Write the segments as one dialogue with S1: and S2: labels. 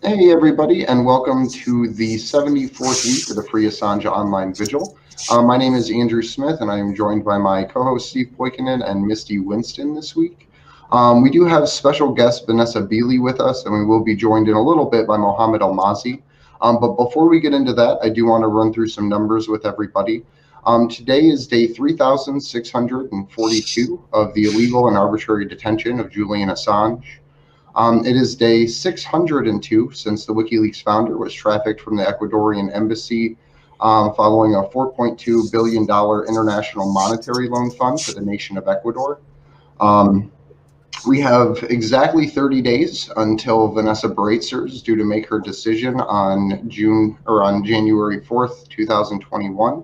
S1: Hey, everybody, and welcome to the 74th week of the Free Assange Online Vigil. My name is Andrew Smith, and I am joined by my co-host Steve Poikinen and Misty Winston this week. We do have special guest Vanessa Beeley with us, and we will be joined in a little bit by Mohammed Almazi. But before we get into that, I do want to run through some numbers with everybody. Today is day 3,642 of the illegal and arbitrary detention of Julian Assange. It is day 602 since the WikiLeaks founder was trafficked from the Ecuadorian embassy following a $4.2 billion international monetary loan fund to the nation of Ecuador. Um, we have exactly 30 days until Vanessa Beeley is due to make her decision on January 4th, 2021.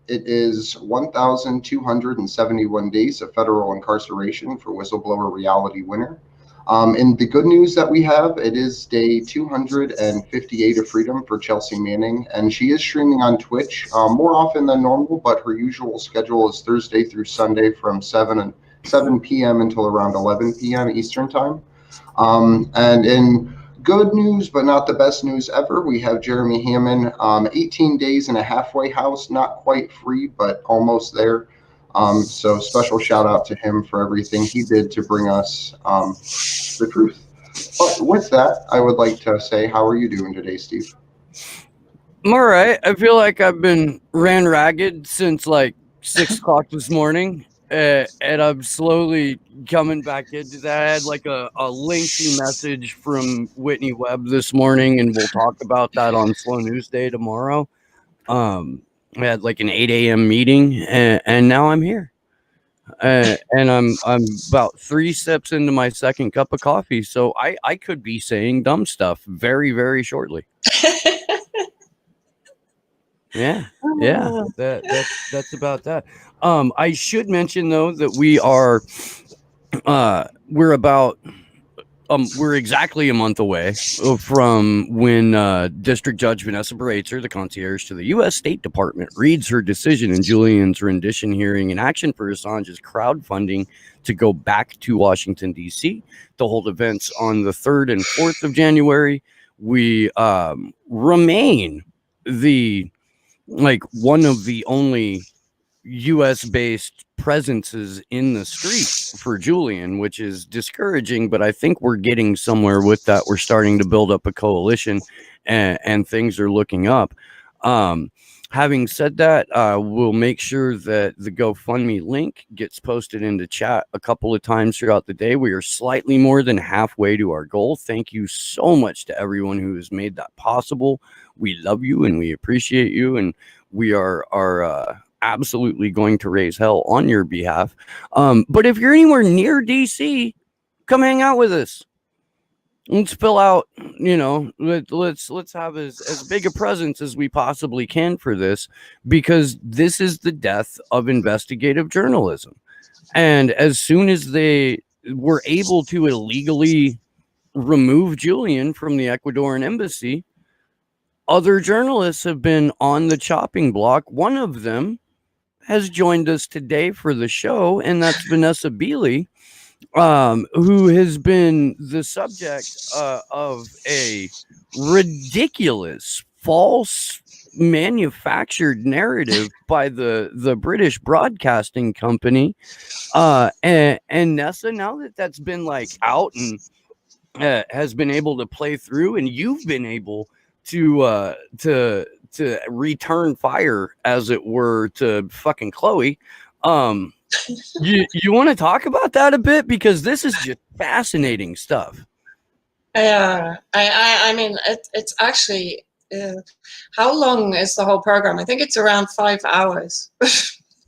S1: It is 1,271 days of federal incarceration for whistleblower Reality Winner. And the good news that we have, it is day 258 of freedom for Chelsea Manning, and she is streaming on Twitch more often than normal, but her usual schedule is Thursday through Sunday from 7 p.m. until around 11 p.m. Eastern Time. And in good news, but not the best news ever, we have Jeremy Hammond, 18 days in a halfway house, not quite free, but almost there. So special shout out to him for everything he did to bring us the truth. But with that, I would like to say, how are you doing today, Steve?
S2: I'm all right. I feel like I've been ran ragged since like 6 o'clock this morning, and I'm slowly coming back into that. I had like a lengthy message from Whitney Webb this morning, and we'll talk about that on Slow News Day tomorrow. I had like an 8 a.m. meeting, and now I'm here. And I'm about 3 steps into my second cup of coffee, so I could be saying dumb stuff very, very shortly. Yeah, that's about that. I should mention though that we're exactly a month away from when District Judge Vanessa Beeley, the concierge to the U.S. State Department, reads her decision in Julian's rendition hearing in action for Assange's crowdfunding to go back to Washington, D.C. to hold events on the 3rd and 4th of January. We remain one of the only US based presences in the street for Julian, which is discouraging, but I think we're getting somewhere with that. We're starting to build up a coalition and things are looking up. Having said that, we'll make sure that the GoFundMe link gets posted into chat a couple of times throughout the day. We are slightly more than halfway to our goal. Thank you so much to everyone who has made that possible. We love you and we appreciate you, and we are absolutely going to raise hell on your behalf. But if you're anywhere near DC, come hang out with us. Let's fill out, let's have as big a presence as we possibly can for this, because this is the death of investigative journalism. And as soon as they were able to illegally remove Julian from the Ecuadorian embassy, other journalists have been on the chopping block. One of them has joined us today for the show, and that's Vanessa Beeley, who has been the subject of a ridiculous, false, manufactured narrative by the British Broadcasting Company. And Nessa, now that that's been out and has been able to play through, and you've been able to return fire, as it were, to fucking Chloe. You want to talk about that a bit, because this is just fascinating stuff.
S3: Yeah, I mean, it's actually, how long is the whole program? I think it's around 5 hours.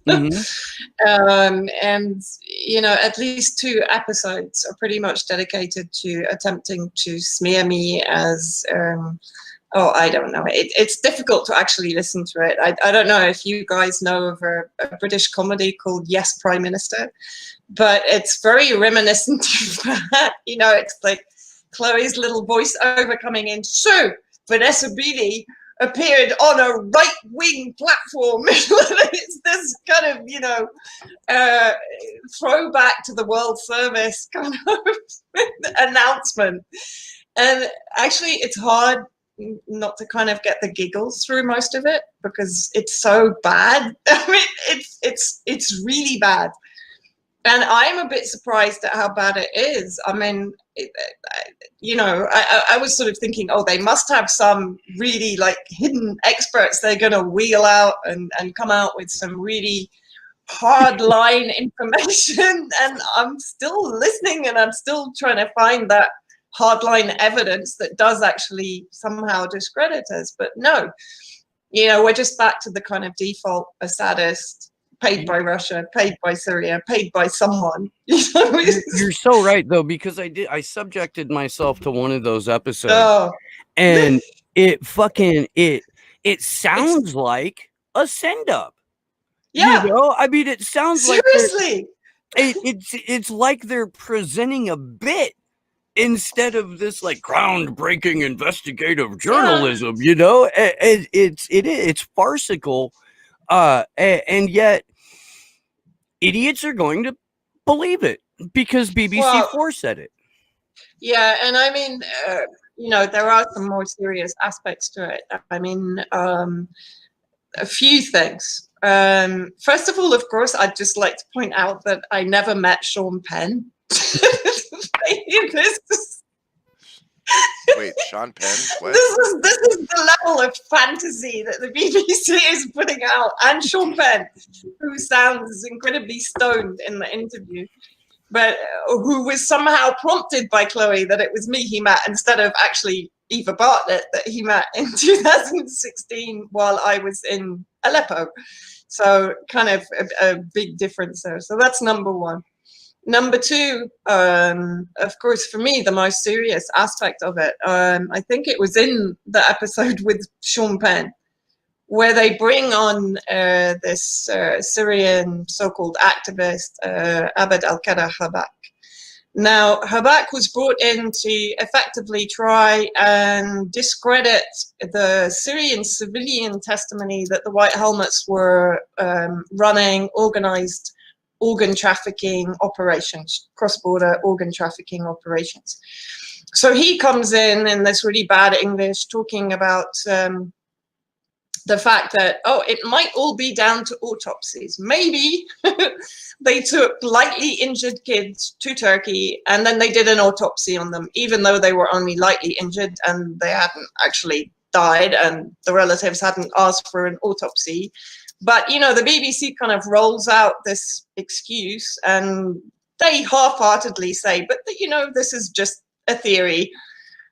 S2: Mm-hmm.
S3: And at least 2 episodes are pretty much dedicated to attempting to smear me as I don't know. It's difficult to actually listen to it. I don't know if you guys know of a British comedy called Yes, Prime Minister, but it's very reminiscent of that. It's like Chloe's little voiceover coming in. So Vanessa Beeley appeared on a right-wing platform. It's this kind of, throwback to the World Service kind of announcement. And actually, it's hard not to kind of get the giggles through most of it because it's so bad. I mean, it's really bad. And I'm a bit surprised at how bad it is. I mean, I was sort of thinking, oh, they must have some really like hidden experts they're going to wheel out and come out with some really hardline information. And I'm still listening and I'm still trying to find that hardline evidence that does actually somehow discredit us. But no, we're just back to the kind of default Assadist, paid by Russia, paid by Syria, paid by someone.
S2: You're so right though, because I subjected myself to one of those episodes, and it sounds like a send up.
S3: Yeah,
S2: I mean, it sounds
S3: seriously.
S2: It's like they're presenting a bit instead of this like groundbreaking investigative journalism. It's farcical, and yet idiots are going to believe it because BBC4 said it.
S3: Yeah, and I mean, there are some more serious aspects to it. I mean, a few things. First of all, of course, I'd just like to point out that I never met Sean Penn.
S4: Wait, Sean Penn? What?
S3: This is the level of fantasy that the BBC is putting out, and Sean Penn, who sounds incredibly stoned in the interview, but who was somehow prompted by Chloe that it was me he met instead of actually Eva Bartlett that he met in 2016 while I was in Aleppo. So kind of a big difference there. So that's number one. Number two, of course, for me, the most serious aspect of it, I think it was in the episode with Sean Penn, where they bring on this Syrian so-called activist, Abd al-Qadir Habak. Now, Habak was brought in to effectively try and discredit the Syrian civilian testimony that the White Helmets were running organized organ trafficking operations, cross-border organ trafficking operations. So he comes in this really bad English talking about the fact that, it might all be down to autopsies. Maybe they took lightly injured kids to Turkey and then they did an autopsy on them, even though they were only lightly injured and they hadn't actually died and the relatives hadn't asked for an autopsy. But, the BBC kind of rolls out this excuse and they half-heartedly say, but, this is just a theory.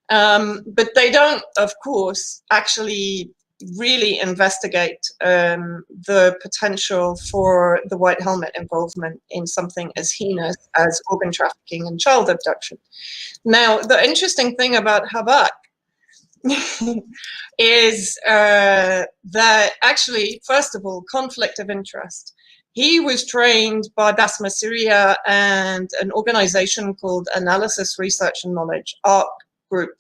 S3: But they don't, of course, actually really investigate the potential for the White Helmet involvement in something as heinous as organ trafficking and child abduction. Now, the interesting thing about Habak is that actually, first of all, conflict of interest. He was trained by Basma Syria and an organization called Analysis, Research and Knowledge, ARC Group.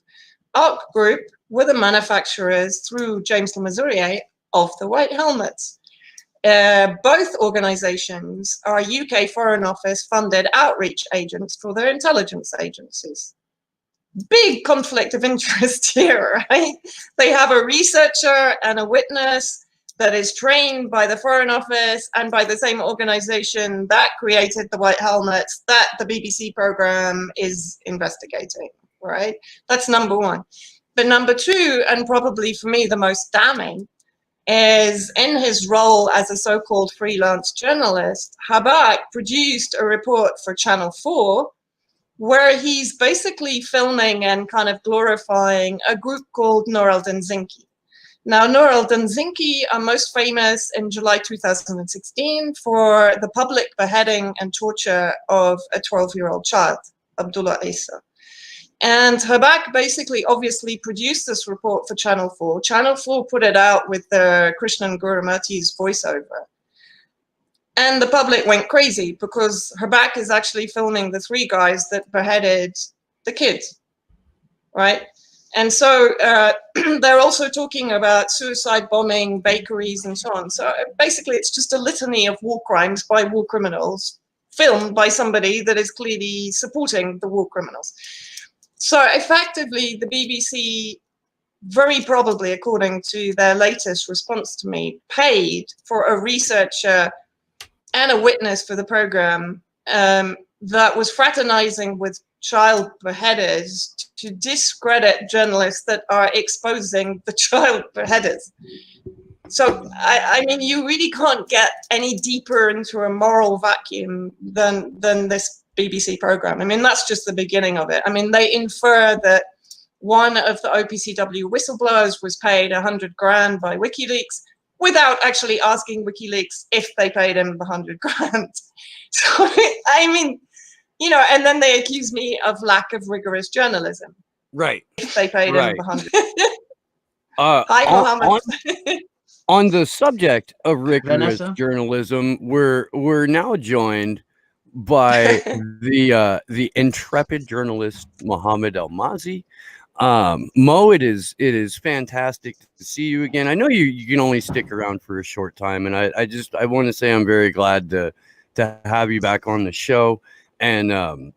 S3: ARC Group were the manufacturers through James Le Mesurier of the White Helmets. Both organizations are UK Foreign Office funded outreach agents for their intelligence agencies. Big conflict of interest here, right? They have a researcher and a witness that is trained by the Foreign Office and by the same organization that created the White Helmets that the BBC program is investigating, right? That's number one. But number two, and probably for me the most damning, is in his role as a so-called freelance journalist, Habak produced a report for Channel 4 where he's basically filming and kind of glorifying a group called Nour al-Zinki. Now, Nour al-Zinki are most famous in July 2016 for the public beheading and torture of a 12-year-old child, Abdullah Isa. And Habak basically obviously produced this report for Channel 4. Channel 4 put it out with Krishnan Gurumurthy's voiceover. And the public went crazy because Habak is actually filming the 3 guys that beheaded the kids, right? And so they're also talking about suicide bombing, bakeries, and so on. So basically, it's just a litany of war crimes by war criminals filmed by somebody that is clearly supporting the war criminals. So effectively, the BBC, very probably, according to their latest response to me, paid for a researcher and a witness for the program that was fraternizing with child beheaders to discredit journalists that are exposing the child beheaders. So, I mean, you really can't get any deeper into a moral vacuum than this BBC program. I mean, that's just the beginning of it. I mean, they infer that one of the OPCW whistleblowers was paid 100 grand by WikiLeaks without actually asking WikiLeaks if they paid him the 100 grand. So, I mean, you know, and then they accuse me of lack of rigorous journalism.
S2: Right.
S3: If they paid him the 100. Hi, Mohammed.
S2: On the subject of rigorous
S4: Vanessa?
S2: journalism, we're now joined by the intrepid journalist Mohammed El-Mazi. Mo, it is fantastic to see you again. I know you can only stick around for a short time, and I want to say I'm very glad to have you back on the show. And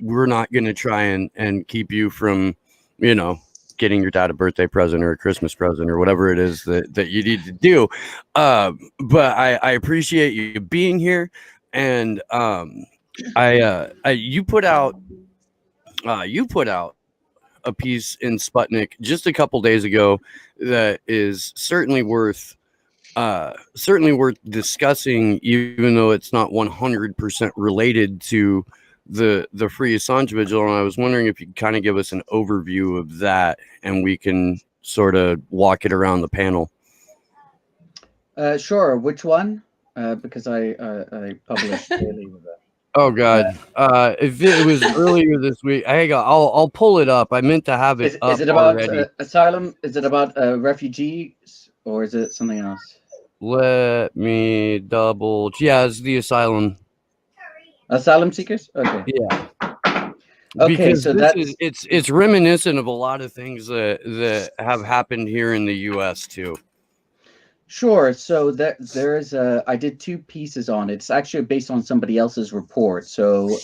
S2: we're not going to try and keep you from, you know, getting your dad a birthday present or a Christmas present or whatever it is that you need to do. But I appreciate you being here. And you put out a piece in Sputnik just a couple days ago that is certainly worth discussing, even though it's not 100% related to the Free Assange Vigil. And I was wondering if you could kind of give us an overview of that, and we can sort of walk it around the panel.
S4: Sure. Which one? Because I published daily with that.
S2: Oh God! If it was earlier this week, I'll pull it up. I meant to have it.
S4: Is it about asylum? Is it about refugees, or is it something else?
S2: Let me double. Yeah, it's the asylum.
S4: Asylum seekers. Okay.
S2: Yeah.
S4: Okay,
S2: because
S4: so
S2: it's reminiscent of a lot of things that have happened here in the U.S. too.
S4: Sure. So there's I did 2 pieces on it. It's actually based on somebody else's report. So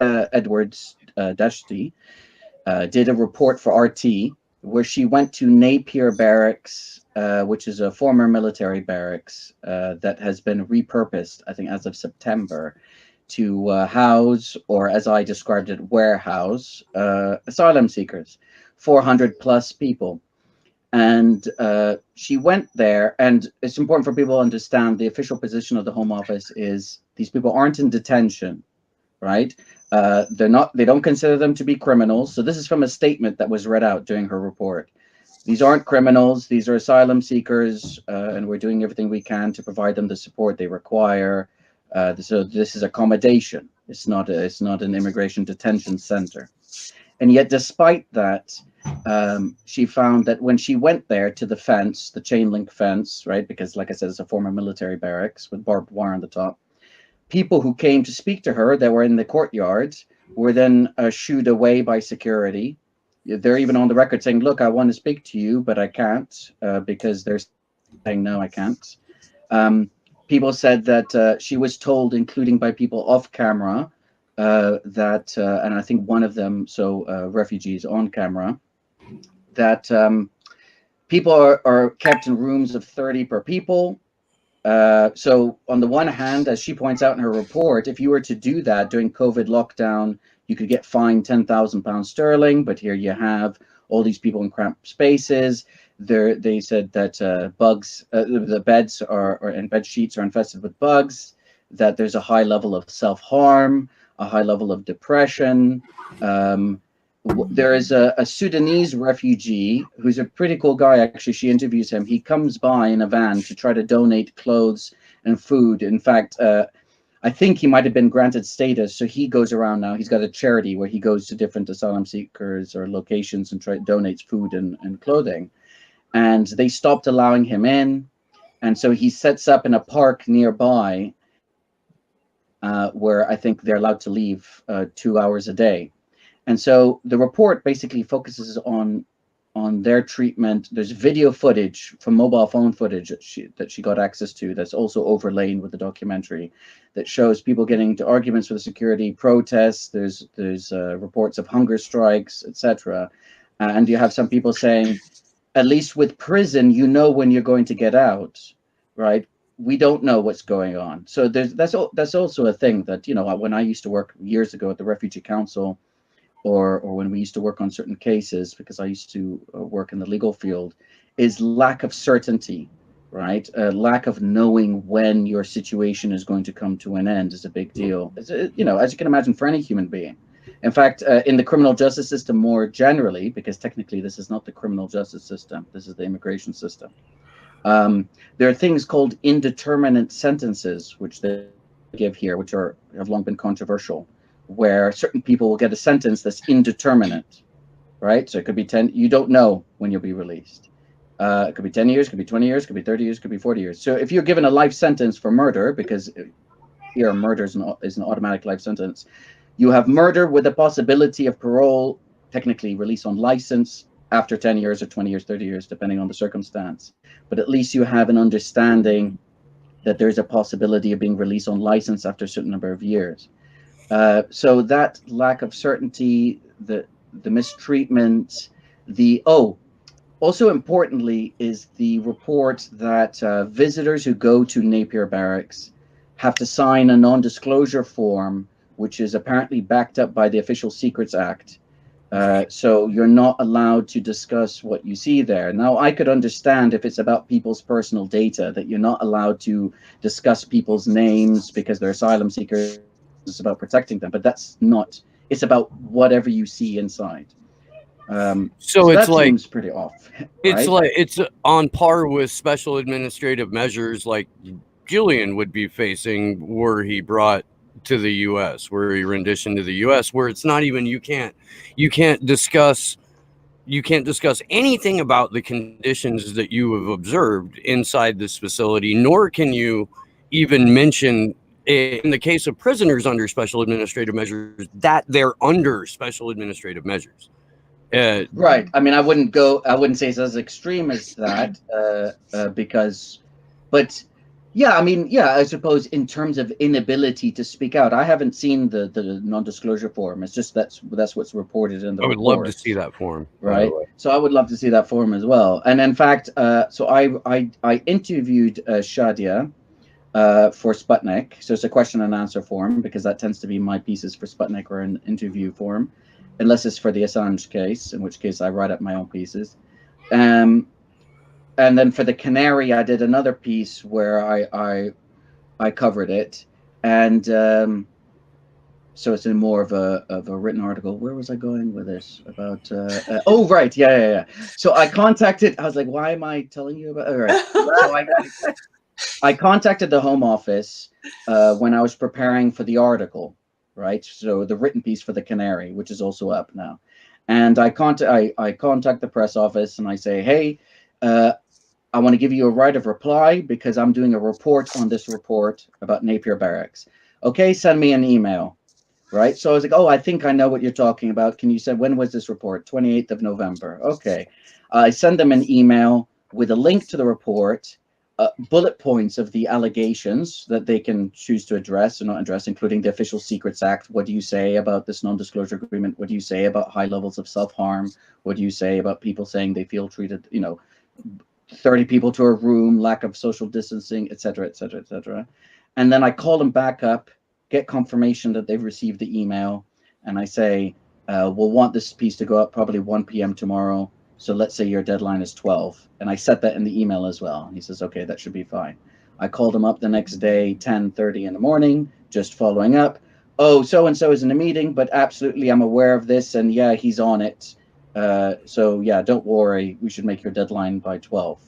S4: Edwards Dashti did a report for RT where she went to Napier Barracks, which is a former military barracks that has been repurposed, I think, as of September, to house, or as I described it, warehouse asylum seekers, 400 plus people. And she went there, and it's important for people to understand the official position of the Home Office is these people aren't in detention, right? They don't consider them to be criminals. So this is from a statement that was read out during her report. These aren't criminals. These are asylum seekers, and we're doing everything we can to provide them the support they require. So this is accommodation. It's not an immigration detention center. And yet, despite that, she found that when she went there to the fence, the chain link fence, right? Because like I said, it's a former military barracks with barbed wire on the top. People who came to speak to her that were in the courtyard were then shooed away by security. They're even on the record saying, look, I want to speak to you, but I can't because they're saying, no, I can't. People said that she was told, including by people off camera, that, and I think one of them, refugees on camera, that people are kept in rooms of 30 per people. So on the one hand, as she points out in her report, if you were to do that during COVID lockdown, you could get fined £10,000 sterling. But here you have all these people in cramped spaces. They said that bugs, the beds and bed sheets are infested with bugs, that there's a high level of self-harm, a high level of depression. There is a Sudanese refugee who's a pretty cool guy, actually. She interviews him. He comes by in a van to try to donate clothes and food. In fact, I think he might have been granted status. So he goes around now. He's got a charity where he goes to different asylum seekers or locations and donates food and clothing. And they stopped allowing him in. And so he sets up in a park nearby where I think they're allowed to leave 2 hours a day. And so the report basically focuses on on their treatment. There's video footage from mobile phone footage that she got access to that's also overlain with the documentary that shows people getting into arguments with the security, protests. There's reports of hunger strikes, etc. And you have some people saying, at least with prison, you know when you're going to get out, right? We don't know what's going on. So that's also a thing that, you know, when I used to work years ago at the Refugee Council, or when we used to work on certain cases, because I used to work in the legal field, is lack of certainty, right? Lack of knowing when your situation is going to come to an end is a big deal. You know, as you can imagine, for any human being. In fact, in the criminal justice system more generally, because technically this is not the criminal justice system, this is the immigration system. There are things called indeterminate sentences, which they give here, which have long been controversial, where certain people will get a sentence that's indeterminate, right? So it could be 10, you don't know when you'll be released. It could be 10 years, could be 20 years, could be 30 years, could be 40 years. So if you're given a life sentence for murder, because here murder is an automatic life sentence, you have murder with the possibility of parole, technically release on license after 10 years or 20 years, 30 years, depending on the circumstance. But at least you have an understanding that there's a possibility of being released on license after a certain number of years. So that lack of certainty, the mistreatment, also importantly is the report that visitors who go to Napier Barracks have to sign a non-disclosure form, which is apparently backed up by the Official Secrets Act. So you're not allowed to discuss what you see there. Now, I could understand if it's about people's personal data, that you're not allowed to discuss people's names because they're asylum seekers. It's about protecting them, but that's not. It's about whatever you see inside.
S2: So it's
S4: that
S2: like
S4: seems pretty off. Right?
S2: It's on par with special administrative measures like Julian would be facing were he brought to the U.S., were he renditioned to the U.S., where it's not even you can't discuss anything about the conditions that you have observed inside this facility, nor can you even mention, in the case of prisoners under special administrative measures, that they're under special administrative measures.
S4: Right. I mean, I wouldn't say it's as extreme as that, but yeah, I mean, yeah, I suppose in terms of inability to speak out, I haven't seen the non-disclosure form. It's just that's what's reported in the report.
S2: I would love to see that form.
S4: Right. So I would love to see that form as well. And in fact, so I interviewed Shadia for Sputnik. So it's a question and answer form, because that tends to be my pieces for Sputnik, or an interview form, unless it's for the Assange case, in which case I write up my own pieces. And then for the Canary, I did another piece where I covered it, and so it's in more of a written article. Where was I going with this? About oh right, yeah. So I was like, why am I telling you about? All right. So I contacted the Home Office when I was preparing for the article, right? So the written piece for the Canary, which is also up now, and I contact the press office and I say, hey, I want to give you a right of reply because I'm doing a report on this report about Napier Barracks. Okay, send me an email, right? So I was like, oh, I think I know what you're talking about. Can you say, when was this report? 28th of November. Okay. I send them an email with a link to the report, bullet points of the allegations that they can choose to address or not address, including the Official Secrets Act. What do you say about this non-disclosure agreement? What do you say about high levels of self-harm? What do you say about people saying they feel treated, 30 people to a room, lack of social distancing, et cetera, et cetera, et cetera. And then I call them back up, get confirmation that they've received the email. And I say, we'll want this piece to go up probably 1 p.m. tomorrow. So let's say your deadline is 12. And I set that in the email as well. And he says, okay, that should be fine. I called him up the next day, 10:30 in the morning, just following up. Oh, so-and-so is in a meeting, but absolutely, I'm aware of this. And yeah, he's on it. So yeah, don't worry, we should make your deadline by 12.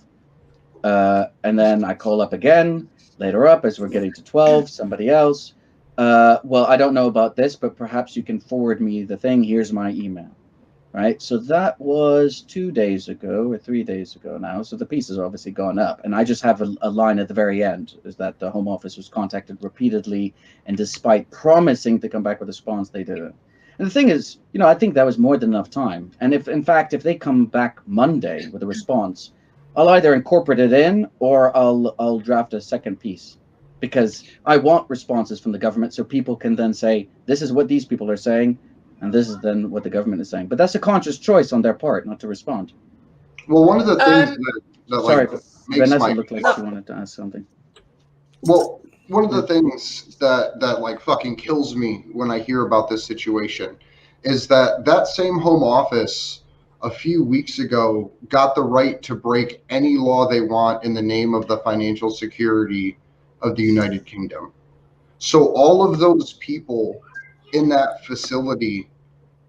S4: And then I call up again, later up as we're getting to 12, somebody else. Well, I don't know about this, but perhaps you can forward me the thing. Here's my email. Right. So that was 2 days ago or 3 days ago now. So the piece has obviously gone up. And I just have a line at the very end, is that the Home Office was contacted repeatedly. And despite promising to come back with a response, they didn't. And the thing is, I think that was more than enough time. And if, in fact, if they come back Monday with a response, I'll either incorporate it in or I'll draft a second piece, because I want responses from the government so people can then say, this is what these people are saying, and this is then what the government is saying. But that's a conscious choice on their part not to respond.
S1: Well, one of the things that
S4: Sorry,
S1: makes
S4: Vanessa
S1: my
S4: looked like she wanted to ask something.
S1: Well, one of the things that like fucking kills me when I hear about this situation is that same Home Office a few weeks ago got the right to break any law they want in the name of the financial security of the United Kingdom. So all of those people in that facility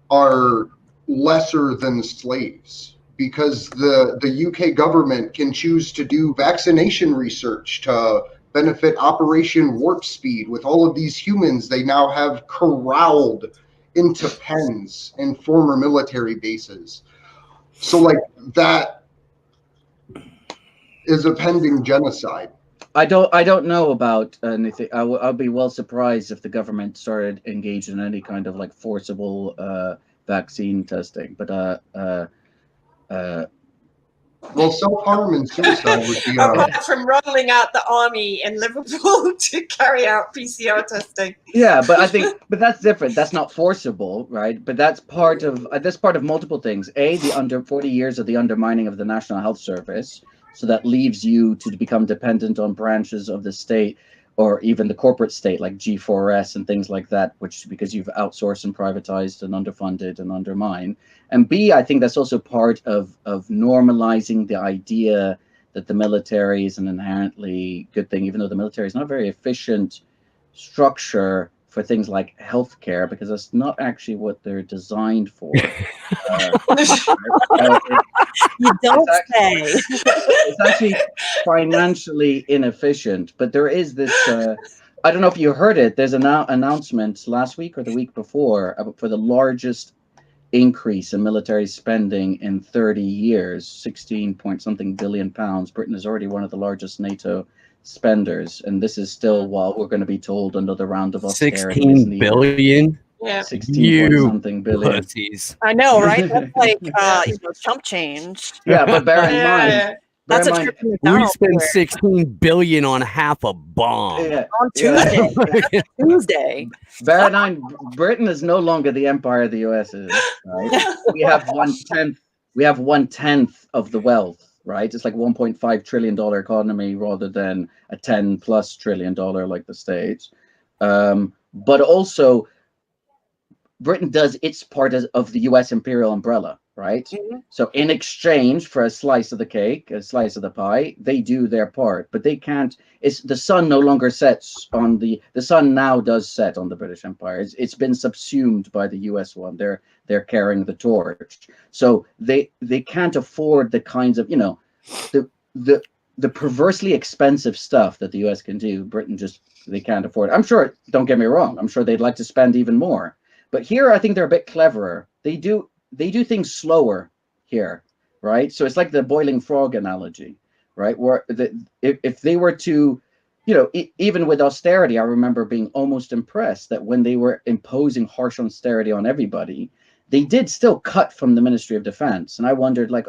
S1: are lesser than slaves, because the UK government can choose to do vaccination research to benefit Operation Warp Speed with all of these humans they now have corralled into pens in former military bases. So like that is a pending genocide.
S4: I don't know about anything. I'll be well surprised if the government started engaged in any kind of like forcible vaccine testing. But
S1: Well, self-harm and suicide would be
S3: apart from rolling out the army in Liverpool to carry out PCR testing.
S4: Yeah, but that's different. That's not forcible, right? But that's part of multiple things. A, the under 40 years of the undermining of the National Health Service, so that leaves you to become dependent on branches of the state or even the corporate state like G4S and things like that, which because you've outsourced and privatized and underfunded and undermined. And B, I think that's also part of normalizing the idea that the military is an inherently good thing, even though the military is not a very efficient structure for things like healthcare, because that's not actually what they're designed for.
S5: You don't say.
S4: It's actually financially inefficient, but there is this. I don't know if you heard it. There's an announcement last week or the week before for the largest increase in military spending in 30 years, 16 point something billion pounds. Britain is already one of the largest NATO spenders, and this is still while we're going to be told another round of austerity.
S2: 16 billion.
S3: Yeah,
S4: 16 point something billion.
S2: Pussies.
S5: I know, right? That's like chump change.
S4: Yeah, but bear in mind.
S5: That's a trip to McDonald's.
S2: We spend 16 billion on half a bomb.
S5: On Tuesday. That's Tuesday.
S4: Bear in mind, Britain is no longer the empire the US is. Right? We have 1/10. We have 1/10 of the wealth. Right? It's like $1.5 trillion economy rather than a $10+ trillion like the States. But also, Britain does its part of the US imperial umbrella, right? Mm-hmm. So in exchange for a slice of the cake, a slice of the pie, they do their part, but they can't. It's the sun no longer sets on the sun now does set on the British Empire. It's been subsumed by the US one. They're carrying the torch. So they can't afford the kinds of, the perversely expensive stuff that the US can do. Britain they can't afford. I'm sure, don't get me wrong, I'm sure they'd like to spend even more. But here, I think they're a bit cleverer. They do things slower here, right? So it's like the boiling frog analogy, right? Where if they were to, even with austerity, I remember being almost impressed that when they were imposing harsh austerity on everybody, they did still cut from the Ministry of Defense. And I wondered, I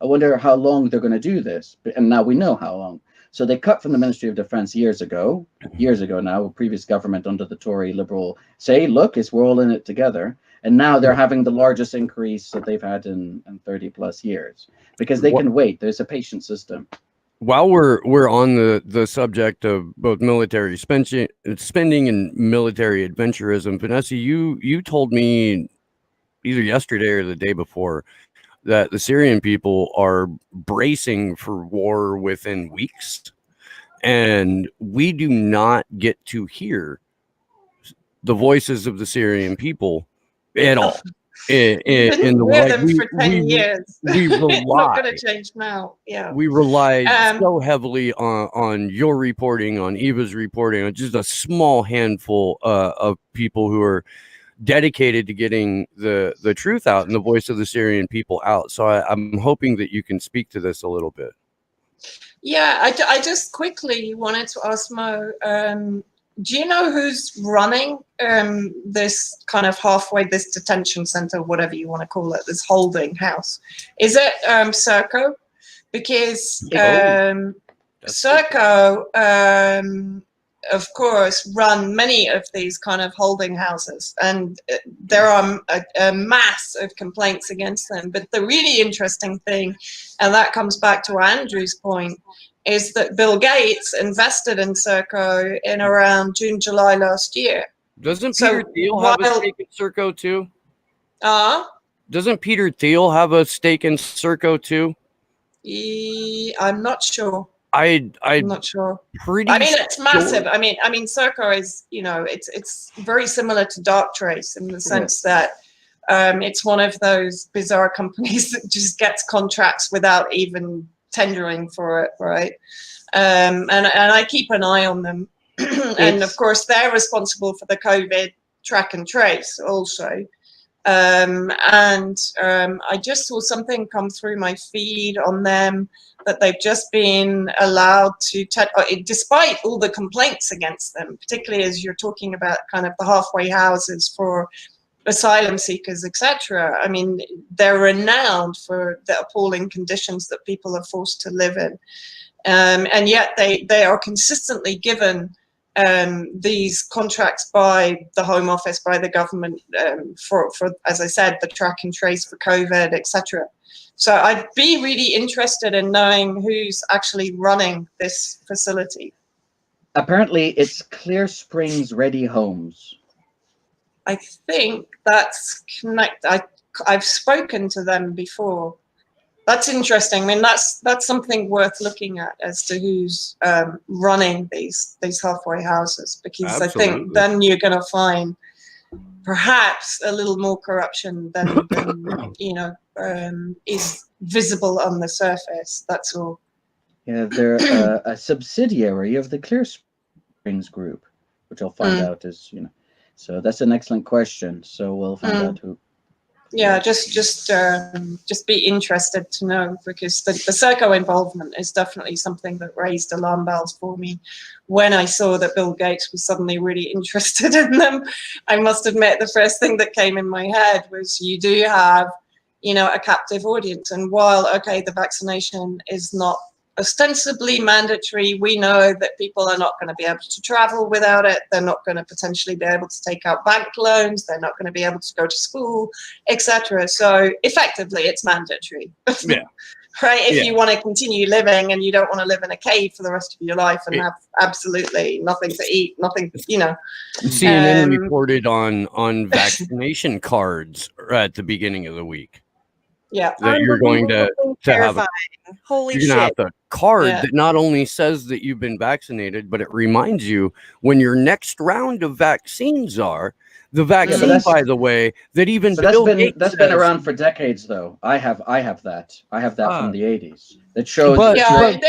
S4: wonder how long they're going to do this. And now we know how long. So they cut from the Ministry of Defense years ago now, a previous government under the Tory Liberal say, look, we're all in it together. And now they're having the largest increase that they've had in 30+ years because they can wait. There's a patient system.
S2: While we're on the subject of both military spending and military adventurism, Vanessa, you told me either yesterday or the day before that the Syrian people are bracing for war within weeks, and we do not get to hear the voices of the Syrian people at all. In the
S3: way for 10 years.
S2: We rely.
S3: It's not going to change now. Yeah,
S2: we rely so heavily on your reporting, on Eva's reporting, on just a small handful of people who are dedicated to getting the truth out and the voice of the Syrian people out. So I'm hoping that you can speak to this a little bit.
S3: Yeah, I just quickly wanted to ask Mo, do you know who's running this kind of this detention center, whatever you want to call it, this holding house? Is it Serco? Because Serco, of course, run many of these kind of holding houses, and there are a mass of complaints against them. But the really interesting thing, and that comes back to Andrew's point, is that Bill Gates invested in Serco in around June, July last year.
S2: Doesn't Peter Thiel have a stake in Serco too?
S3: Doesn't
S2: Peter Thiel have a stake in Serco too?
S3: I'm not sure.
S2: I'm
S3: not sure.
S2: Pretty.
S3: I mean, it's massive.
S2: Sure.
S3: I mean, Serco is, it's very similar to Darktrace in the sense that it's one of those bizarre companies that just gets contracts without even tendering for it, right? And I keep an eye on them. And of course, they're responsible for the COVID track and trace also. I just saw something come through my feed on them that they've just been allowed to, despite all the complaints against them, particularly as you're talking about kind of the halfway houses for asylum seekers, etc. I mean, they're renowned for the appalling conditions that people are forced to live in. And yet they are consistently given these contracts by the Home Office, by the government, for, as I said, the track and trace for COVID, etc. So I'd be really interested in knowing who's actually running this facility.
S4: Apparently, it's Clear Springs Ready Homes.
S3: I think that's I've spoken to them before. That's interesting. I mean, that's something worth looking at as to who's running these halfway houses, because
S2: Absolutely.
S3: I think then you're going to find perhaps a little more corruption than is visible on the surface. That's all.
S4: Yeah, they're a subsidiary of the Clear Springs Group, which I'll find out is, So that's an excellent question. So we'll find out who.
S3: Yeah, just be interested to know, because the Serco involvement is definitely something that raised alarm bells for me when I saw that Bill Gates was suddenly really interested in them. I must admit, the first thing that came in my head was, you do have, a captive audience, and while the vaccination is not ostensibly mandatory, we know that people are not going to be able to travel without it. They're not going to potentially be able to take out bank loans. They're not going to be able to go to school, etc. So effectively, it's mandatory.
S2: Yeah.
S3: Right? If you want to continue living and you don't want to live in a cave for the rest of your life and have absolutely nothing to eat, nothing,
S2: CNN reported on vaccination cards at the beginning of the week.
S3: Yeah,
S2: that you're going to have a,
S5: holy
S2: you're
S5: shit.
S2: gonna have the card that not only says that you've been vaccinated, but it reminds you when your next round of vaccines are. The vaccine, by the way, that even Bill Gates
S4: that's been around for decades, though. I have that. I have that from the 80s. That shows.
S2: But,
S3: but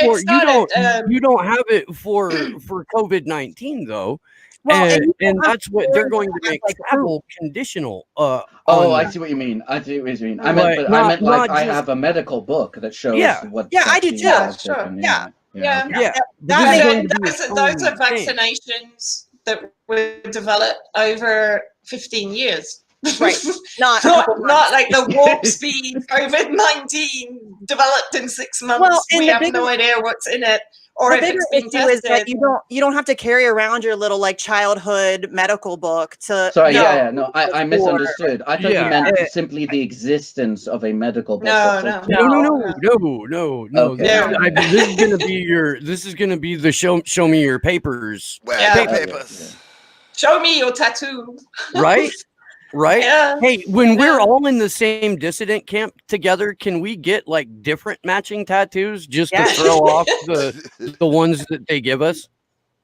S2: you don't have it for COVID-19 though.
S5: Well,
S2: and that's what they're going to make travel conditional.
S4: I see what you mean. I meant like I have a medical book that shows what.
S5: Yeah, I do too.
S3: Sure.
S5: Yeah.
S3: Those are vaccinations that were developed over 15 years.
S5: Right. Not
S3: like the warp speed COVID-19 developed in 6 months.
S5: Well,
S3: we have no idea what's in it. Or
S5: the bigger issue is that you don't have to carry around your little childhood medical book to.
S4: Sorry, I misunderstood. I thought you meant simply the existence of a medical book.
S2: No.
S4: Okay.
S2: This is gonna be the show me your papers.
S3: Papers. Show me your tattoo.
S2: Right. Right?
S3: Yeah.
S2: Hey, when we're all in the same dissident camp together, can we get different matching tattoos just to throw off the ones that they give us?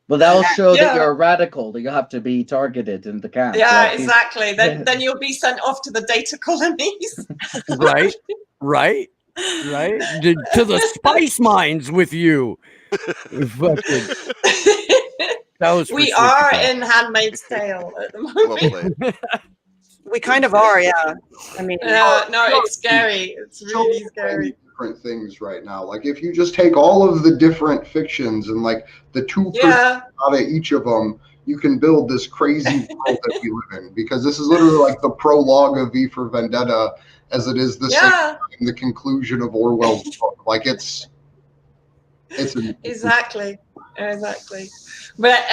S4: Well, that'll show that you're a radical, that you have to be targeted in the camp.
S3: Yeah, exactly. Then you'll be sent off to the data colonies.
S2: Right. To the spice mines with you.
S3: We are in Handmaid's Tale at the moment.
S5: We kind of are, yeah. I mean,
S3: it's scary. It's really scary.
S1: Different things right now. Like if you just take all of the different fictions and the two out of each of them, you can build this crazy world that we live in, because this is literally like the prologue of V for Vendetta, as it is the same time the conclusion of Orwell's book. Like it's
S3: exactly. But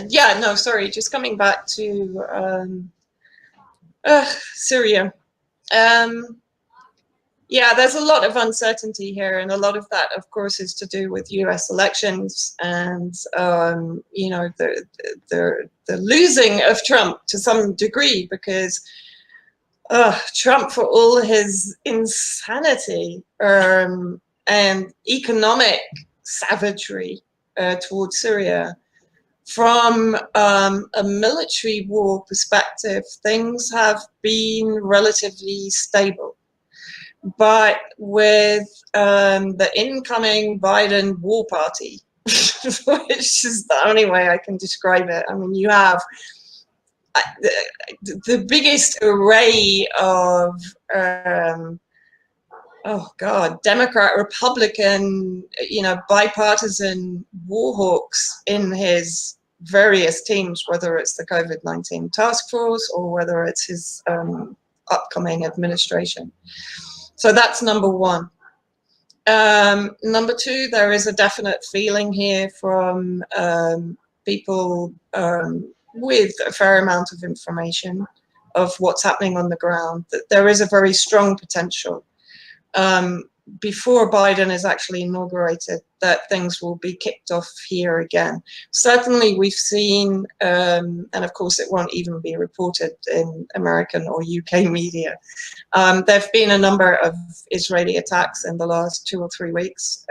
S3: yeah, no, sorry, just coming back to Syria. Yeah, there's a lot of uncertainty here, and a lot of that, of course, is to do with U.S. elections and you know, the losing of Trump to some degree, because Trump, for all his insanity and economic savagery towards Syria, from a military war perspective, things have been relatively stable. But with the incoming Biden war party, which is the only way I can describe it. I mean, you have the biggest array of, oh God, Democrat, Republican, you know, bipartisan war hawks in his various teams, whether it's the COVID-19 task force or whether it's his upcoming administration. So that's number one. Number two, there is a definite feeling here from people with a fair amount of information of what's happening on the ground, that there is a very strong potential before Biden is actually inaugurated, that things will be kicked off here again. Certainly we've seen, and of course it won't even be reported in American or UK media, there have been a number of Israeli attacks in the last 2 or 3 weeks.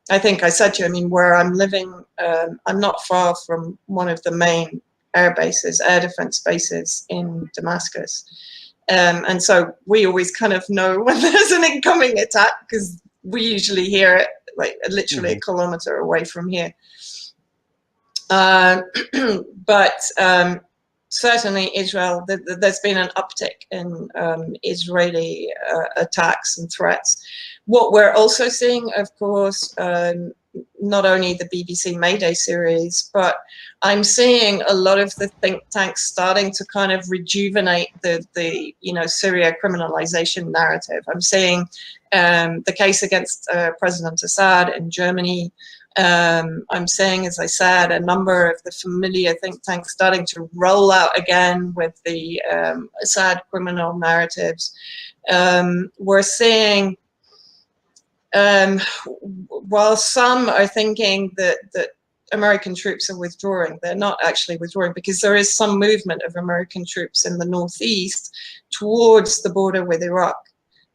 S3: I think I said to you, I mean, where I'm living, I'm not far from one of the main air bases, air defense bases in Damascus. And so we always kind of know when there's an incoming attack, because we usually hear it like literally a kilometer away from here. But certainly Israel, there's been an uptick in Israeli attacks and threats. What we're also seeing, of course, not only the BBC Mayday series, but I'm seeing a lot of the think tanks starting to kind of rejuvenate the you know, Syria criminalization narrative. I'm seeing the case against President Assad in Germany. I'm seeing, as I said, a number of the familiar think tanks starting to roll out again with the Assad criminal narratives. We're seeing, while some are thinking that American troops are withdrawing, they're not actually withdrawing, because there is some movement of American troops in the northeast towards the border with Iraq.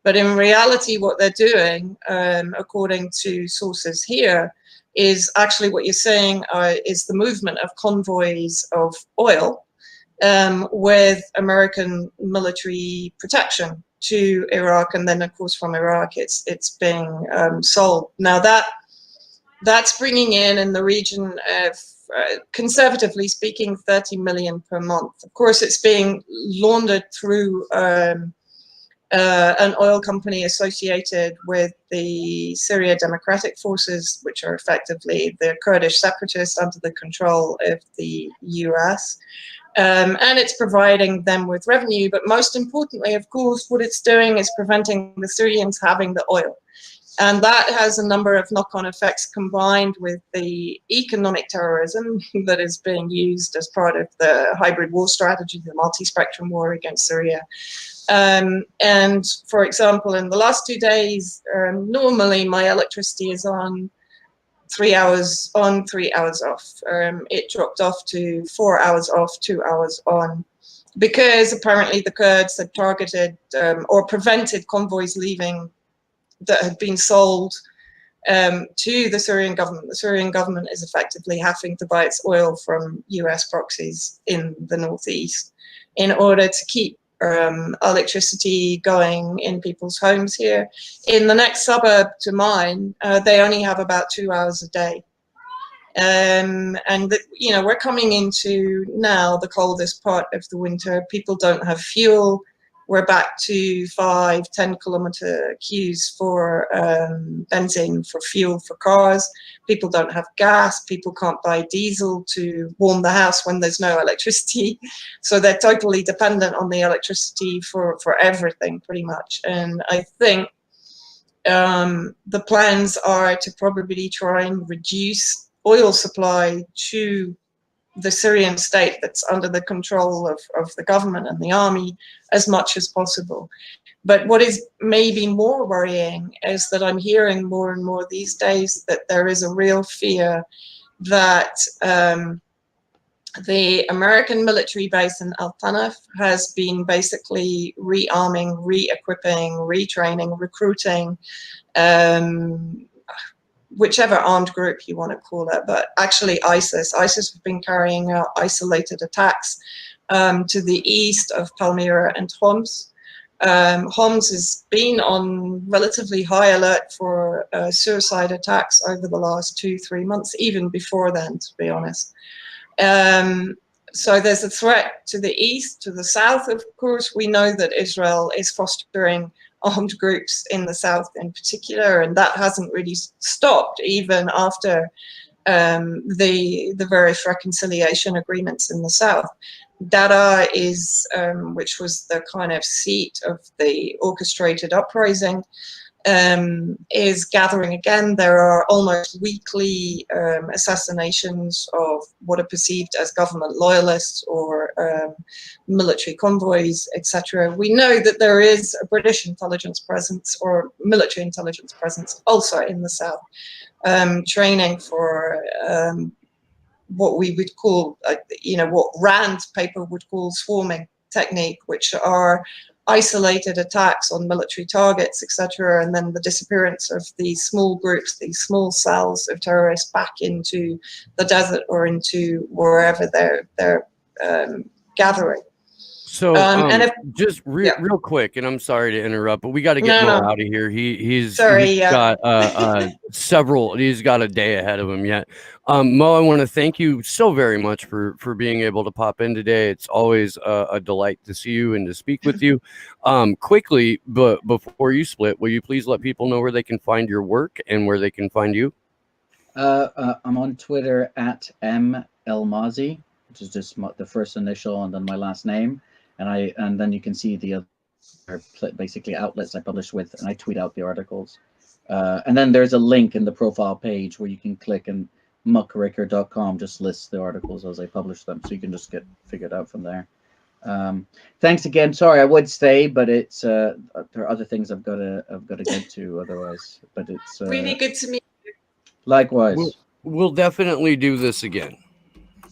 S3: But in reality, what they're doing, according to sources here, is actually what you're saying is the movement of convoys of oil with American military protection to Iraq, and then of course from Iraq it's being sold. Now that's bringing in the region of, conservatively speaking, 30 million per month. Of course, it's being laundered through an oil company associated with the Syria Democratic Forces, which are effectively the Kurdish separatists under the control of the US. And it's providing them with revenue, but most importantly, of course, what it's doing is preventing the Syrians having the oil. And that has a number of knock-on effects, combined with the economic terrorism that is being used as part of the hybrid war strategy, the multi-spectrum war against Syria. And for example, in the last 2 days, normally my electricity is on 3 hours on, 3 hours off. It dropped off to 4 hours off, 2 hours on, because apparently the Kurds had targeted or prevented convoys leaving that had been sold to the Syrian government. The Syrian government is effectively having to buy its oil from US proxies in the northeast in order to keep electricity going in people's homes here. In the next suburb to mine, they only have about 2 hours a day. And you know, we're coming into now the coldest part of the winter. People don't have fuel. we're back to 5-10 kilometer queues for benzene, for fuel for cars. People don't have gas. People can't buy diesel to warm the house when there's no electricity. So they're totally dependent on the electricity for everything, pretty much. And I think the plans are to probably try and reduce oil supply to the Syrian state that's under the control of the government and the army as much as possible. But what is maybe more worrying is that I'm hearing more and more these days that there is a real fear that the American military base in Al Tanaf has been basically rearming, re-equipping, retraining, recruiting, whichever armed group you want to call it, but actually ISIS have been carrying out isolated attacks to the east of Palmyra and Homs. Homs has been on relatively high alert for suicide attacks over the last 2-3 months, even before then, to be honest. So there's a threat to the east, to the south, of course. We know that Israel is fostering armed groups in the south in particular, and that hasn't really stopped even after the various reconciliation agreements in the south. Dada is, which was the kind of seat of the orchestrated uprising, is gathering again. There are almost weekly assassinations of what are perceived as government loyalists or military convoys, etc. We know that there is a British intelligence presence or military intelligence presence also in the south, training for what we would call, what Rand paper would call swarming technique, which are isolated attacks on military targets, etc., and then the disappearance of these small groups, these small cells of terrorists back into the desert or into wherever they're gathering.
S2: So just real quick, and I'm sorry to interrupt, but we got to get Mo out of here. He's got he's got a day ahead of him yet. Mo, I want to thank you so very much for being able to pop in today. It's always a delight to see you and to speak with you. Quickly, but before you split, will you please let people know where they can find your work and where they can find you?
S4: I'm on Twitter at @melmazi, which is just the first initial and then my last name. And then you can see the other basically outlets I publish with, and I tweet out the articles. And then there's a link in the profile page where you can click, and muckraker.com just lists the articles as I publish them, so you can just get figured out from there. Thanks again. Sorry, I would stay, but it's there are other things I've got to get to otherwise. But it's
S3: really good to meet you.
S4: Likewise.
S2: We'll definitely do this again.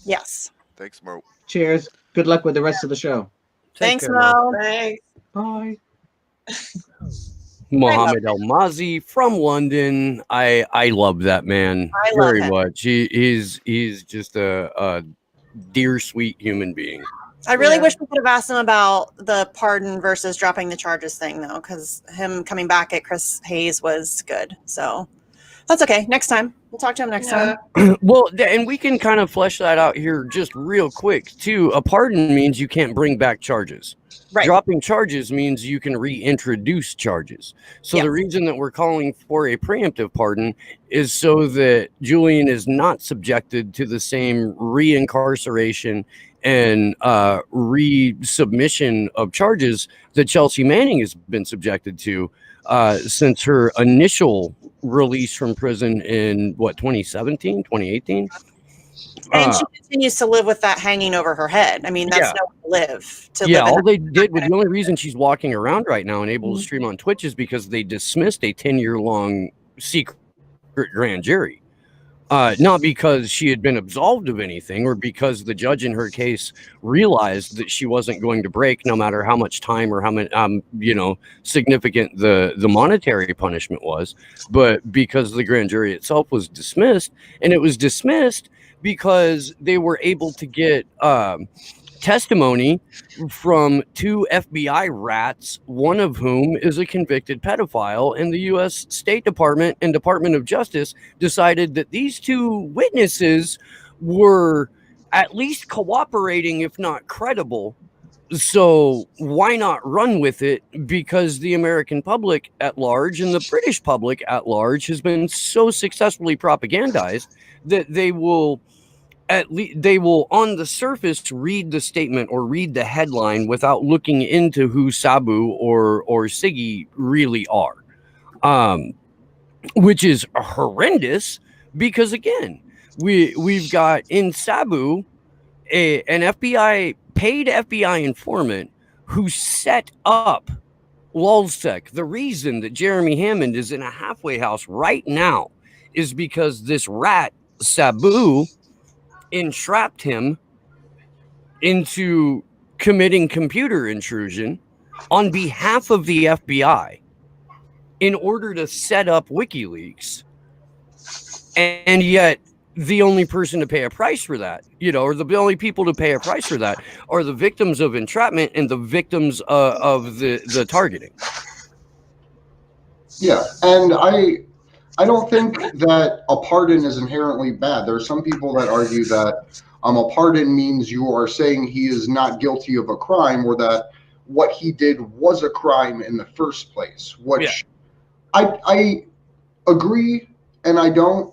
S5: Yes.
S6: Thanks, Mo.
S4: Cheers. Good luck with the rest of the show.
S5: Thanks, Mo.
S3: Thanks.
S4: Bye.
S2: Mohammed El-Mazi from London. I love that man very much. He's just a dear, sweet human being.
S5: I really wish we could have asked him about the pardon versus dropping the charges thing, though, because him coming back at Chris Hayes was good. So that's okay. Next time. We'll talk to him next time.
S2: Well, and we can kind of flesh that out here just real quick, too. A pardon means you can't bring back charges. Right. Dropping charges means you can reintroduce charges. So the reason that we're calling for a preemptive pardon is so that Julian is not subjected to the same reincarceration and resubmission of charges that Chelsea Manning has been subjected to since her initial release from prison in 2017, 2018.
S5: And she continues to live with that hanging over her head. I mean, that's no way to live.
S2: All they did was the only reason she's walking around right now and able to stream on Twitch is because they dismissed a 10-year-long secret grand jury. Not because she had been absolved of anything or because the judge in her case realized that she wasn't going to break no matter how much time or how many, significant the monetary punishment was, but because the grand jury itself was dismissed. And it was dismissed because they were able to get testimony from 2 FBI rats, one of whom is a convicted pedophile, and the U.S. State Department and Department of Justice decided that these 2 witnesses were at least cooperating, if not credible, So why not run with it? Because the American public at large and the British public at large has been so successfully propagandized that they will on the surface read the statement or read the headline without looking into who Sabu or Siggy really are, which is horrendous. Because again, we've got in Sabu an FBI paid FBI informant who set up Lulzsec. The reason that Jeremy Hammond is in a halfway house right now is because this rat Sabu entrapped him into committing computer intrusion on behalf of the FBI in order to set up WikiLeaks. And yet the only person to pay a price for that, or the only people to pay a price for that are the victims of entrapment and the victims of the targeting.
S1: Yeah, and I don't think that a pardon is inherently bad. There are some people that argue that a pardon means you are saying he is not guilty of a crime, or that what he did was a crime in the first place, which I agree and I don't.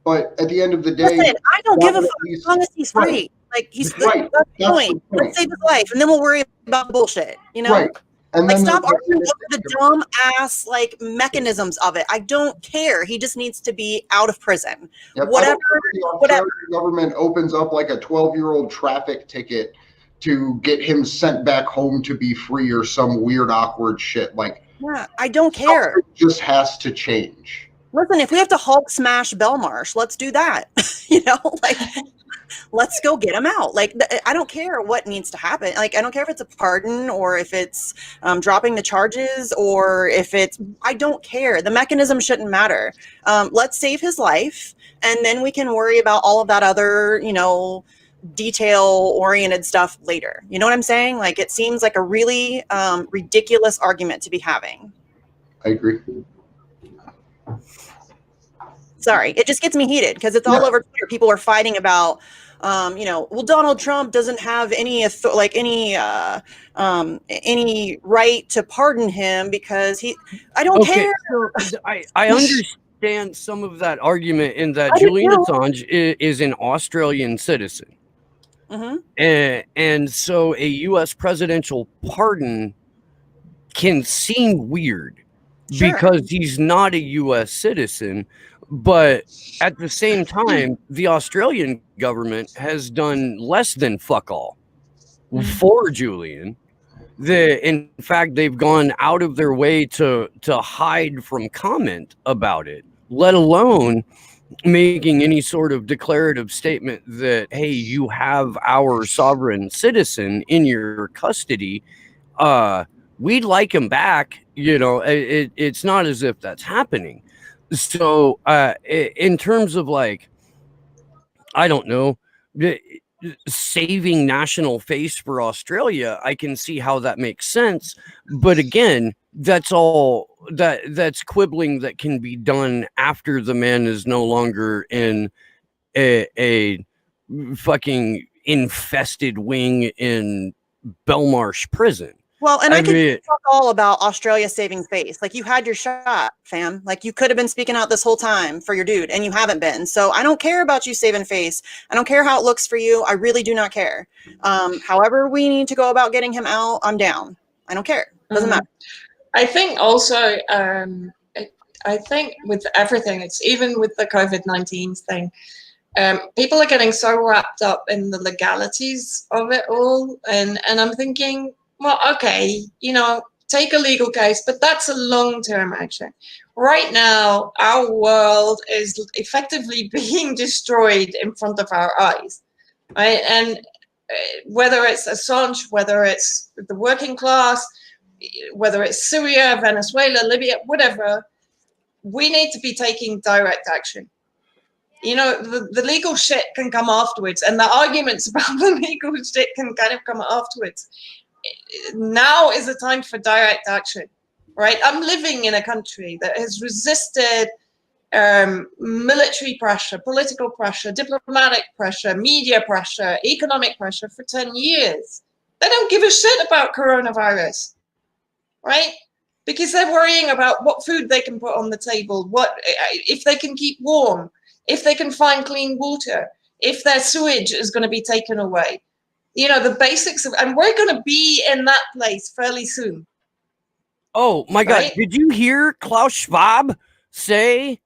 S1: But at the end of the day,
S5: listen, I don't give a fuck as long as he's free. Like, he's
S1: right.
S5: That's the point. Let's save his life, and then we'll worry about the bullshit.
S1: Right. And
S5: like,
S1: then
S5: stop arguing over the dumb ass mechanisms of it. I don't care. He just needs to be out of prison.
S1: Yep.
S5: Whatever.
S1: The Australian government opens up like a 12-year-old traffic ticket to get him sent back home to be free or some weird awkward shit. Like,
S5: yeah, I don't care.
S1: It just has to change.
S5: Listen, if we have to Hulk smash Belmarsh, let's do that. Let's go get him out. I don't care what needs to happen. I don't care if it's a pardon or if it's dropping the charges or if I don't care. The mechanism shouldn't matter. Let's save his life, and then we can worry about all of that other, detail-oriented stuff later. You know what I'm saying? It seems like a really ridiculous argument to be having.
S1: I agree.
S5: Sorry, it just gets me heated because it's all over Twitter. People are fighting about, well, Donald Trump doesn't have any right to pardon him because I don't care.
S2: So I understand some of that argument in that Julian Assange is an Australian citizen. Mm-hmm. And so a U.S. presidential pardon can seem weird because he's not a U.S. citizen. But at the same time, the Australian government has done less than fuck all for Julian. In fact, they've gone out of their way to hide from comment about it, let alone making any sort of declarative statement that, hey, you have our sovereign citizen in your custody. We'd like him back. It's not as if that's happening. So in terms of I don't know, saving national face for Australia, I can see how that makes sense. But again, that's quibbling that can be done after the man is no longer in a fucking infested wing in Belmarsh prison.
S5: Well, and I can talk all about Australia saving face. You had your shot, fam. You could have been speaking out this whole time for your dude, and you haven't been. So I don't care about you saving face. I don't care how it looks for you. I really do not care. However we need to go about getting him out, I'm down. I don't care. Doesn't matter.
S3: I think also, I think with everything, it's even with the COVID-19 thing, people are getting so wrapped up in the legalities of it all. And I'm thinking, well, okay, take a legal case, but that's a long-term action. Right now, our world is effectively being destroyed in front of our eyes, right? And whether it's Assange, whether it's the working class, whether it's Syria, Venezuela, Libya, whatever, we need to be taking direct action. The legal shit can come afterwards, and the arguments about the legal shit can kind of come afterwards. Now is the time for direct action, right? I'm living in a country that has resisted military pressure, political pressure, diplomatic pressure, media pressure, economic pressure for 10 years, They don't give a shit about coronavirus, right? Because they're worrying about what food they can put on the table, what if they can keep warm, if they can find clean water, if their sewage is going to be taken away. You know, the basics of, and we're going to be in that place fairly soon.
S2: Oh my God!
S3: Right?
S2: Did you hear Klaus Schwab say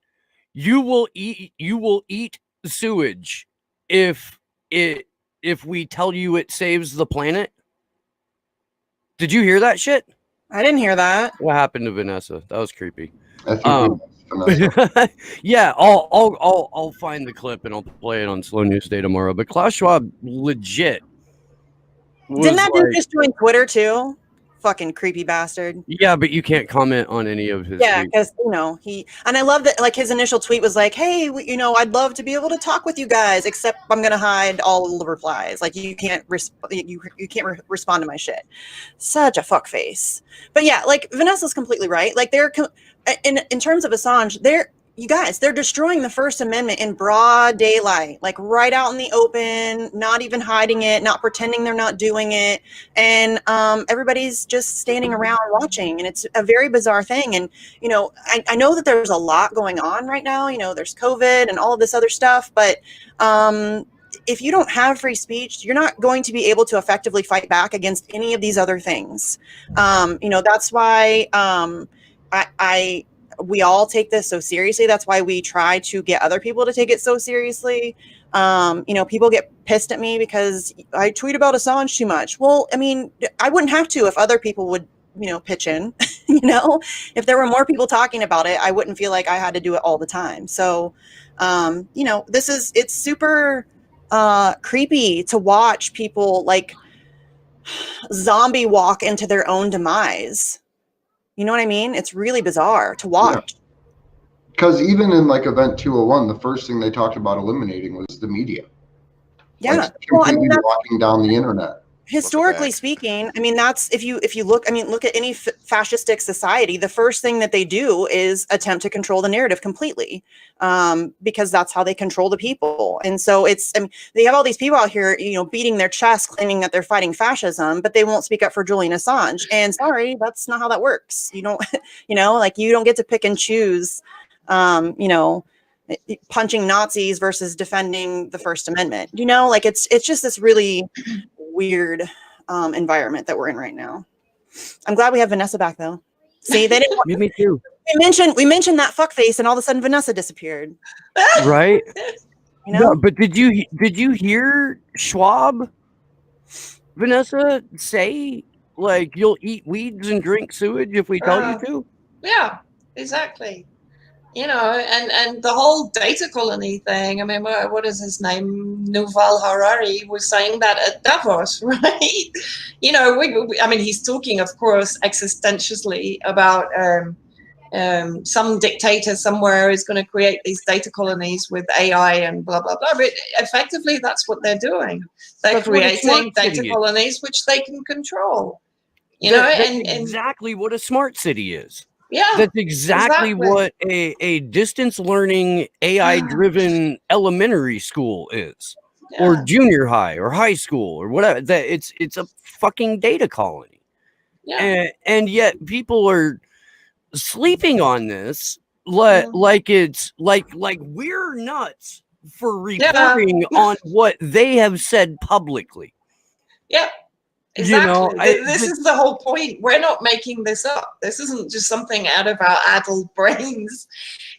S2: you will eat sewage if we tell you it saves the planet? Did you hear that shit?
S5: I didn't hear that.
S2: What happened to Vanessa? That was creepy.
S1: I think Vanessa.
S2: Yeah, I'll find the clip and I'll play it on Slow News Day tomorrow. But Klaus Schwab legit
S5: Didn't that dude just join Twitter too? Fucking creepy bastard.
S2: Yeah, but you can't comment on any of his
S5: Yeah,
S2: tweets.
S5: because and I love that, like, his initial tweet was like, hey, I'd love to be able to talk with you guys, except I'm gonna hide all the replies. Like, you can't respond to my shit. Such a fuckface. But yeah, like, Vanessa's completely right. Like, they're in terms of Assange, they're destroying the First Amendment in broad daylight, like right out in the open, not even hiding it, not pretending they're not doing it. And everybody's just standing around watching. And it's a very bizarre thing. And, I know that there's a lot going on right now. There's COVID and all of this other stuff. But if you don't have free speech, you're not going to be able to effectively fight back against any of these other things. That's why we all take this so seriously. That's why we try to get other people to take it so seriously. People get pissed at me because I tweet about Assange too much. Well, I mean, I wouldn't have to if other people would, pitch in. If there were more people talking about it, I wouldn't feel like I had to do it all the time. So, it's super creepy to watch people like zombie walk into their own demise. You know what I mean? It's really bizarre to watch.
S1: Because even in like Event 201, the first thing they talked about eliminating was the media.
S5: Yeah,
S1: like, completely locking down the internet.
S5: Historically speaking, I mean, that's if you look. I mean, look at any fascistic society. The first thing that they do is attempt to control the narrative completely, because that's how they control the people. And so they have all these people out here, beating their chest, claiming that they're fighting fascism, but they won't speak up for Julian Assange. And sorry, that's not how that works. You don't, like, you don't get to pick and choose, punching Nazis versus defending the First Amendment. Like, it's just this really weird environment that we're in right now. I'm glad we have Vanessa back though. See, they didn't
S2: Me too.
S5: We mentioned that fuckface and all of a sudden Vanessa disappeared.
S2: Right? No, but did you hear Schwab, Vanessa, say like you'll eat weeds and drink sewage if we tell you to?
S3: Yeah, exactly. And the whole data colony thing. I mean, what is his name? Yuval Harari was saying that at Davos, right? He's talking, of course, existentially about some dictator somewhere is going to create these data colonies with AI and blah, blah, blah. But effectively, that's what they're doing. They're creating data colonies which they can control.
S2: That's exactly what a smart city is.
S3: Yeah,
S2: that's exactly what a distance learning AI driven elementary school is, or junior high or high school or whatever. That it's a fucking data colony. Yeah, and yet people are sleeping on this like it's like we're nuts for reporting on what they have said publicly.
S3: Yeah. Exactly. This is the whole point. We're not making this up. This isn't just something out of our adult brains.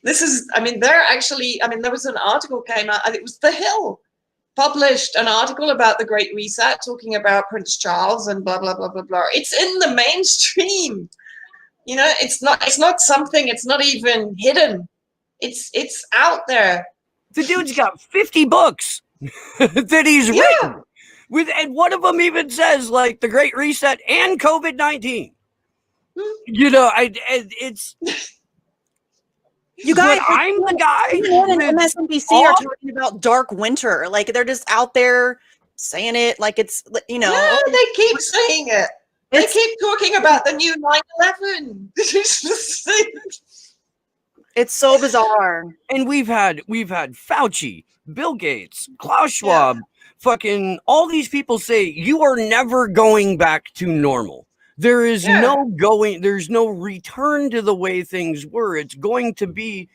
S3: This is, there was an article came out, and it was The Hill published an article about the Great Reset, talking about Prince Charles and blah, blah, blah, blah, blah. It's in the mainstream. It's not something, it's not even hidden. It's out there.
S2: The dude's got 50 books that he's written. And one of them even says like the Great Reset and COVID-19. It's
S5: you guys.
S2: I'm the guy.
S5: And MSNBC are talking about dark winter. Like, they're just out there saying it like it's
S3: Yeah, they keep saying it. They keep talking about the new 9/11.
S5: It's so bizarre.
S2: And we've had Fauci, Bill Gates, Klaus Schwab. fucking all these people say you are never going back to normal. There is there's no return to the way things were. It's going to be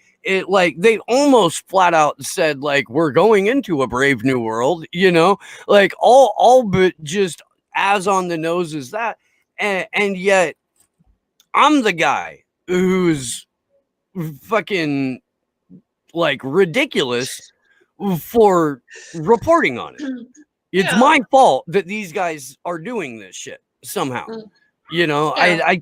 S2: like they almost flat out said, like, we're going into a brave new world, you know, like all but just as on the nose as that. And yet I'm the guy who's fucking like ridiculous for reporting on it. It's my fault that these guys are doing this shit somehow. You know, I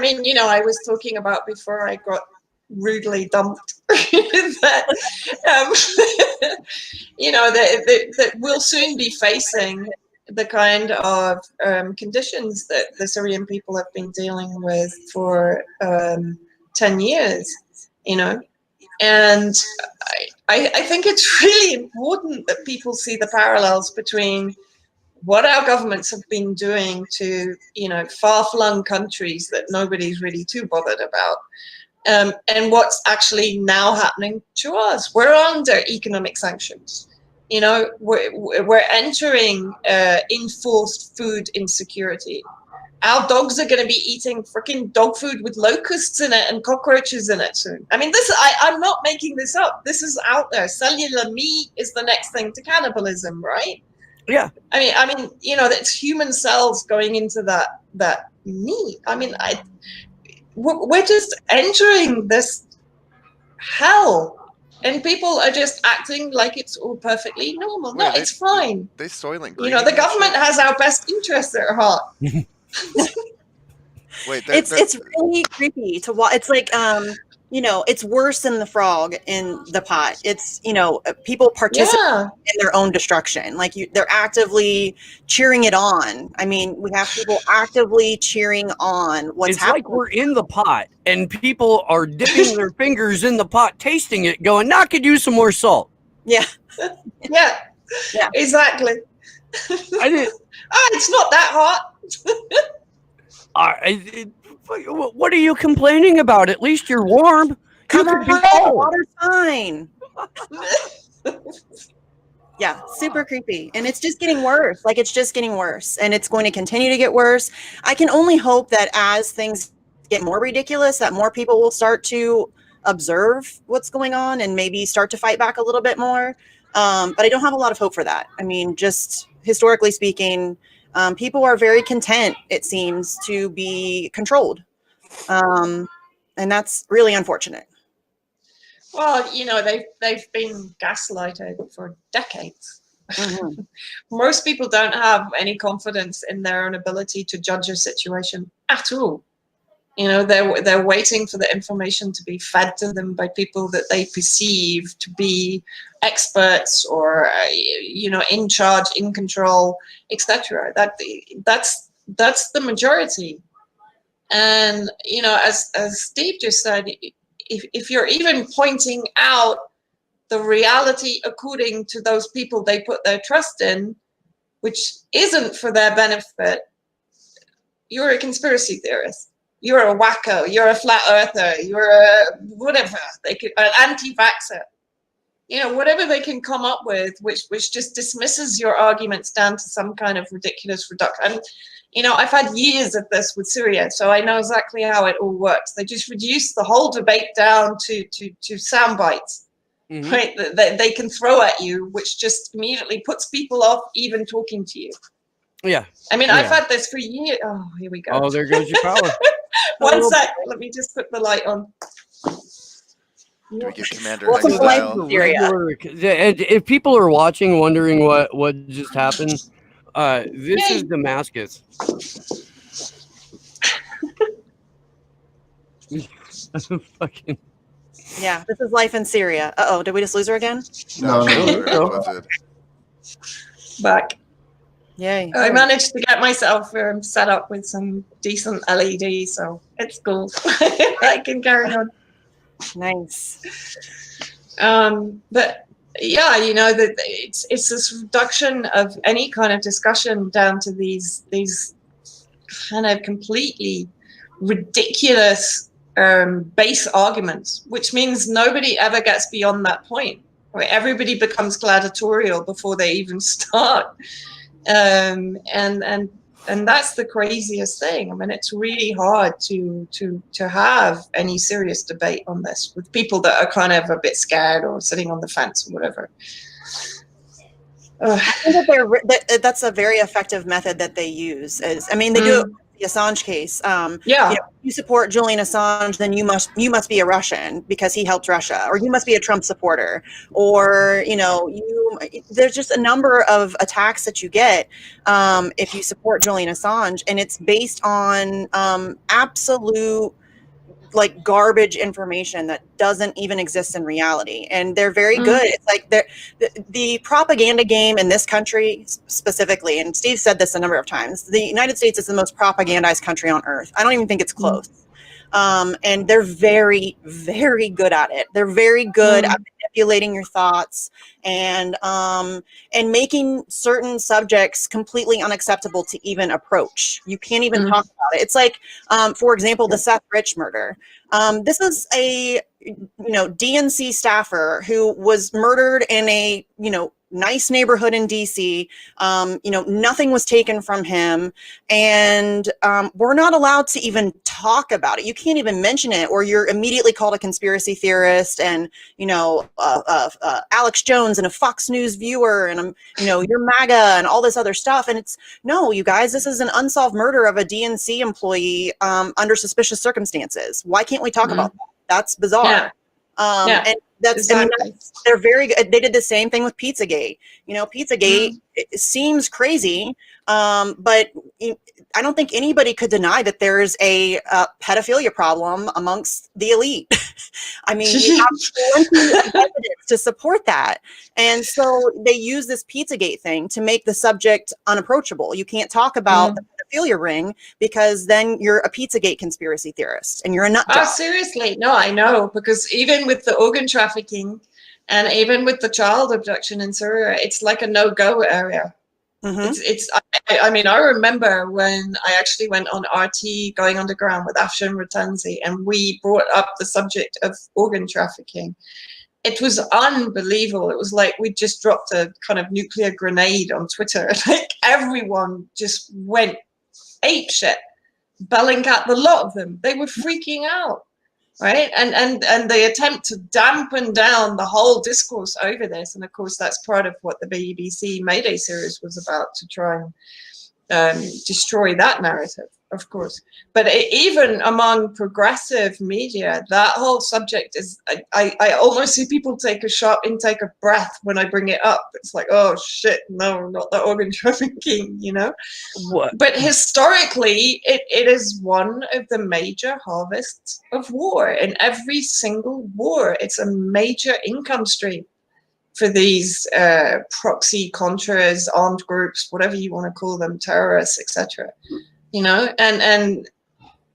S3: mean, you know, I was talking about before I got rudely dumped that, you know, that we'll soon be facing the kind of conditions that the Syrian people have been dealing with for 10 years, you know. And I think it's really important that people see the parallels between what our governments have been doing to, you know, far-flung countries that nobody's really too bothered about, and what's actually now happening to us. We're under economic sanctions. You know, we're entering enforced food insecurity. Our dogs are going to be eating freaking dog food with locusts in it and cockroaches in it soon. I mean, I'm not making this up. This is out there. Cellular meat is the next thing to cannibalism, right?
S2: Yeah.
S3: I mean, you know, that's human cells going into that meat. I mean, we're just entering this hell. And people are just acting like it's all perfectly normal. No, it's fine.
S6: They Soylent Green.
S3: You know, the government has our best interests at heart.
S6: Wait,
S5: it's really creepy to watch. It's like, you know, it's worse than the frog in the pot. It's, you know, people participate in their own destruction. Like they're actively cheering it on. I mean, we have people actively cheering on what's happening.
S2: It's like we're in the pot and people are dipping their fingers in the pot, tasting it, going, "Nah, I could use some more salt."
S5: Yeah.
S3: yeah, exactly.
S2: I did.
S3: It's not that hot.
S2: What are you complaining about? At least you're warm.
S5: Come on, water's fine. Yeah, super creepy. And it's just getting worse. Like, it's just getting worse. And it's going to continue to get worse. I can only hope that as things get more ridiculous, that more people will start to observe what's going on and maybe start to fight back a little bit more. But I don't have a lot of hope for that. I mean, just historically speaking, people are very content, it seems, to be controlled. And that's really unfortunate.
S3: Well, you know, they've been gaslighted for decades.
S5: Mm-hmm.
S3: Most people don't have any confidence in their own ability to judge a situation at all. You know, they're waiting for the information to be fed to them by people that they perceive to be experts or, you know, in charge, in control, etc. That's the majority. And, you know, as Steve just said, if you're even pointing out the reality according to those people they put their trust in, which isn't for their benefit, you're a conspiracy theorist. You're a wacko. You're a flat earther. You're a whatever. An anti-vaxxer. You know, whatever they can come up with, which just dismisses your arguments down to some kind of ridiculous reduction. And, you know, I've had years of this with Syria, so I know exactly how it all works. They just reduce the whole debate down to sound bites, right? That they can throw at you, which just immediately puts people off even talking to you.
S2: Yeah.
S3: I mean, I've had this for years. Oh, here we go.
S2: Oh, there goes your power.
S3: One sec. Let me just put the light on.
S6: Do we give Commander
S5: Welcome to
S6: Exile?
S5: life, Syria.
S2: If people are watching, wondering what just happened, this is Damascus. Fucking.
S5: Yeah, this is life in Syria. Uh-oh, did we just lose her again?
S6: No.
S2: No.
S3: Back.
S5: Yay.
S3: I managed to get myself set up with some decent LED, so it's cool. I can carry on.
S5: Nice.
S3: But yeah, you know, that it's this reduction of any kind of discussion down to these kind of completely ridiculous base arguments, which means nobody ever gets beyond that point. where everybody becomes gladiatorial before they even start. And that's the craziest thing. I mean, it's really hard to have any serious debate on this with people that are kind of a bit scared or sitting on the fence or whatever.
S5: I think that that's a very effective method that they use. They do it with the Assange case. You support Julian Assange, then you must be a Russian because he helped Russia, or you must be a Trump supporter, or there's just a number of attacks that you get if you support Julian Assange, and it's based on absolute like garbage information that doesn't even exist in reality. And they're very good. It's like the propaganda game in this country specifically, and Steve said this a number of times, the United States is the most propagandized country on earth. I don't even think it's close. And they're very, very good at it. They're very good at manipulating your thoughts and making certain subjects completely unacceptable to even approach. You can't even talk about it. It's like, for example, the Seth Rich murder. This is a DNC staffer who was murdered in a nice neighborhood in DC. Nothing was taken from him, and we're not allowed to even talk about it. You can't even mention it, or you're immediately called a conspiracy theorist and Alex Jones and a Fox News viewer, and you're MAGA and all this other stuff. And it's no, you guys, this is an unsolved murder of a DNC employee under suspicious circumstances. Why can't we talk about that? That's bizarre. And that's
S3: exactly.
S5: They're very good. They did the same thing with Pizzagate. Pizzagate it seems crazy, but I don't think anybody could deny that there's a pedophilia problem amongst the elite. I mean, you have plenty of evidence to support that. And so they use this Pizzagate thing to make the subject unapproachable. You can't talk about the pedophilia ring because then you're a Pizzagate conspiracy theorist and you're a nut job.
S3: Oh, seriously? No, I know, because even with the organ trafficking and even with the child abduction in Syria, it's like a no-go area. I mean, I remember when I actually went on RT going underground with Afshan Ratanzi, and we brought up the subject of organ trafficking. It was unbelievable. It was like we just dropped a kind of nuclear grenade on Twitter. Like everyone just went apeshit. Bellingcat, the lot of them, they were freaking out. Right, and the attempt to dampen down the whole discourse over this, and of course that's part of what the BBC Mayday series was about, to try and destroy that narrative, of course. But even among progressive media, that whole subject is, I almost see people take a sharp intake of breath when I bring it up. It's like, oh shit, no, not the organ trafficking,
S2: What?
S3: But historically, it is one of the major harvests of war. In every single war, it's a major income stream for these proxy contras, armed groups, whatever you want to call them, terrorists, etc. And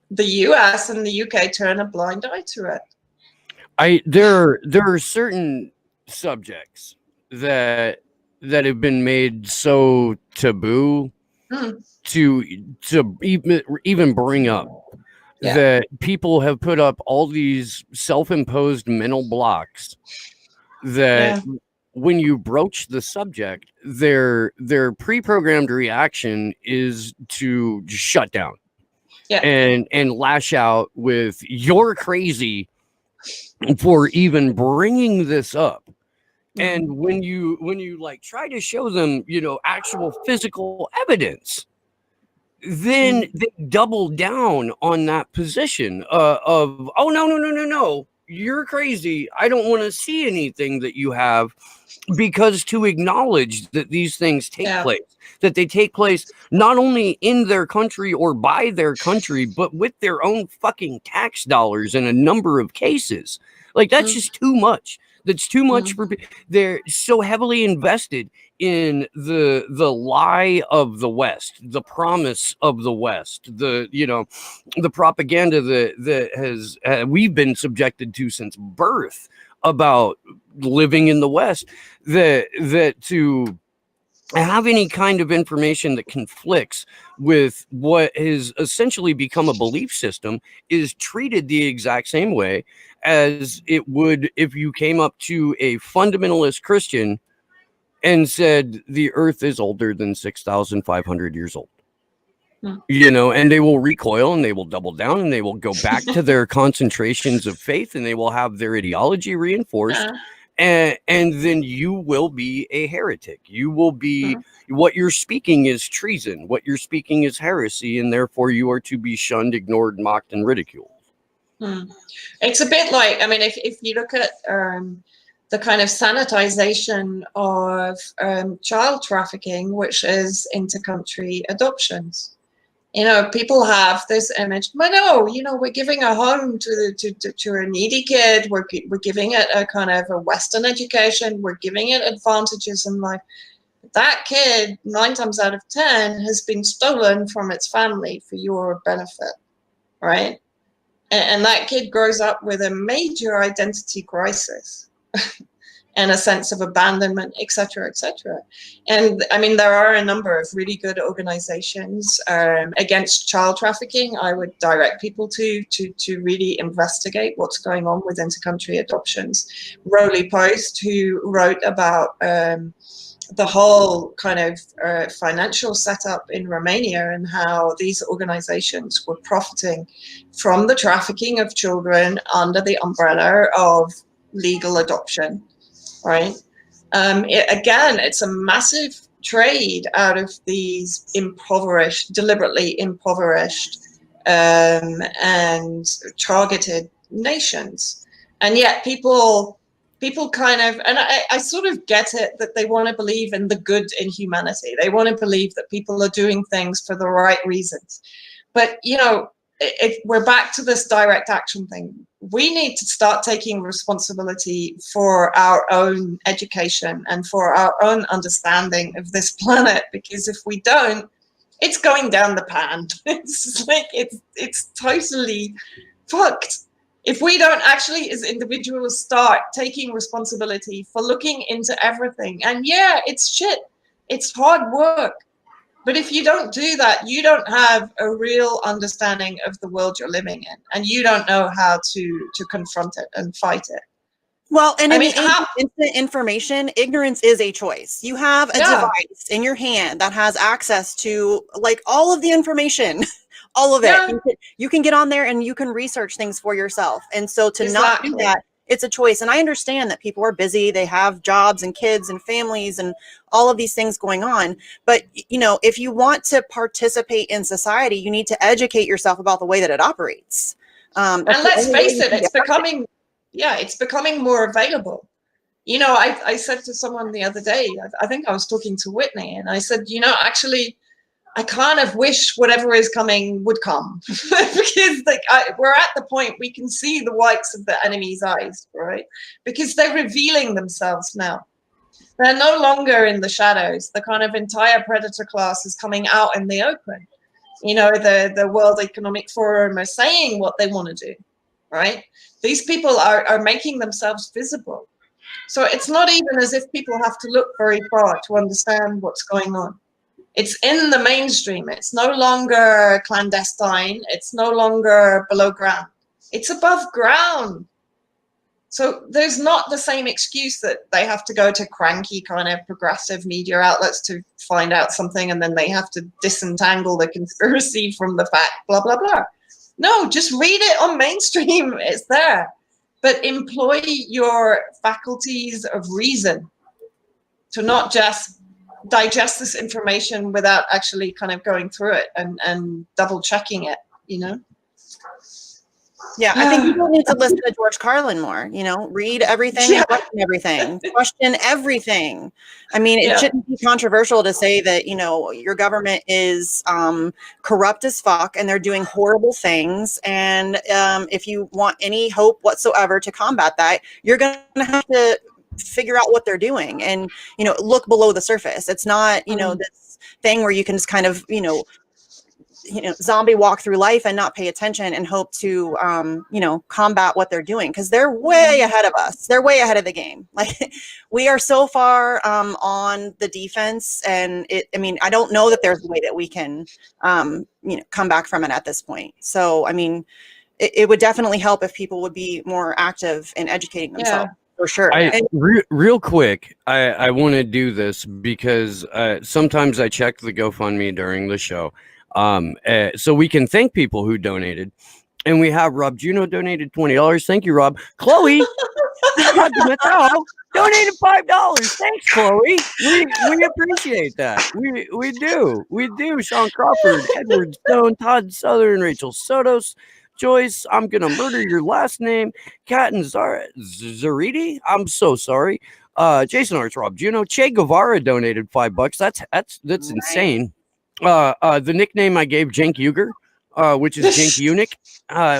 S3: the US and the UK turn a blind eye to it.
S2: There are certain subjects that have been made so taboo to even bring up, that people have put up all these self-imposed mental blocks that when you broach the subject, their pre-programmed reaction is to just shut down and lash out with, you're crazy for even bringing this up. And when you like try to show them, actual physical evidence, then they double down on that position of, oh, no, you're crazy. I don't want to see anything that you have, because to acknowledge that these things take place, that they take place not only in their country or by their country, but with their own fucking tax dollars in a number of cases. Like, that's just too much. That's too much for they're so heavily invested in the lie of the West, the promise of the West, the propaganda that has we've been subjected to since birth about living in the West, that to have any kind of information that conflicts with what has essentially become a belief system is treated the exact same way as it would if you came up to a fundamentalist Christian and said the earth is older than 6,500 years old. You know, and they will recoil and they will double down and they will go back to their concentrations of faith and they will have their ideology reinforced. And then you will be a heretic. You will be, what you're speaking is treason. What you're speaking is heresy. And therefore you are to be shunned, ignored, mocked, and ridiculed.
S3: It's a bit like, I mean, if you look at the kind of sanitization of child trafficking, which is intercountry adoptions. You know, people have this image, but no, you know, we're giving a home to a needy kid. We're giving it a kind of a Western education. We're giving it advantages in life. That kid, 9 times out of 10, has been stolen from its family for your benefit, right? And that kid grows up with a major identity crisis. And a sense of abandonment, et cetera, et cetera. And I mean, there are a number of really good organizations against child trafficking. I would direct people to really investigate what's going on with intercountry adoptions. Rolly Post, who wrote about the whole kind of financial setup in Romania and how these organizations were profiting from the trafficking of children under the umbrella of legal adoption. Right. Again, it's a massive trade out of these impoverished, deliberately impoverished and targeted nations. And yet people kind of, and I sort of get it, that they want to believe in the good in humanity. They want to believe that people are doing things for the right reasons. But, you know, we're back to this direct action thing. We need to start taking responsibility for our own education and for our own understanding of this planet, because if we don't, it's going down the pan. It's like it's totally fucked. If we don't actually, as individuals, start taking responsibility for looking into everything, and yeah, it's shit, it's hard work. But if you don't do that, you don't have a real understanding of the world you're living in, and you don't know how to confront it and fight it.
S5: Well, and I mean, instant information, ignorance is a choice. You have a device in your hand that has access to like all of the information, all of it. You can get on there and you can research things for yourself. And so to not do that, it's a choice. And I understand that people are busy. They have jobs and kids and families and all of these things going on. But, you know, if you want to participate in society, you need to educate yourself about the way that it operates.
S3: And let's face it, it's becoming more available. You know, I said to someone the other day, I think I was talking to Whitney, and I said, you know, actually, I kind of wish whatever is coming would come because like we're at the point we can see the whites of the enemy's eyes, right? Because they're revealing themselves now. They're no longer in the shadows. The kind of entire predator class is coming out in the open. You know, the World Economic Forum are saying what they want to do, right? These people are making themselves visible. So it's not even as if people have to look very far to understand what's going on. It's in the mainstream. It's no longer clandestine. It's no longer below ground. It's above ground. So there's not the same excuse that they have to go to cranky kind of progressive media outlets to find out something and then they have to disentangle the conspiracy from the fact, blah, blah, blah. No, just read it on mainstream. It's there. But employ your faculties of reason to not just digest this information without actually kind of going through it and double checking it, you know?
S5: Yeah, I think people need to listen to George Carlin more, you know, read everything, and question everything, question everything. I mean, it shouldn't be controversial to say that, you know, your government is corrupt as fuck and they're doing horrible things. And if you want any hope whatsoever to combat that, you're going to have to figure out what they're doing and, you know, look below the surface. It's not, you know, this thing where you can just kind of, you know, zombie walk through life and not pay attention and hope to, you know, combat what they're doing. Cause they're way ahead of us. They're way ahead of the game. Like we are so far on the defense and I mean, I don't know that there's a way that we can, you know, come back from it at this point. So, I mean, it would definitely help if people would be more active in educating themselves. For sure.
S2: Real quick, I want to do this because sometimes I check the GoFundMe during the show, so we can thank people who donated. And we have Rob Juno donated $20. Thank you, Rob. Chloe donated $5. Thanks, Chloe. We appreciate that. We do. Sean Crawford, Edward Stone, Todd Southern, Rachel Sotos, Joyce, I'm gonna murder your last name. Kat and Zaridi, I'm so sorry. Jason Arts, Rob Juno, Che Guevara donated $5. That's nice. Insane. The nickname I gave Jenk Uger, which is Jenk Eunuch,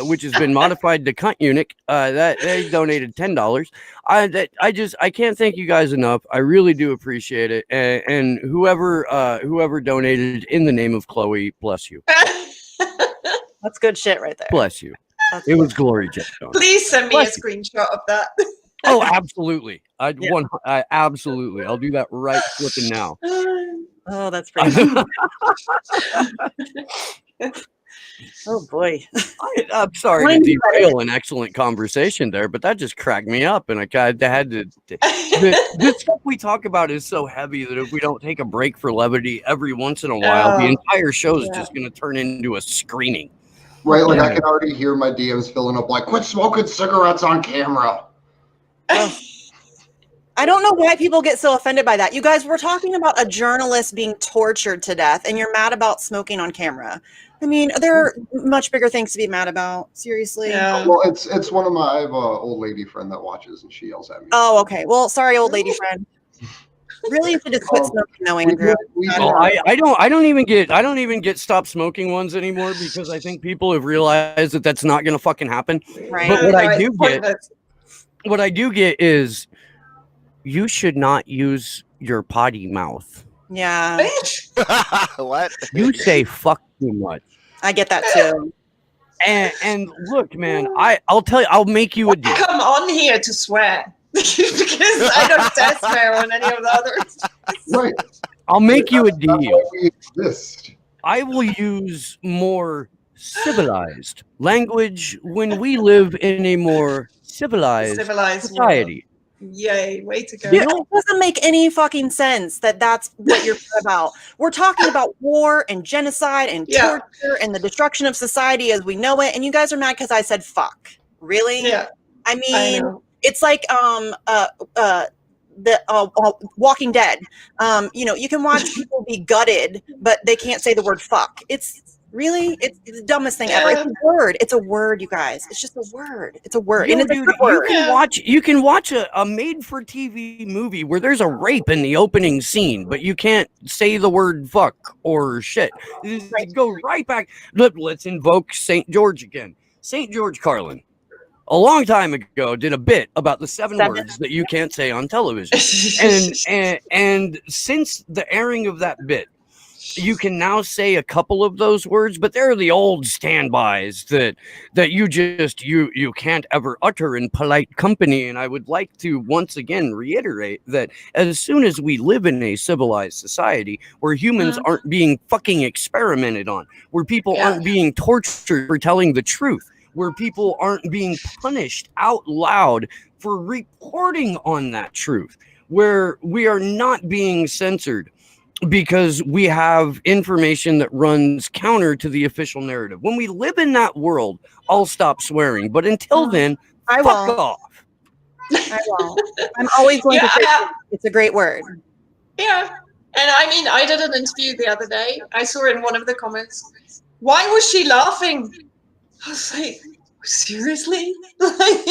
S2: which has been modified to Cunt Eunuch. That they donated $10. I can't thank you guys enough. I really do appreciate it. And whoever donated in the name of Chloe, bless you.
S5: That's good shit right there.
S2: Bless you. It was glory, Jeff.
S3: Please send me a screenshot of that.
S2: Oh, absolutely. Absolutely. I'll do that right flipping now.
S5: Oh, that's pretty cool. Oh boy.
S2: I'm sorry to derail an excellent conversation there, but that just cracked me up, and I had to. This stuff we talk about is so heavy that if we don't take a break for levity every once in a while, the entire show is just going to turn into a screening.
S1: Right, like I can already hear my DMs filling up. Like, quit smoking cigarettes on camera.
S5: I don't know why people get so offended by that. You guys were talking about a journalist being tortured to death, and you're mad about smoking on camera. I mean, there are much bigger things to be mad about. Seriously.
S1: Yeah. Well, it's one of my. I have an old lady friend that watches, and she yells at me.
S5: Oh, okay. Well, sorry, old lady friend. Really, you should just quit smoking, though, Andrew.
S2: I don't even get stop smoking ones anymore because I think people have realized that that's not going to fucking happen.
S5: Right.
S2: But what I do get is you should not use your potty mouth.
S5: Yeah.
S6: What?
S2: You say fuck too much.
S5: I get that too.
S2: And look, man, I'll tell you, I'll make you a deal.
S3: Come on here to swear. Because I don't dare swear on any of the others.
S1: Right.
S2: I'll make you a deal.
S1: We exist.
S2: I will use more civilized language when we live in a more civilized society.
S3: World. Yay, way to go.
S5: Yeah, it doesn't make any fucking sense that's what you're about. We're talking about war and genocide and torture and the destruction of society as we know it, and you guys are mad because I said fuck. Really?
S3: Yeah.
S5: I mean, it's like the Walking Dead. You can watch people be gutted, but they can't say the word fuck. It's the dumbest thing ever. It's a word. It's a word, you guys. It's just a word. It's a word. And it's a good word.
S2: You can watch a made-for-TV movie where there's a rape in the opening scene, but you can't say the word fuck or shit. Right. Go right back. Let's invoke St. George again. St. George Carlin, a long time ago, did a bit about the seven words that you can't say on television. and since the airing of that bit, you can now say a couple of those words, but they're the old standbys that you can't ever utter in polite company. And I would like to once again reiterate that as soon as we live in a civilized society where humans aren't being fucking experimented on, where people aren't being tortured for telling the truth, where people aren't being punished out loud for reporting on that truth, where we are not being censored because we have information that runs counter to the official narrative. When we live in that world, I'll stop swearing. But until then, fuck off.
S5: I won't. I'm always going to say it's a great word.
S3: Yeah. And I mean, I did an interview the other day. I saw in one of the comments, why was she laughing? I was like, seriously? Like,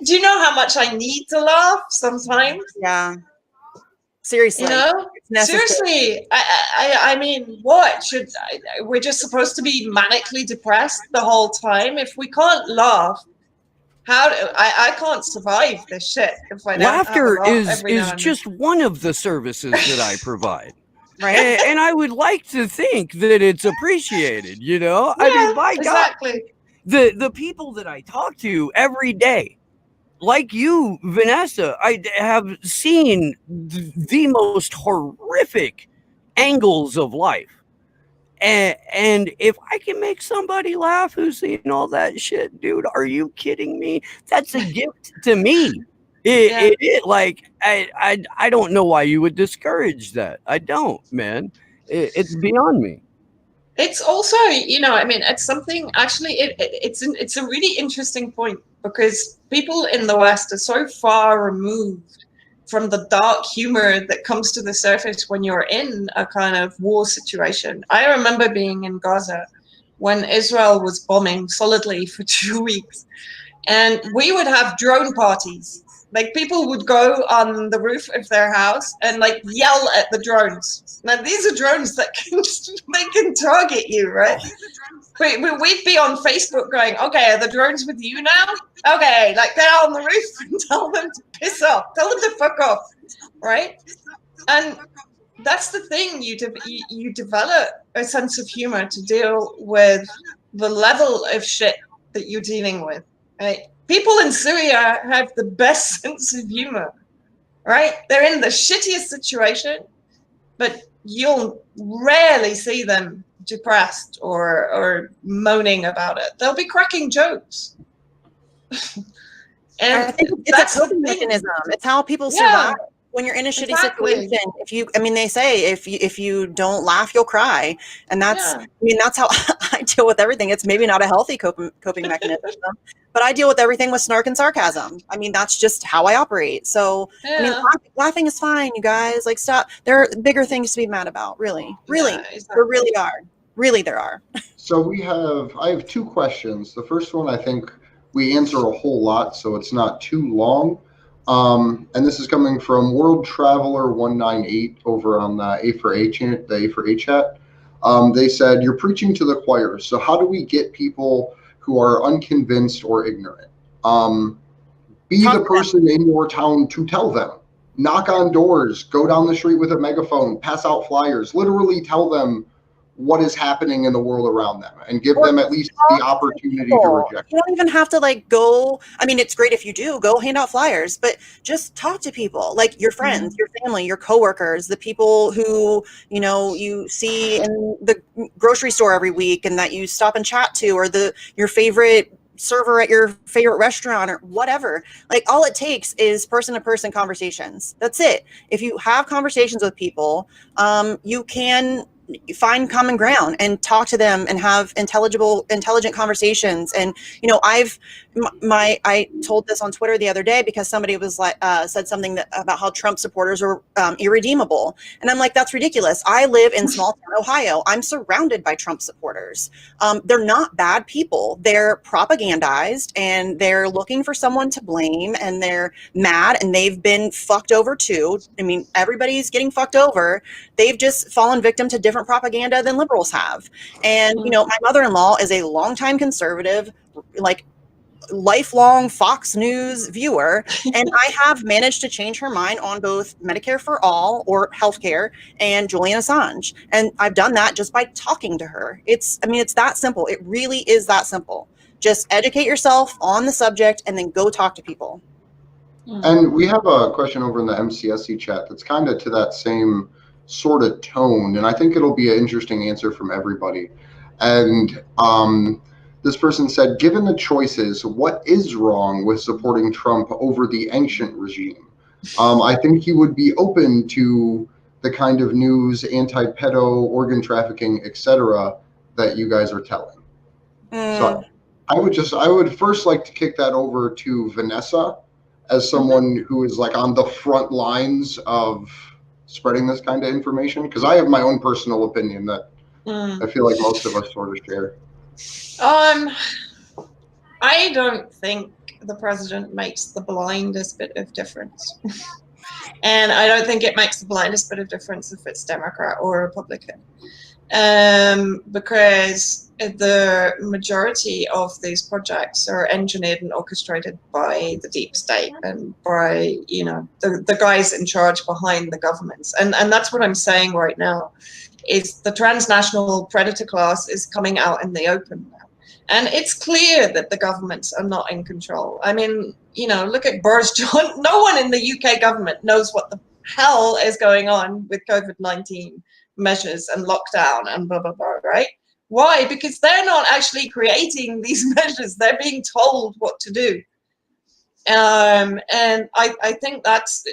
S3: do you know how much I need to laugh sometimes?
S5: Yeah. Seriously,
S3: seriously. I mean, what we're just supposed to be manically depressed the whole time? If we can't laugh, I can't survive this shit. If I
S2: laughter is just one of the services that I provide.
S5: Right.
S2: And I would like to think that it's appreciated, I mean, by
S3: exactly.
S2: God, the people that I talk to every day, like you, Vanessa, I have seen the most horrific angles of life. And if I can make somebody laugh who's seen all that shit, dude, are you kidding me? That's a gift to me. It like I don't know why you would discourage that. I don't, man. It's beyond me.
S3: It's also, I mean, it's something actually. It's a really interesting point, because people in the West are so far removed from the dark humor that comes to the surface when you're in a kind of war situation. I remember being in Gaza when Israel was bombing solidly for 2 weeks, and we would have drone parties. Like, people would go on the roof of their house and like yell at the drones. Now, these are drones that they can target you, right? We'd be on Facebook going, okay, are the drones with you now? Okay, like, get out on the roof and tell them to piss off. Tell them to fuck off, right? And that's the thing. You develop a sense of humor to deal with the level of shit that you're dealing with, right? People in Syria have the best sense of humor, right? They're in the shittiest situation, but you'll rarely see them depressed or moaning about it. They'll be cracking jokes. And
S5: I think it's a coping mechanism. It's how people survive when you're in a shitty situation. They say if you don't laugh, you'll cry, and that's that's how I deal with everything. It's maybe not a healthy coping mechanism, but I deal with everything with snark and sarcasm. I mean, that's just how I operate. So laughing is fine, you guys. Like, stop. There are bigger things to be mad about. Really, exactly. There really are. Really, there are.
S1: So I have two questions. The first one, I think we answer a whole lot, so it's not too long. And this is coming from World Traveler 198 over on the A4A chat. They said, you're preaching to the choir. So how do we get people who are unconvinced or ignorant? Be the person in your town to tell them. Knock on doors, go down the street with a megaphone, pass out flyers, literally tell them what is happening in the world around them, and give them at least the opportunity to reject.
S5: You don't even have to go. I mean, it's great if you do go hand out flyers, but just talk to people, like your friends, your family, your coworkers, the people who you see in the grocery store every week and that you stop and chat to, or your favorite server at your favorite restaurant or whatever. Like, all it takes is person-to-person conversations. That's it. If you have conversations with people, you can find common ground and talk to them and have intelligent conversations. And I told this on Twitter the other day because somebody was said something about how Trump supporters are irredeemable, and I'm like, that's ridiculous. I live in small town Ohio. I'm surrounded by Trump supporters. They're not bad people. They're propagandized and they're looking for someone to blame, and they're mad, and they've been fucked over too. I mean, everybody's getting fucked over. They've just fallen victim to different propaganda than liberals have. And my mother-in-law is a longtime conservative, like lifelong Fox News viewer, and I have managed to change her mind on both Medicare for all, or healthcare, and Julian Assange. And I've done that just by talking to her. It's that simple. It really is that simple. Just educate yourself on the subject and then go talk to people.
S1: And we have a question over in the MCSC chat that's kind of to that same sort of tone, and I think it'll be an interesting answer from everybody. And this person said, given the choices, what is wrong with supporting Trump over the ancient regime? I think he would be open to the kind of news, anti-pedo, organ trafficking, etc., that you guys are telling. So I would first like to kick that over to Vanessa, as someone who is like on the front lines of spreading this kind of information, because I have my own personal opinion that I feel like most of us sort of share.
S3: I don't think the president makes the blindest bit of difference. And I don't think it makes the blindest bit of difference if it's Democrat or Republican. Because the majority of these projects are engineered and orchestrated by the deep state and by, the guys in charge behind the governments. And that's what I'm saying right now, is the transnational predator class is coming out in the open now. And it's clear that the governments are not in control. I mean, look at Boris Johnson. No one in the UK government knows what the hell is going on with COVID-19. measures and lockdown and blah, blah, blah, right? Why? Because they're not actually creating these measures. They're being told what to do. And I think that's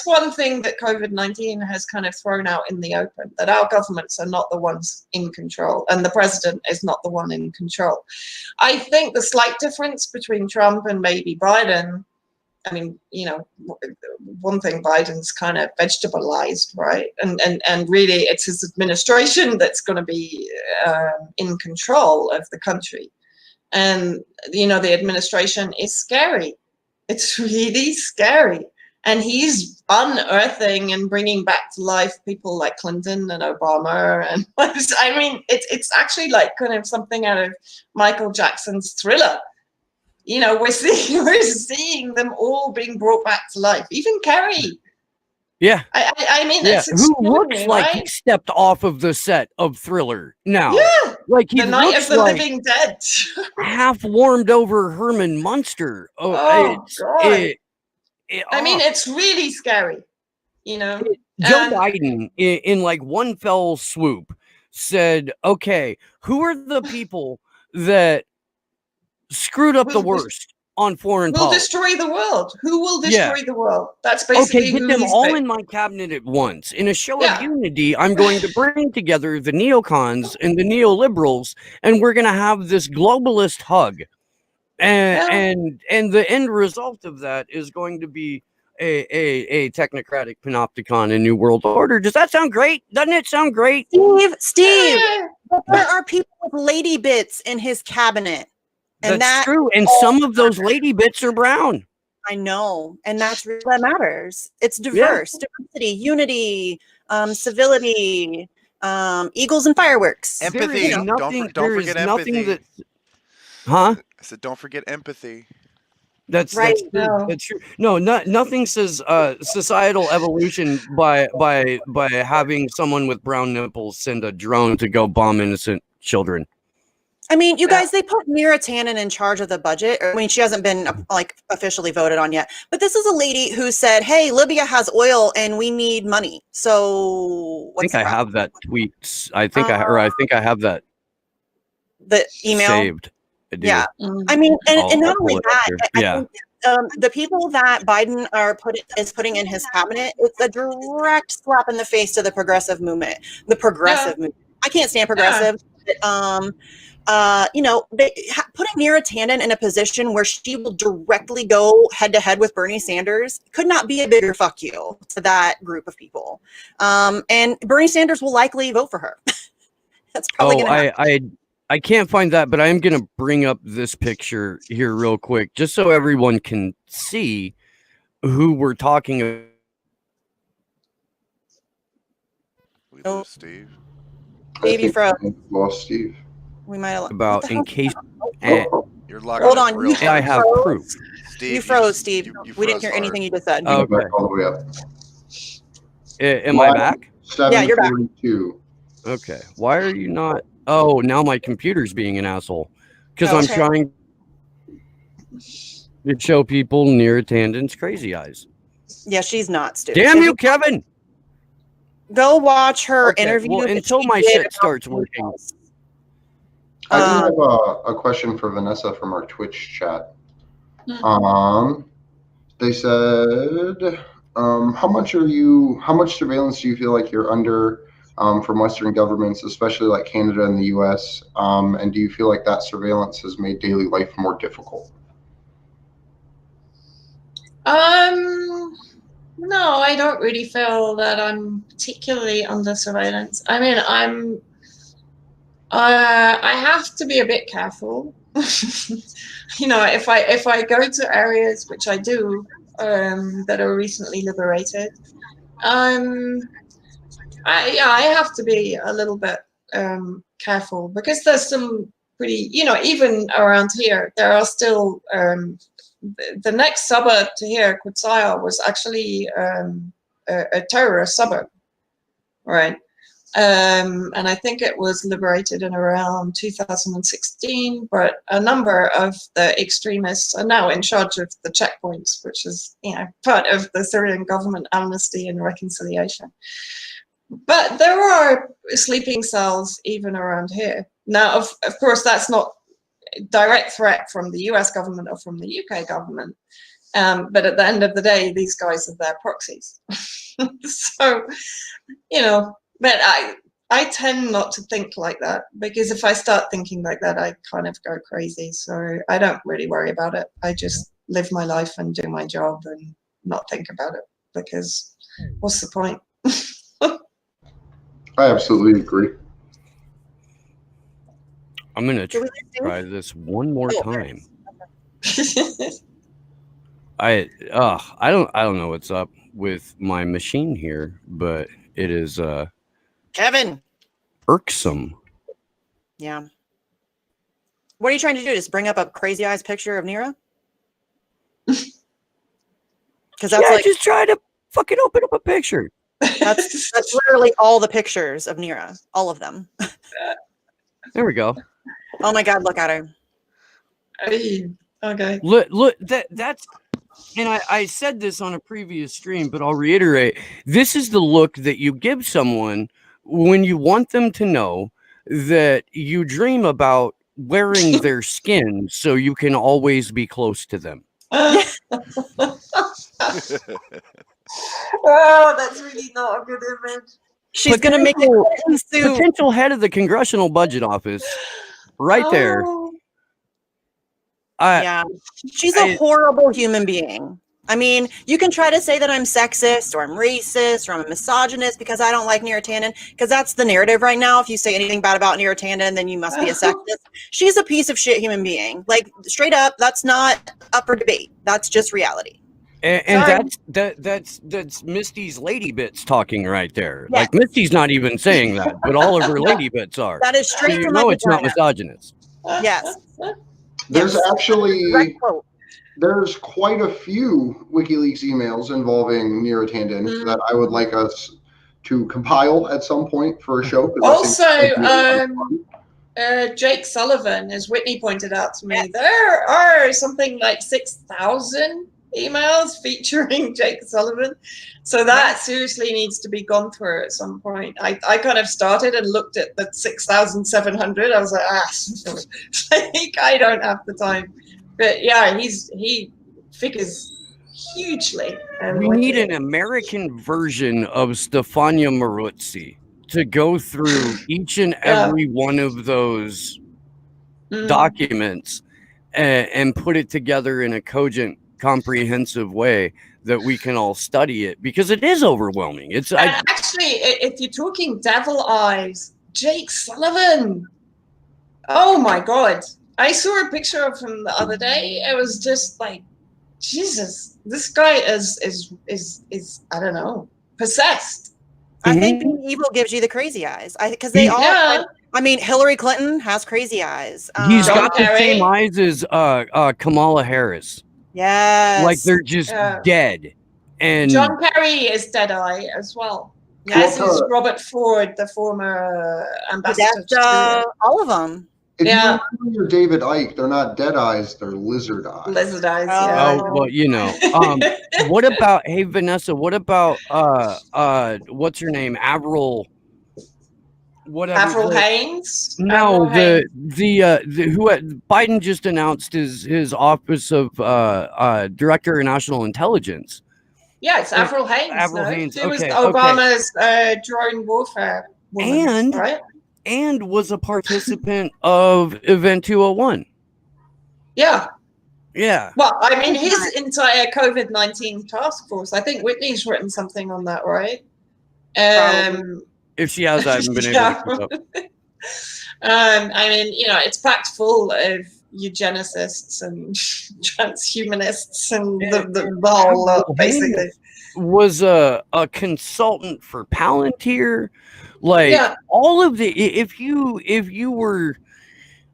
S3: one thing that COVID-19 has kind of thrown out in the open, that our governments are not the ones in control and the president is not the one in control. I think the slight difference between Trump and maybe Biden, I mean, you know, one thing, Biden's kind of vegetableized, right? And really it's his administration that's going to be in control of the country. And, you know, the administration is scary. It's really scary. And he's unearthing and bringing back to life people like Clinton and Obama. And I mean, it's actually like kind of something out of Michael Jackson's Thriller. You know, we're seeing them all being brought back to life. Even Kerry.
S2: Yeah.
S3: I mean,
S2: yeah.
S3: it's
S2: Who looks like
S3: right?
S2: he stepped off of the set of Thriller now.
S3: Yeah.
S2: Like he
S3: The Night
S2: looks
S3: of the
S2: like
S3: Living Dead.
S2: half warmed over Herman Munster.
S3: Oh, God. I mean,
S2: oh.
S3: it's really scary, you know.
S2: Joe Biden, in like one fell swoop, said, okay, who are the people that screwed up the worst on foreign
S3: policy? Will
S2: destroy
S3: the world. Who will destroy the world? That's basically
S2: okay, get them all in my cabinet at once. In a show of unity, I'm going to bring together the neocons and the neoliberals, and we're going to have this globalist hug. And the end result of that is going to be a technocratic panopticon and new world order. Does that sound great? Doesn't it sound great?
S5: Steve, there are people with lady bits in his cabinet. And
S2: that's true. And some of those lady bits are brown.
S5: I know. And that's really what matters. It's diverse, diversity, unity, civility, eagles and fireworks.
S6: Empathy. Don't forget empathy.
S2: Huh?
S6: I said, don't forget empathy.
S2: That's
S5: right.
S2: That's true. No, nothing says societal evolution by having someone with brown nipples send a drone to go bomb innocent children.
S5: I mean, you guys, they put Mira Tannen in charge of the budget. I mean, she hasn't been like officially voted on yet, but this is a lady who said, "Hey, Libya has oil and we need money." So
S2: I think I have that tweet. I think I have that.
S5: The email
S2: saved.
S5: Yeah, I mean, and not only that, I think, the people that Biden is putting in his cabinet, it's a direct slap in the face to the progressive movement. The progressive movement. I can't stand progressive. But, you know, putting Mira Tannen in a position where she will directly go head to head with Bernie Sanders could not be a bigger fuck you to that group of people. And Bernie Sanders will likely vote for her. That's probably going to happen.
S2: I can't find that, but I am going to bring up this picture here real quick, just so everyone can see who we're talking about.
S6: We lose Steve.
S5: Baby froze.
S1: Lost Steve.
S5: We might have
S2: about in case.
S6: You're locked.
S5: Hold on.
S2: I have proof.
S6: Steve,
S5: you froze, Steve. We didn't hear
S6: hard.
S5: anything you just said.
S2: Okay.
S1: Back all the way up.
S2: Am I back?
S5: Yeah, you're back.
S1: 742.
S2: Okay. Why are you not? Oh, now my computer's being an asshole because I'm trying to show people Mira Tannen's crazy eyes.
S5: Yeah, she's not stupid.
S2: Damn you, Kevin!
S5: Go watch her interview.
S2: Well, until my shit starts working.
S1: I do have a question for Vanessa from our Twitch chat. They said, how much surveillance do you feel like you're under from Western governments, especially like Canada and the US? And do you feel like that surveillance has made daily life more difficult?
S3: No, I don't really feel that I'm particularly under surveillance. I mean, I have to be a bit careful. You know, if I go to areas, which I do, that are recently liberated, I have to be a little bit careful because there's some pretty, you know, even around here, there are still the next suburb to here, Quetzal, was actually a terrorist suburb, right? And I think it was liberated in around 2016, but a number of the extremists are now in charge of the checkpoints, which is, you know, part of the Syrian government amnesty and reconciliation. But there are sleeping cells even around here. Now, of course, that's not a direct threat from the US government or from the UK government. But at the end of the day, these guys are their proxies. So, you know, but I tend not to think like that, because if I start thinking like that, I kind of go crazy. So I don't really worry about it. I just live my life and do my job and not think about it, because what's the point?
S1: I absolutely agree.
S2: I'm gonna try this one more time. I don't know what's up with my machine here, but it is
S5: Kevin.
S2: irksome.
S5: Yeah. What are you trying to do? Just bring up a crazy eyes picture of Nira? Because that's like
S2: just try to fucking open up a picture.
S5: that's literally all the pictures of Nira, all of them.
S2: There we go.
S5: Oh my God, look at her.
S3: Okay.
S2: Look, that's, and I said this on a previous stream, but I'll reiterate. This is the look that you give someone when you want them to know that you dream about wearing their skin so you can always be close to them.
S3: Oh, that's really not a good image.
S5: She's going to make it soon.
S2: Potential head of the Congressional Budget Office right there.
S5: Yeah. She's a horrible human being. I mean, you can try to say that I'm sexist or I'm racist or I'm a misogynist because I don't like Neera Tanden, because that's the narrative right now. If you say anything bad about Neera Tanden, then you must be a sexist. She's a piece of shit human being. Like, straight up, that's not up for debate. That's just reality.
S2: And that's Misty's lady bits talking right there.
S5: Yes.
S2: Like, Misty's not even saying that, but all of her lady bits are.
S5: That is straight
S2: so
S5: from
S2: my
S5: it's
S2: not misogynist.
S5: Yes.
S1: There's actually
S5: Right quote.
S1: There's quite a few WikiLeaks emails involving Neera Tanden that I would like us to compile at some point for a show.
S3: Also, Jake Sullivan, as Whitney pointed out to me, there are something like 6,000 emails featuring Jake Sullivan. So that seriously needs to be gone through at some point. I kind of started and looked at the 6,700. I was like, I don't have the time. But yeah, he figures hugely.
S2: We need an American version of Stefania Maruzzi to go through each and every one of those documents and put it together in a cogent, comprehensive way that we can all study it, because it is overwhelming. It's
S3: actually, if you're talking devil eyes, Jake Sullivan. Oh my God. I saw a picture of him the other day. It was just like, Jesus, this guy is I don't know, possessed.
S5: I think being evil gives you the crazy eyes. Because they all. I mean, Hillary Clinton has crazy eyes.
S2: He's got the same eyes as Kamala Harris.
S5: Yes.
S2: Like they're just dead. And
S3: John Kerry is dead eye as well. Yes, is Robert Ford, the former ambassador.
S5: All of them.
S1: If you remember your David Icke, they're not dead eyes, they're lizard eyes.
S3: Lizard eyes,
S2: Oh, well, you know. What about, hey, Vanessa, what about, what's her name? Avril.
S3: Avril Haines?
S2: No, the Biden just announced his Office of Director of National Intelligence.
S3: Yeah, it's Avril Haines.
S2: Avril Haines.
S3: She was Obama's drone warfare woman, right?
S2: And was a participant of Event 201.
S3: Yeah.
S2: Yeah.
S3: Well, I mean, his entire COVID-19 task force, I think Whitney's written something on that, right?
S2: If she has, I haven't been able to keep up.
S3: I mean, you know, it's packed full of eugenicists and transhumanists and the whole lot, basically.
S2: Was a consultant for Palantir. Like all of the, if you were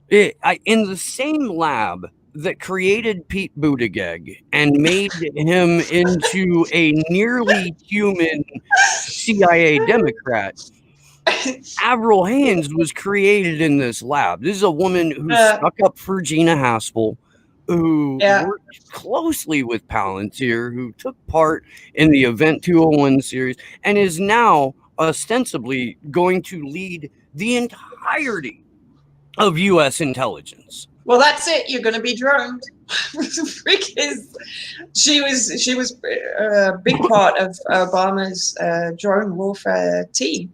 S2: in the same lab that created Pete Buttigieg and made him into a nearly human CIA Democrat, Avril Haines was created in this lab. This is a woman who stuck up for Gina Haspel, who worked closely with Palantir, who took part in the Event 201 series, and is now ostensibly going to lead the entirety of U.S. intelligence.
S3: Well, that's it. You're going to be droned. Because she was a big part of Obama's drone warfare team.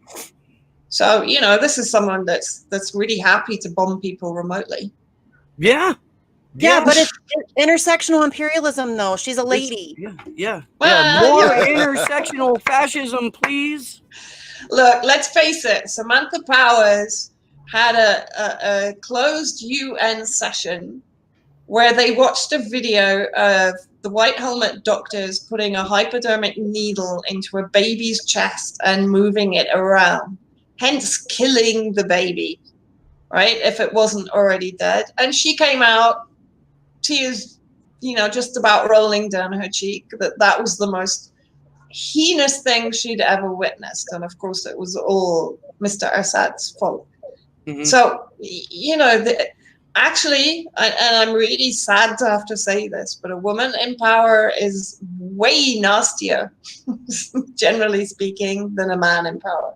S3: So, you know, this is someone that's really happy to bomb people remotely.
S2: Yeah.
S5: Yeah, but it's intersectional imperialism, though. She's a lady.
S2: Yeah.
S3: Well,
S2: More
S3: yeah.
S2: intersectional fascism, please.
S3: Look, let's face it. Samantha Powers had a closed UN session where they watched a video of the white helmet doctors putting a hypodermic needle into a baby's chest and moving it around, hence killing the baby, right? If it wasn't already dead. And she came out, tears, you know, just about rolling down her cheek, that was the most heinous thing she'd ever witnessed. And of course, it was all Mr. Assad's fault. Mm-hmm. So, you know, actually, and I'm really sad to have to say this, but a woman in power is way nastier, generally speaking, than a man in power.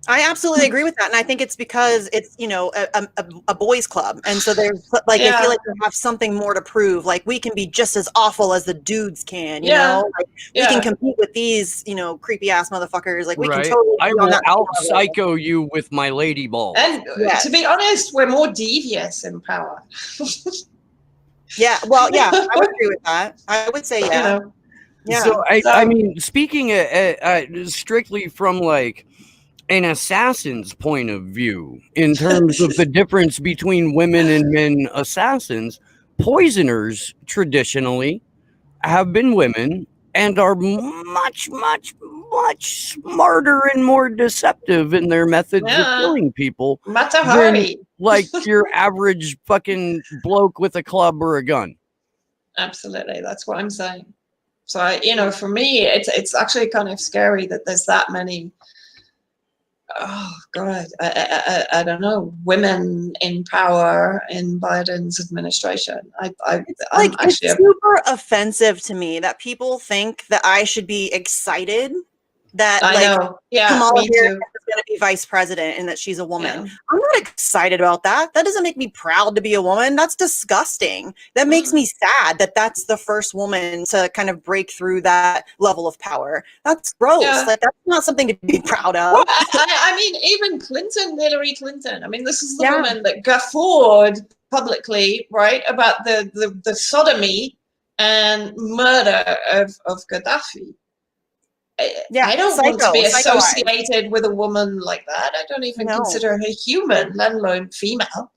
S5: I absolutely agree with that, and I think it's because it's, you know, a boys' club, and so there's like they feel like they have something more to prove. Like, we can be just as awful as the dudes can, you know. Like, we can compete with these, you know, creepy ass motherfuckers. Like, we can totally.
S2: I will out psycho you with my lady ball.
S3: And to be honest, we're more devious in power.
S5: Yeah, well, yeah, I would agree with that. I would say, yeah.
S3: You know?
S5: Yeah.
S2: So I mean, speaking strictly from like an assassin's point of view, in terms of the difference between women and men assassins, poisoners traditionally have been women and are much, much, much smarter and more deceptive in their methods of killing people than like your average fucking bloke with a club or a gun.
S3: Absolutely, that's what I'm saying. So, you know, for me, it's actually kind of scary that there's that many. Oh God, I don't know, women in power in Biden's administration. I'm actually
S5: it's super offensive to me that people think that I should be excited that Kamala Harris is going to be vice president and that she's a woman. Yeah. I'm not excited about that. That doesn't make me proud to be a woman. That's disgusting. That makes me sad that that's the first woman to kind of break through that level of power. That's gross. Yeah. Like, that's not something to be proud of.
S3: Well, I mean, even Hillary Clinton. I mean, this is the woman that guffawed publicly, right, about the sodomy and murder of Gaddafi. I don't want to be associated with a woman like that. I don't even consider her human, let alone female.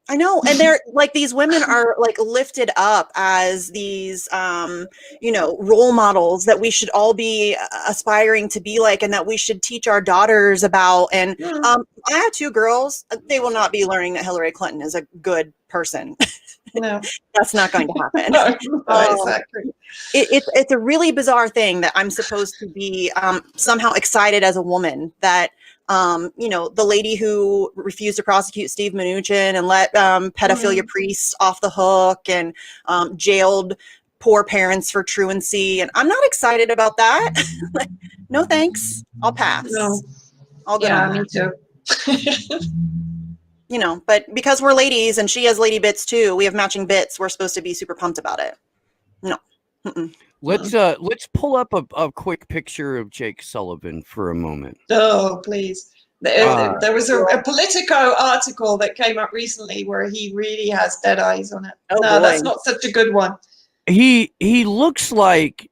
S5: I know. And they're like, these women are like lifted up as these, you know, role models that we should all be aspiring to be like, and that we should teach our daughters about. And I have 2 girls. They will not be learning that Hillary Clinton is a good person.
S3: No,
S5: that's not going to happen.
S3: No, exactly.
S5: It's a really bizarre thing that I'm supposed to be somehow excited as a woman that, you know, the lady who refused to prosecute Steve Mnuchin and let pedophilia priests off the hook and jailed poor parents for truancy. And I'm not excited about that. Like, no, thanks. I'll pass.
S3: No.
S5: I'll go.
S3: Yeah, me too.
S5: You know, but because we're ladies and she has lady bits too, we have matching bits. We're supposed to be super pumped about it. No.
S2: Let's pull up a quick picture of Jake Sullivan for a moment.
S3: Oh, please. There was a Politico article that came up recently where he really has dead eyes on it. Oh, no, boy. That's not such a good one.
S2: He looks like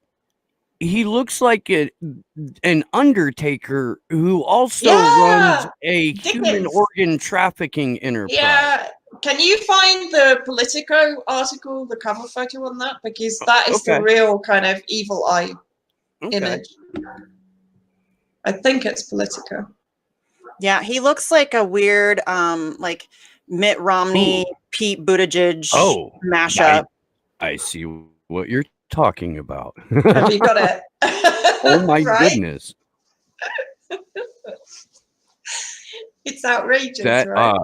S2: an undertaker who also runs a human organ trafficking enterprise.
S3: Yeah. Can you find the Politico article, the cover photo on that? Because that is the real kind of evil eye image. I think it's Politico.
S5: Yeah, he looks like a weird, like Mitt Romney, Pete Buttigieg mashup.
S2: I see what you're talking about.
S3: Have you got it?
S2: Oh my goodness.
S3: It's outrageous, right?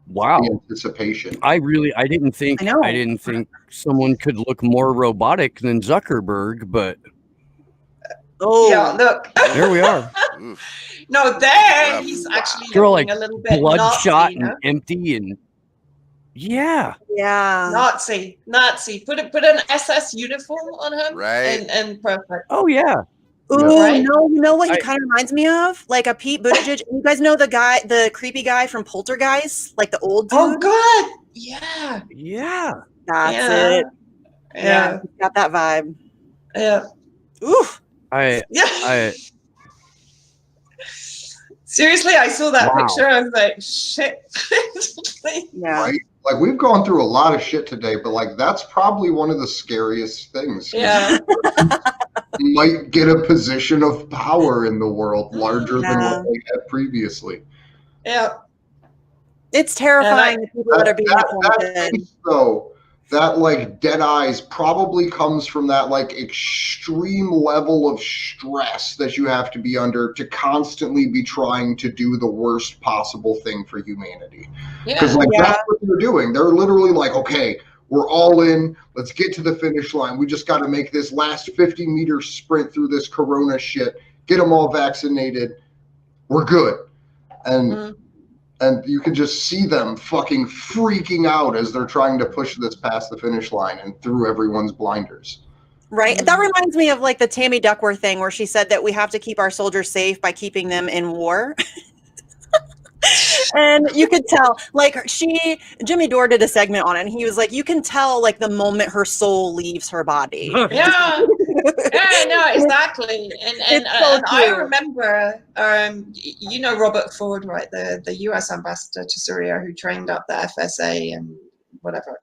S2: Wow.
S1: The anticipation.
S2: I didn't think someone could look more robotic than Zuckerberg, but
S3: yeah, look.
S2: There we are.
S3: No, there he's actually
S2: They're
S3: looking
S2: like
S3: a little bit
S2: bloodshot
S3: Nazi,
S2: and empty and
S5: Yeah.
S3: Nazi. Put an SS uniform on him,
S6: Right.
S3: and perfect.
S2: oh yeah.
S5: Ooh,
S3: Right?
S5: no, you know what he kind of reminds me of? Like a Pete Buttigieg. You guys know the creepy guy from Poltergeist? Like the old dude?
S3: Oh God, yeah.
S2: Yeah.
S5: That's it.
S3: Yeah.
S5: He's got that vibe.
S3: Yeah.
S5: Ooh.
S2: I
S3: Seriously, I saw that
S2: Wow.
S3: picture. I was like, shit.
S5: Yeah.
S1: Right? Like, we've gone through a lot of shit today, but like, that's probably one of the scariest things.
S3: Yeah.
S1: You might get a position of power in the world larger than
S5: Yeah.
S1: what they had previously.
S3: Yeah.
S5: It's terrifying, the people that are being appointed.
S1: Face, though, that like dead eyes probably comes from that like extreme level of stress that you have to be under to constantly be trying to do the worst possible thing for humanity. Because that's what they're doing. They're literally like, okay, we're all in. Let's get to the finish line. We just got to make this last 50-meter sprint through this corona shit. Get them all vaccinated. We're good. And you can just see them fucking freaking out as they're trying to push this past the finish line and through everyone's blinders.
S5: Right. That reminds me of like the Tammy Duckworth thing where she said that we have to keep our soldiers safe by keeping them in war. And you could tell, like, Jimmy Dore did a segment on it, and he was like, you can tell, like, the moment her soul leaves her body.
S3: Yeah. Yeah, no, exactly. And I remember, you know, Robert Ford, right, the US ambassador to Syria who trained up the FSA and whatever.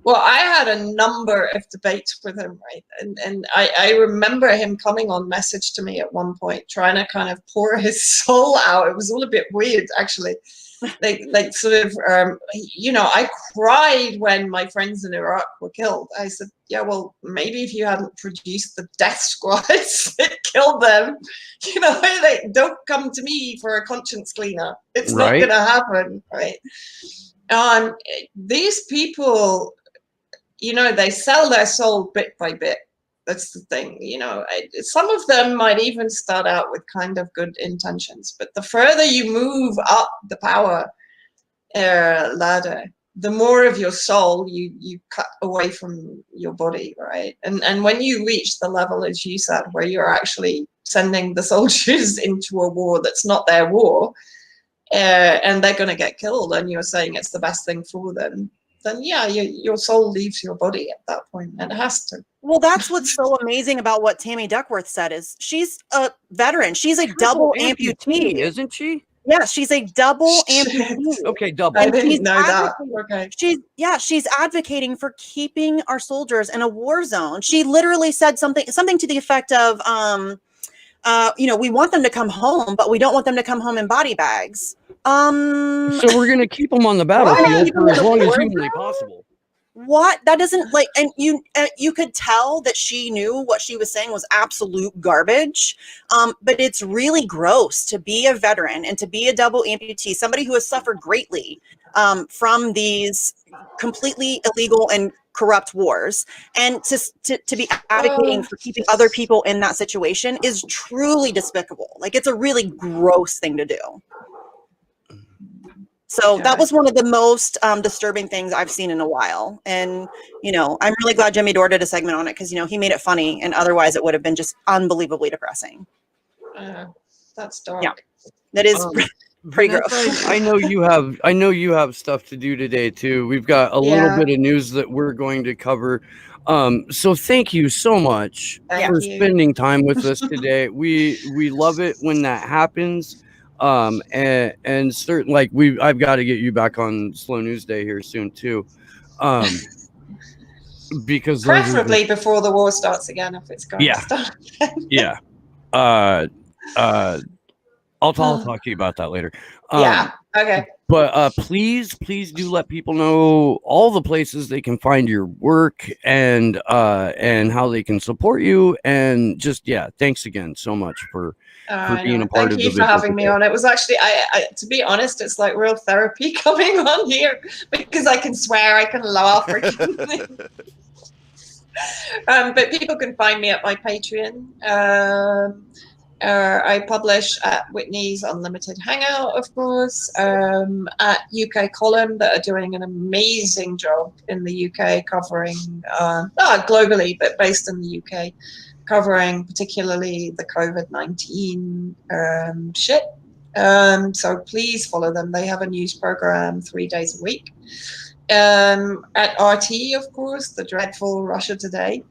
S3: Well, I had a number of debates with him, right? And I remember him coming on message to me at one point, trying to kind of pour his soul out. It was all a bit weird, actually. Like sort of, you know, I cried when my friends in Iraq were killed. I said, yeah, well, maybe if you hadn't produced the death squads that killed them, you know, like, don't come to me for a conscience cleaner. It's not going to happen, right? These people, you know, they sell their soul bit by bit. That's the thing, you know. Some of them might even start out with kind of good intentions, but the further you move up the power ladder, the more of your soul you cut away from your body, right? And when you reach the level, as you said, where you're actually sending the soldiers into a war that's not their war, and they're going to get killed, and you're saying it's the best thing for them, then yeah, your soul leaves your body at that point, and it has to.
S5: Well, that's what's so amazing about what Tammy Duckworth said is she's a veteran. She's a double amputee,
S2: isn't she?
S5: Yeah, she's a double amputee.
S2: Okay, double.
S5: And
S3: I didn't know that. Okay.
S5: She's advocating for keeping our soldiers in a war zone. She literally said something to the effect of, you know, we want them to come home, but we don't want them to come home in body bags.
S2: So we're gonna keep them on the battlefield for as long as humanly possible.
S5: What? That doesn't, like, and you could tell that she knew what she was saying was absolute garbage. But it's really gross to be a veteran and to be a double amputee, somebody who has suffered greatly from these completely illegal and corrupt wars, and to be advocating for keeping other people in that situation is truly despicable. Like, it's a really gross thing to do. So that was one of the most disturbing things I've seen in a while. And, you know, I'm really glad Jimmy Dore did a segment on it because, you know, he made it funny, and otherwise it would have been just unbelievably depressing.
S3: That's dark.
S5: Yeah, that is pretty gross.
S2: I know you have stuff to do today too. We've got a little bit of news that we're going to cover. So thank you so much for spending time with us today. We love it when that happens. And certain, like, I've got to get you back on Slow News Day here soon too. Because
S3: preferably before the war starts again, if it's going to start again.
S2: Yeah. I'll talk to you about that later.
S3: Okay.
S2: But please do let people know all the places they can find your work and how they can support you. And just, thanks again so much for being a part of the
S3: Thank you for having me on. It was actually, I to be honest, it's like real therapy coming on here because I can swear, I can laugh. But people can find me at my Patreon. I publish at Whitney's Unlimited Hangout, of course, at UK Column, that are doing an amazing job in the UK covering, not globally, but based in the UK, covering particularly the COVID-19 shit. So please follow them. They have a news program 3 days a week. At RT, of course, the dreadful Russia Today.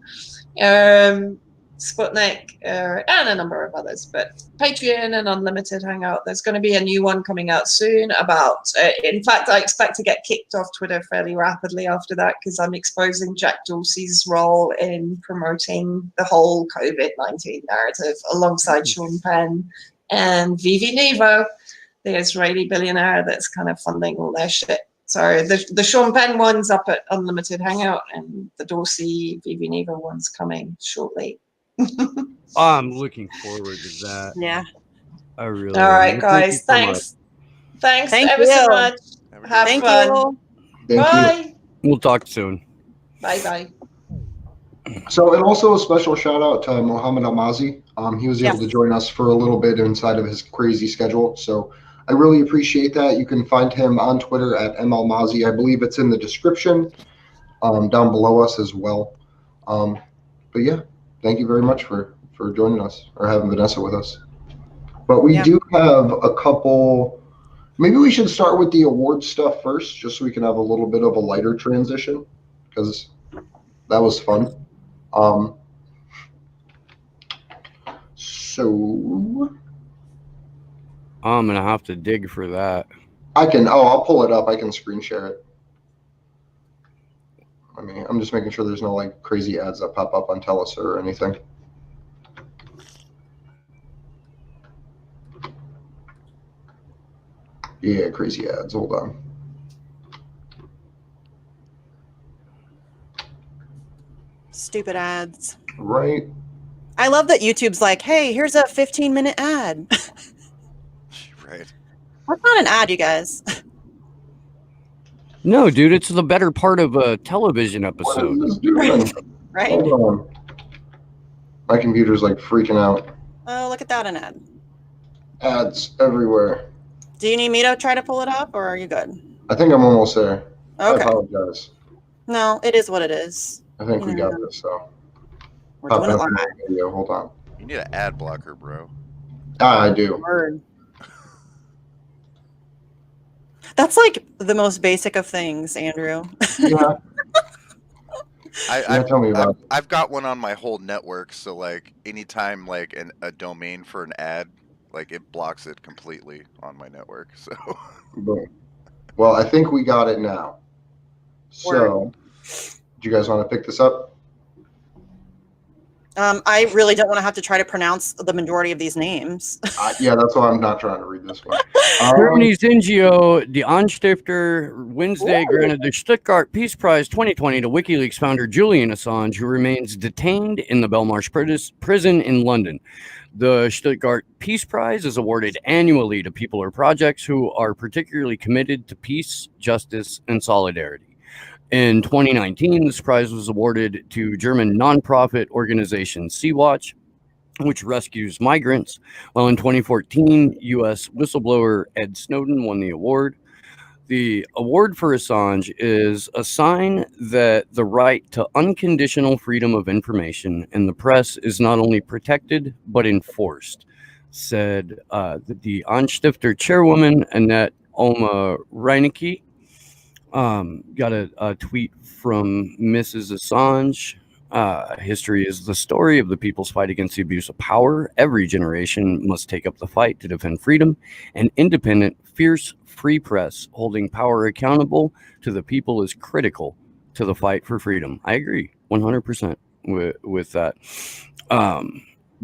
S3: Sputnik, and a number of others, but Patreon and Unlimited Hangout. There's going to be a new one coming out soon about, in fact, I expect to get kicked off Twitter fairly rapidly after that, because I'm exposing Jack Dorsey's role in promoting the whole COVID-19 narrative alongside Sean Penn and Vivi Nevo, the Israeli billionaire that's kind of funding all their shit. So the Sean Penn one's up at Unlimited Hangout, and the Dorsey Vivi Nevo one's coming shortly.
S2: I'm looking forward to that.
S5: Yeah.
S2: I really
S3: All right,
S2: am.
S3: guys.
S2: Thank you so
S3: Thanks. Thanks
S5: Thank
S3: ever so
S5: you.
S3: much. Have
S5: Thank
S3: fun.
S5: you.
S1: Thank
S3: Bye.
S1: you.
S2: We'll talk soon.
S3: Bye bye.
S1: So, and also a special shout out to Mohammed Almazi. He was able to join us for a little bit inside of his crazy schedule. So I really appreciate that. You can find him on Twitter at malmazi. I believe it's in the description down below us as well. But yeah, thank you very much for joining us, or having Vanessa with us. But we do have a couple. Maybe we should start with the award stuff first, just so we can have a little bit of a lighter transition, because that was fun. So
S2: I'm gonna have to dig for that.
S1: I'll pull it up. I can screen share it. I mean, I'm just making sure there's no like crazy ads that pop up on Telus or anything. Yeah, crazy ads. Hold on.
S5: Stupid ads.
S1: Right.
S5: I love that YouTube's like, hey, here's a 15-minute ad.
S6: Right.
S5: That's not an ad, you guys.
S2: No, dude, it's the better part of a television episode.
S1: What is this doing?
S5: Right?
S1: Hold on. My computer's like freaking out.
S5: Oh, look at that, an ad.
S1: Ads everywhere.
S5: Do you need me to try to pull it up, or are you good?
S1: I think I'm almost there.
S5: Okay.
S1: I apologize.
S5: No, it is what it is.
S1: I think we got this, so.
S5: We're doing it live.
S1: Video. Hold on.
S6: You need an ad blocker, bro.
S1: I do.
S5: Word. That's like the most basic of things, Andrew.
S1: Yeah. Tell me about it.
S6: I've got one on my whole network, so like anytime like a domain for an ad, like it blocks it completely on my network. So.
S1: Boom. Well, I think we got it now. So, do you guys want to pick this up?
S5: I really don't want to have to try to pronounce the majority of these names.
S1: Yeah, that's why I'm not trying to read this one.
S2: Germany's NGO, the Anstifter, Wednesday granted the Stuttgart Peace Prize 2020 to WikiLeaks founder Julian Assange, who remains detained in the Belmarsh prison in London. The Stuttgart Peace Prize is awarded annually to people or projects who are particularly committed to peace, justice, and solidarity. In 2019, this prize was awarded to German nonprofit organization Sea-Watch, which rescues migrants, while in 2014, U.S. whistleblower Ed Snowden won the award. The award for Assange is a sign that the right to unconditional freedom of information in the press is not only protected, but enforced, said the Anstifter chairwoman, Annette Oma Reinecke. Got a tweet from Mrs. Assange. History is the story of the people's fight against the abuse of power. Every generation must take up the fight to defend freedom. An independent, fierce, free press holding power accountable to the people is critical to the fight for freedom. I agree 100% with that.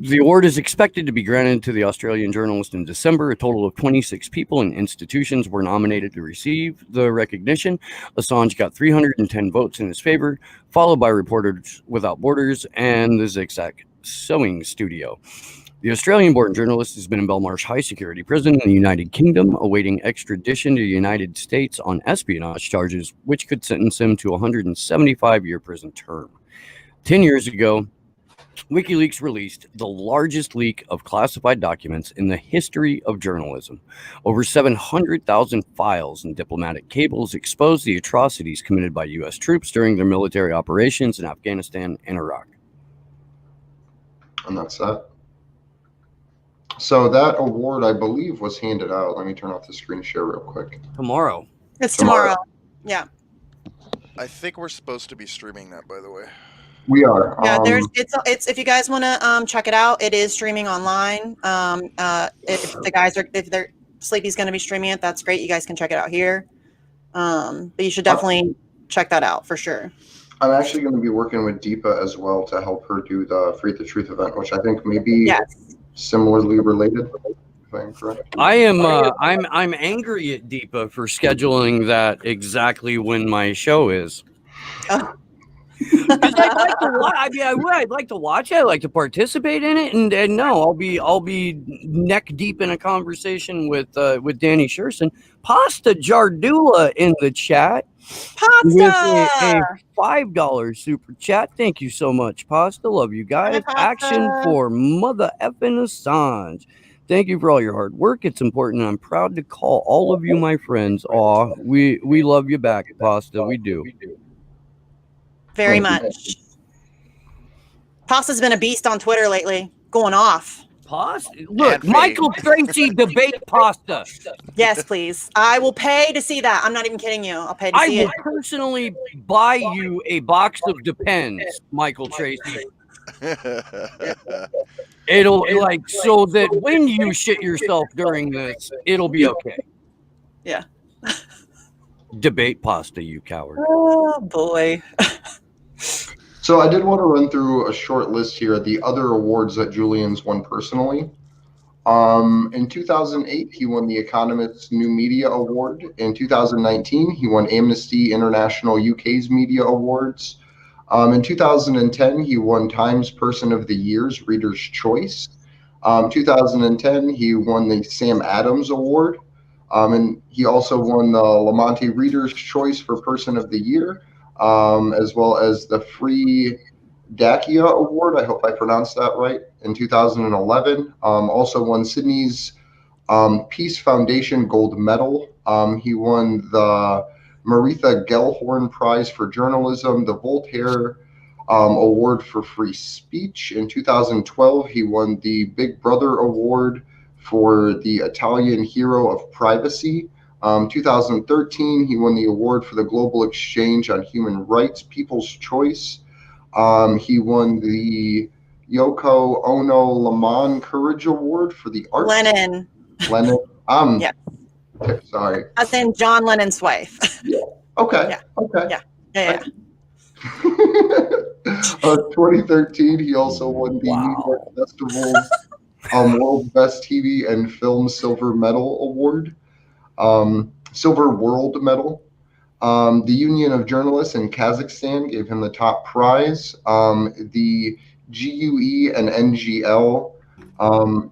S2: The award is expected to be granted to the Australian journalist in December. A total of 26 people and institutions were nominated to receive the recognition. Assange got 310 votes in his favor, followed by Reporters Without Borders and the Zigzag Sewing Studio. The Australian-born journalist has been in Belmarsh High Security Prison in the United Kingdom, awaiting extradition to the United States on espionage charges, which could sentence him to a 175-year prison term. 10 years ago, WikiLeaks released the largest leak of classified documents in the history of journalism. Over 700,000 files and diplomatic cables exposed the atrocities committed by U.S. troops during their military operations in Afghanistan and Iraq.
S1: And that's that. So that award, I believe, was handed out. Let me turn off the screen share real quick.
S2: Tomorrow.
S5: It's tomorrow. Yeah.
S6: I think we're supposed to be streaming that, by the way.
S1: We are.
S5: Yeah, it's if you guys want to check it out, it is streaming online. If the guys are if they're Sleepy's going to be streaming it, that's great. You guys can check it out here. But you should definitely check that out for sure.
S1: I'm actually going to be working with Deepa as well to help her do the Free the Truth event, which I think may be similarly related. If I'm correct.
S2: I am. I'm angry at Deepa for scheduling that exactly when my show is. Because I'd like to watch. I mean, I would. I'd like to watch it. I'd like to participate in it. And no, I'll be neck deep in a conversation with Danny Sherson. Pasta Jardula in the chat.
S5: Pasta
S2: With a $5 super chat. Thank you so much, Pasta. Love you guys. Action for mother effing Assange. Thank you for all your hard work. It's important. I'm proud to call all of you my friends. Aw, we love you back, Pasta. We do.
S5: Very much. Pasta's been a beast on Twitter lately, going off.
S2: Pasta? Look, Michael Tracy debate Pasta.
S5: Yes, please. I will pay to see that. I'm not even kidding you. I'll pay to see it.
S2: I will personally buy you a box of Depends, Michael Tracy. It'll like so that when you shit yourself during this, it'll be okay.
S5: Yeah.
S2: Debate Pasta, you coward.
S5: Oh boy.
S1: So I did want to run through a short list here of the other awards that Julian's won personally. In 2008, he won the Economist's New Media Award. In 2019, he won Amnesty International UK's Media Awards. In 2010, he won Times Person of the Year's Reader's Choice. 2010, he won the Sam Adams Award. And he also won the Lamonti Reader's Choice for Person of the Year, as well as the Free Dacia Award. I hope I pronounced that right. In 2011, also won Sydney's Peace Foundation Gold Medal. He won the Maritha Gellhorn Prize for Journalism, the Voltaire Award for Free Speech. In 2012, he won the Big Brother Award for the Italian Hero of Privacy. 2013, he won the award for the Global Exchange on Human Rights, People's Choice. He won the Yoko Ono Lamon Courage Award for the arts.
S5: Lennon.
S1: Yeah. Okay, sorry.
S5: As in John Lennon's wife.
S1: Yeah. Okay.
S5: Yeah.
S1: Okay.
S5: Yeah.
S1: 2013, he also won the New York Festival's World Best TV and Film Silver Medal Award. Silver World Medal. The Union of Journalists in Kazakhstan gave him the top prize. The GUE and NGL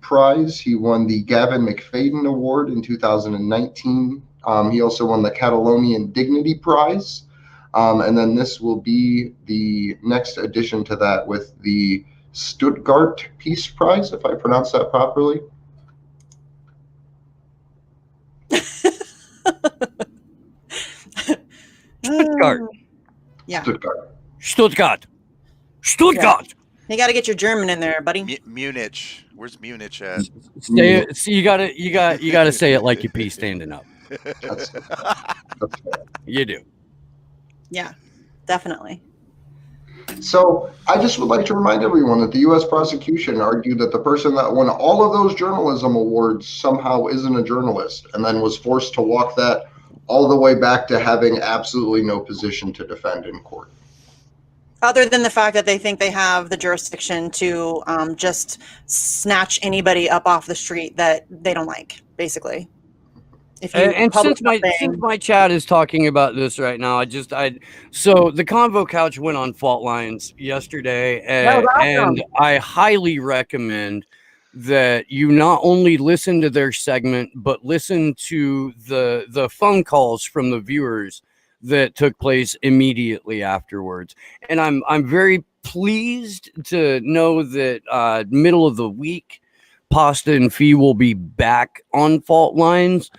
S1: prize. He won the Gavin McFadden Award in 2019. He also won the Catalonian Dignity Prize. And then this will be the next addition to that with the Stuttgart Peace Prize, if I pronounce that properly.
S2: Stuttgart.
S5: Yeah.
S2: Stuttgart.
S5: Yeah. You got to get your German in there, buddy.
S6: Munich. Where's Munich at?
S2: See, you gotta say it like you pee standing up.
S1: That's
S2: You do.
S5: Yeah, definitely.
S1: So I just would like to remind everyone that the U.S. prosecution argued that the person that won all of those journalism awards somehow isn't a journalist, and then was forced to walk that all the way back to having absolutely no position to defend in court.
S5: Other than the fact that they think they have the jurisdiction to just snatch anybody up off the street that they don't like, basically. If you
S2: and since my chat is talking about this right now, so the Convo Couch went on Fault Lines yesterday, and I highly recommend that you not only listen to their segment, but listen to the phone calls from the viewers that took place immediately afterwards. And I'm very pleased to know that middle of the week, Pasta and Fee will be back on Fault Lines.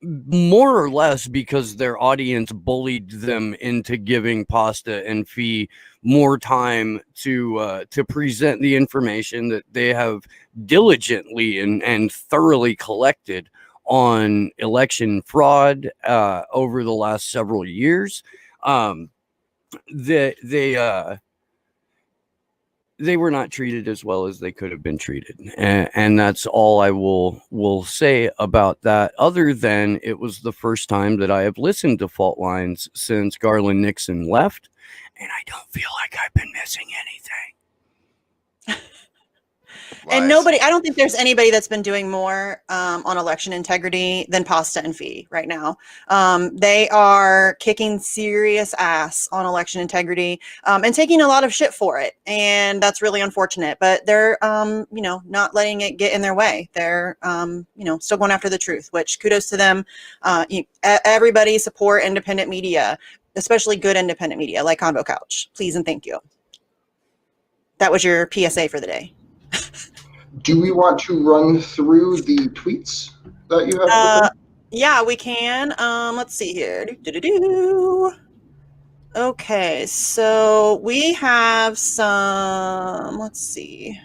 S2: More or less because their audience bullied them into giving Pasta and Fee more time to present the information that they have diligently and thoroughly collected on election fraud over the last several years. They were not treated as well as they could have been treated, and that's all I will say about that, other than it was the first time that I have listened to Fault Lines since Garland Nixon left, and I don't feel like I've been missing anything.
S5: And nobody, I don't think there's anybody that's been doing more on election integrity than Pasta and Fee right now. They are kicking serious ass on election integrity and taking a lot of shit for it. And that's really unfortunate, but they're, you know, not letting it get in their way. They're, you know, still going after the truth, which kudos to them. Everybody support independent media, especially good independent media like Convo Couch. Please and thank you. That was your PSA for the day.
S1: Do we want to run through the tweets that you have?
S5: Yeah, we can. Let's see here. Okay, so we have some, let's see.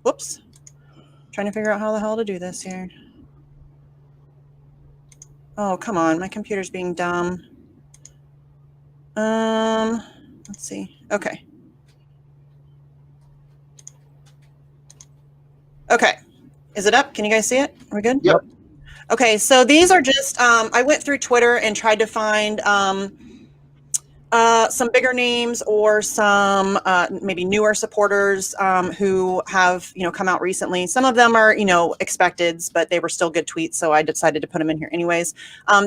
S5: Whoops. Trying to figure out how the hell to do this here. Oh, come on. My computer's being dumb. Let's see. Okay. Okay. Is it up? Can you guys see it? Are we good?
S1: Yep.
S5: Okay, so these are just, I went through Twitter and tried to find some bigger names or some maybe newer supporters who have, you know, come out recently. Some of them are, you know, expecteds, but they were still good tweets, so I decided to put them in here anyways.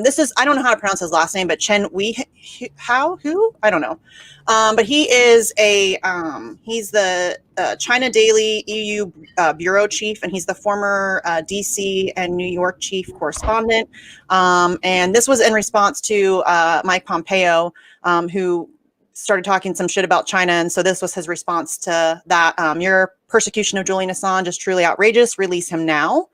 S5: This is, I don't know how to pronounce his last name, but Chen Wei, who? I don't know. But he is a, he's the China Daily EU bureau chief, and he's the former DC and New York chief correspondent. And this was in response to Mike Pompeo, who started talking some shit about China. And so this was his response to that. Your persecution of Julian Assange is truly outrageous. Release him now.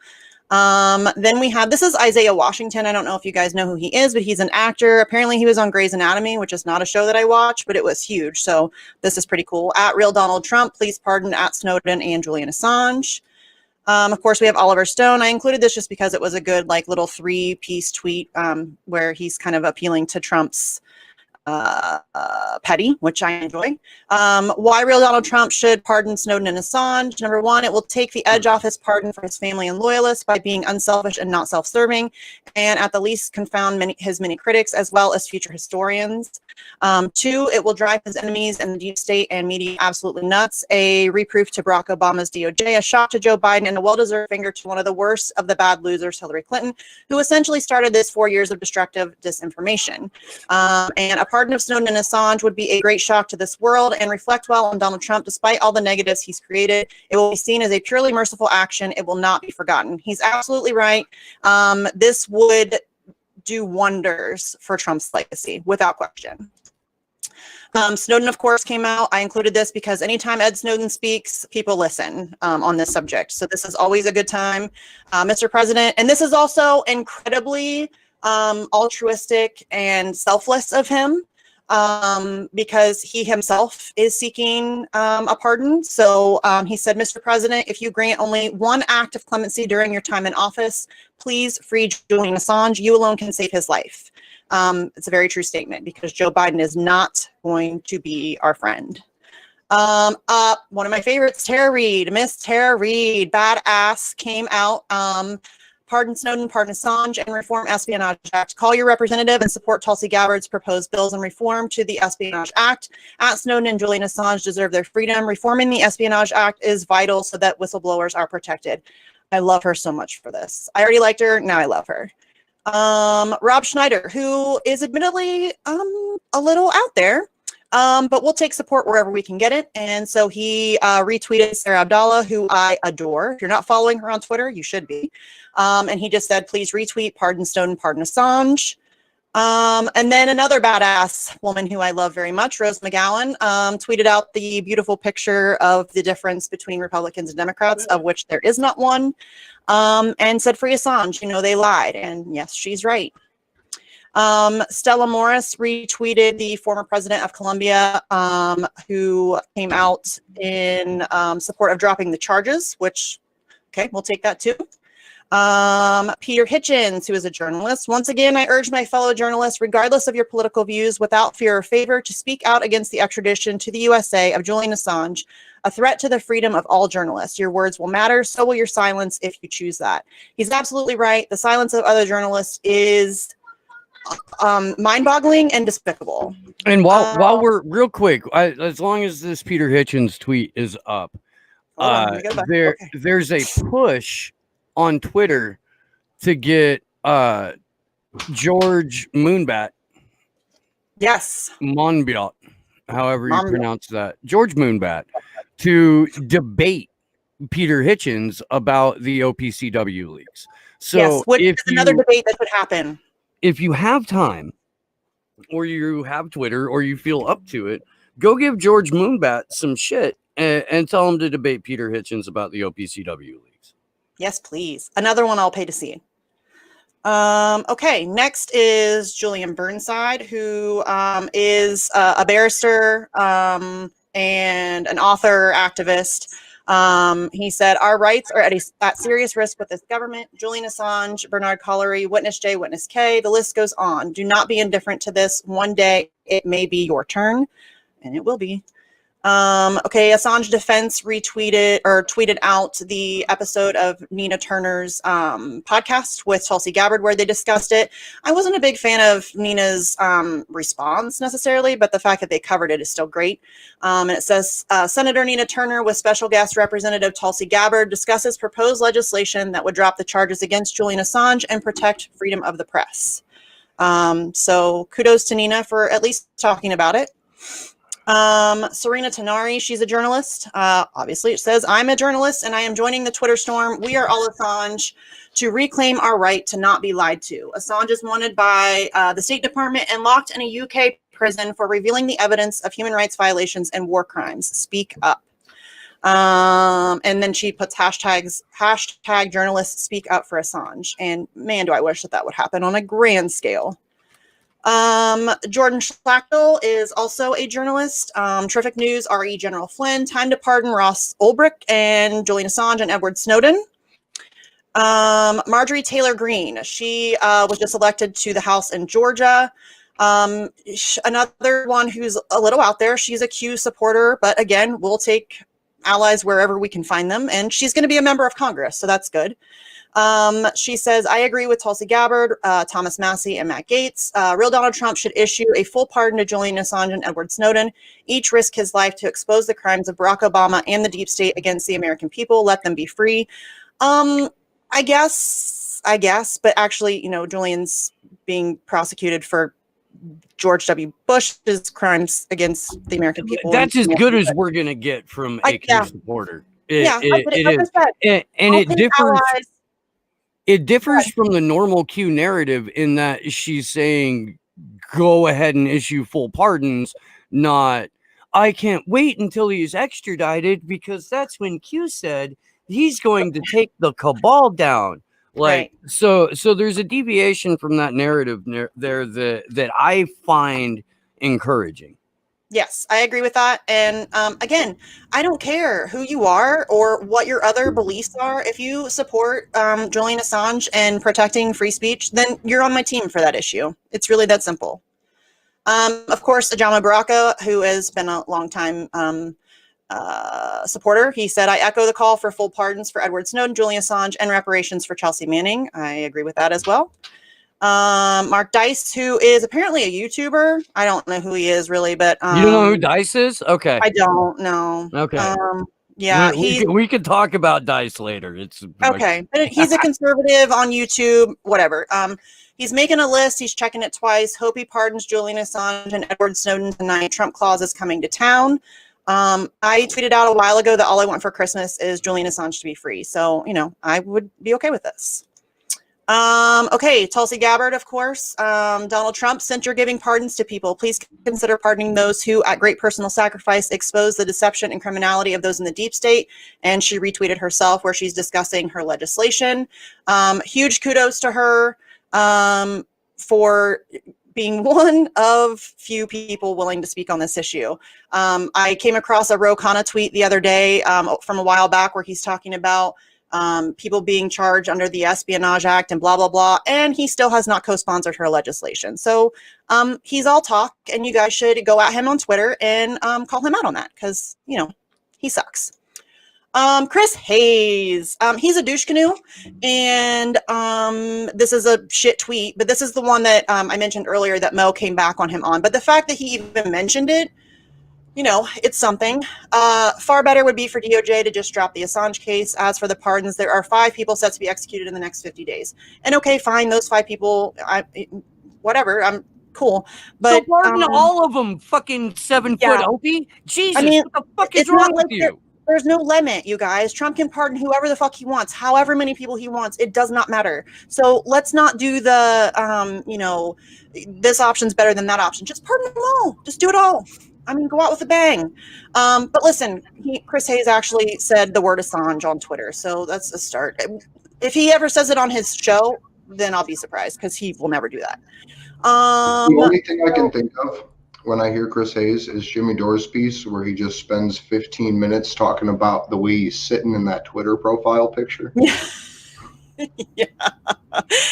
S5: Then we have, this is Isaiah Washington. I don't know if you guys know who he is, but he's an actor. Apparently he was on Grey's Anatomy, which is not a show that I watch, but it was huge. So this is pretty cool. At Real Donald Trump, please pardon at Snowden and Julian Assange. Of course, we have Oliver Stone. I included this just because it was a good, like, little 3-piece tweet where he's kind of appealing to Trump's petty, which I enjoy. Why Real Donald Trump should pardon Snowden and Assange. Number one, it will take the edge off his pardon for his family and loyalists by being unselfish and not self-serving, and at the least confound his many critics as well as future historians. Two, it will drive his enemies and the deep state and media absolutely nuts. A reproof to Barack Obama's DOJ, a shock to Joe Biden, and a well-deserved finger to one of the worst of the bad losers, Hillary Clinton, who essentially started this 4 years of destructive disinformation. And a pardon of Snowden and Assange would be a great shock to this world and reflect well on Donald Trump. Despite all the negatives he's created, it will be seen as a purely merciful action. It will not be forgotten. He's absolutely right. This would do wonders for Trump's legacy, without question. Snowden, of course, came out. I included this because anytime Ed Snowden speaks, people listen on this subject. So this is always a good time, Mr. President. And this is also incredibly altruistic and selfless of him, because he himself is seeking a pardon. So he said, Mr. President, if you grant only one act of clemency during your time in office, please free Julian Assange. You alone can save his life. It's a very true statement because Joe Biden is not going to be our friend. One of my favorites, Tara Reid, Miss Tara Reid, badass, came out. Pardon Snowden, pardon Assange, and reform Espionage Act. Call your representative and support Tulsi Gabbard's proposed bills and reform to the Espionage Act. At Snowden and Julian Assange deserve their freedom. Reforming the Espionage Act is vital so that whistleblowers are protected. I love her so much for this. I already liked her, now I love her. Rob Schneider, who is admittedly a little out there, But we'll take support wherever we can get it. And so he retweeted Sarah Abdallah, who I adore. If you're not following her on Twitter, you should be. And he just said, please retweet, pardon Snowden, pardon Assange. And then another badass woman who I love very much, Rose McGowan, tweeted out the beautiful picture of the difference between Republicans and Democrats, of which there is not one, and said, free Assange, you know, they lied. And yes, she's right. Stella Morris retweeted the former president of Colombia, who came out in support of dropping the charges, which, okay, we'll take that too. Peter Hitchens, who is a journalist. Once again, I urge my fellow journalists, regardless of your political views, without fear or favor, to speak out against the extradition to the USA of Julian Assange, a threat to the freedom of all journalists. Your words will matter, so will your silence if you choose that. He's absolutely right. The silence of other journalists is mind-boggling and despicable.
S2: And while we're real quick, as long as this Peter Hitchens tweet is up, there's a push on Twitter to get George Moonbat.
S5: Yes.
S2: Monbiot, however you pronounce that. George Moonbat, to debate Peter Hitchens about the OPCW leaks. So
S5: yes, which is another debate that should happen.
S2: If you have time, or you have Twitter, or you feel up to it, go give George Moonbat some shit and tell him to debate Peter Hitchens about the OPCW leaks.
S5: Yes, please. Another one I'll pay to see. Okay, next is Julian Burnside, who is a barrister and an author, activist. He said, our rights are at serious risk with this government. Julian Assange, Bernard Collery, Witness J, Witness K, the list goes on. Do not be indifferent to this. One day it may be your turn, and it will be. Okay, Assange Defense tweeted out the episode of Nina Turner's podcast with Tulsi Gabbard where they discussed it. I wasn't a big fan of Nina's response necessarily, but the fact that they covered it is still great. And it says, Senator Nina Turner with special guest Representative Tulsi Gabbard discusses proposed legislation that would drop the charges against Julian Assange and protect freedom of the press. So kudos to Nina for at least talking about it. Serena Tanari, she's a journalist. Obviously, it says, I'm a journalist and I am joining the Twitter storm. We are all Assange to reclaim our right to not be lied to. Assange is wanted by the State Department and locked in a UK prison for revealing the evidence of human rights violations and war crimes. Speak up. And then she puts hashtag journalists speak up for Assange. And man, do I wish that would happen on a grand scale. Jordan Schlachtel is also a journalist. Terrific News, RE General Flynn, Time to Pardon Ross Ulbricht and Julian Assange and Edward Snowden. Marjorie Taylor Greene, she was just elected to the House in Georgia. Another one who's a little out there. She's a Q supporter, but again, we'll take allies wherever we can find them. And she's going to be a member of Congress, so that's good. She says, I agree with Tulsi Gabbard, Thomas Massey, and Matt Gaetz. Real Donald Trump should issue a full pardon to Julian Assange and Edward Snowden. Each risk his life to expose the crimes of Barack Obama and the deep state against the American people. Let them be free. I guess, but actually, Julian's being prosecuted for George W. Bush's crimes against the American people.
S2: That's as good as we're going to get from a Q supporter. It is. And it differs. It differs from the normal Q narrative in that she's saying, go ahead and issue full pardons, not, I can't wait until he's extradited because that's when Q said he's going to take the cabal down. Like, right. So there's a deviation from that narrative there that I find encouraging.
S5: Yes, I agree with that. And again, I don't care who you are or what your other beliefs are. If you support Julian Assange and protecting free speech, then you're on my team for that issue. It's really that simple. Of course, Ajama Baraka, who has been a long time supporter, he said, I echo the call for full pardons for Edward Snowden, Julian Assange, and reparations for Chelsea Manning. I agree with that as well. Mark Dice, who is apparently a YouTuber. I don't know who he is really, but
S2: you don't know who Dice is? Okay.
S5: I don't know.
S2: Okay.
S5: Yeah,
S2: we could talk about Dice later. It's
S5: okay. But he's a conservative on YouTube, whatever. He's making a list. He's checking it twice. Hope he pardons Julian Assange and Edward Snowden tonight. Trump clause is coming to town. I tweeted out a while ago that all I want for Christmas is Julian Assange to be free. So, you know, I would be okay with this. Okay, Tulsi Gabbard, of course. Donald Trump, since you're giving pardons to people, please consider pardoning those who, at great personal sacrifice, expose the deception and criminality of those in the deep state. And she retweeted herself where she's discussing her legislation. Huge kudos to her for being one of few people willing to speak on this issue. I came across a Ro Khanna tweet the other day from a while back where he's talking about people being charged under the Espionage Act and blah, blah, blah. And he still has not co-sponsored her legislation. So he's all talk, and you guys should go at him on Twitter and call him out on that because, you know, he sucks. Chris Hayes, he's a douche canoe, and this is a shit tweet, but this is the one that I mentioned earlier that Mo came back on him on. But the fact that he even mentioned it, you know, it's something. Far better would be for DOJ to just drop the Assange case. As for the pardons, there are 5 people set to be executed in the next 50 days. And okay, fine, those 5 people, whatever, I'm cool. But
S2: so pardon all of them, fucking 7-foot Opie. Jesus,
S5: I mean,
S2: what the fuck is wrong with you?
S5: There's no limit, you guys. Trump can pardon whoever the fuck he wants, however many people he wants. It does not matter. So let's not do the, you know, this option's better than that option. Just pardon them all. Just do it all. I mean, go out with a bang. But listen, Chris Hayes actually said the word Assange on Twitter. So that's a start. If he ever says it on his show, then I'll be surprised because he will never do that.
S1: The only thing I can think of when I hear Chris Hayes is Jimmy Dore's piece where he just spends 15 minutes talking about the way he's sitting in that Twitter profile picture.
S5: Yeah.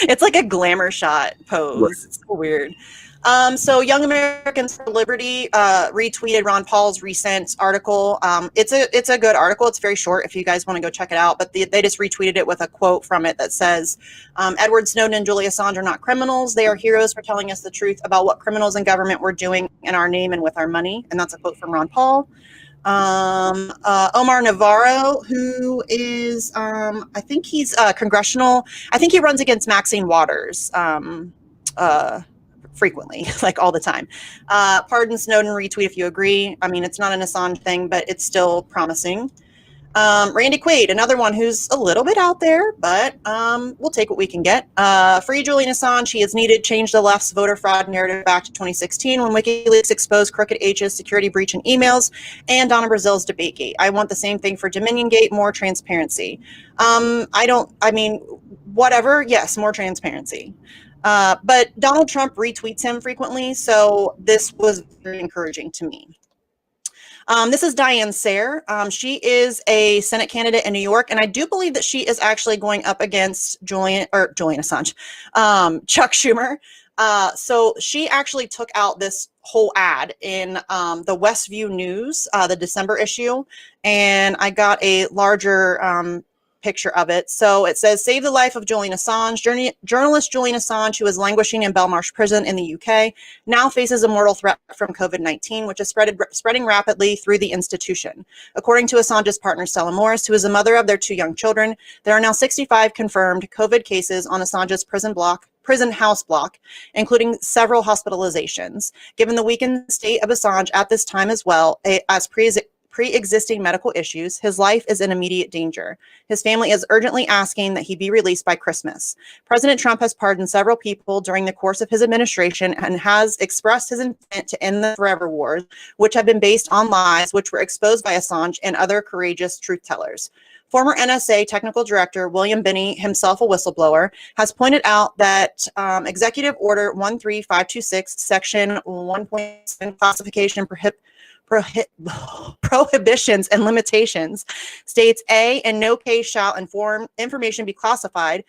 S5: It's like a glamour shot pose. Right. It's so weird. So Young Americans for Liberty retweeted Ron Paul's recent article. It's a good article. It's very short if you guys want to go check it out, but they just retweeted it with a quote from it that says, Edward Snowden and Julian Assange are not criminals. They are heroes for telling us the truth about what criminals in government were doing in our name and with our money. And that's a quote from Ron Paul. Omar Navarro, who is, I think he's congressional. I think he runs against Maxine Waters. Frequently, like all the time. Pardon Snowden, retweet if you agree. I mean, it's not an Assange thing, but it's still promising. Randy Quaid, another one who's a little bit out there, but we'll take what we can get. Free Julian Assange, he is needed. Change the left's voter fraud narrative back to 2016 when WikiLeaks exposed Crooked H's security breach in emails and Donna Brazil's DebateGate. I want the same thing for Dominion Gate, more transparency. Whatever, yes, more transparency. But Donald Trump retweets him frequently, so this was very encouraging to me. This is Diane Sayre. She is a Senate candidate in New York, and I do believe that she is actually going up against Julian Assange, Chuck Schumer. So she actually took out this whole ad in the Westview News, the December issue, and I got a larger picture of it. So it says, save the life of Julian Assange. Journalist Julian Assange, who is languishing in Belmarsh prison in the UK, now faces a mortal threat from COVID-19, which is spreading rapidly through the institution. According to Assange's partner, Stella Morris, who is the mother of their 2 young children, there are now 65 confirmed COVID cases on Assange's prison house block, including several hospitalizations. Given the weakened state of Assange at this time as well as pre-existing medical issues, his life is in immediate danger. His family is urgently asking that he be released by Christmas. President Trump has pardoned several people during the course of his administration and has expressed his intent to end the forever wars, which have been based on lies which were exposed by Assange and other courageous truth tellers. Former NSA technical director William Binney, himself a whistleblower, has pointed out that Executive Order 13526, Section 1.7 classification prohibitions and limitations states in no case shall information be classified,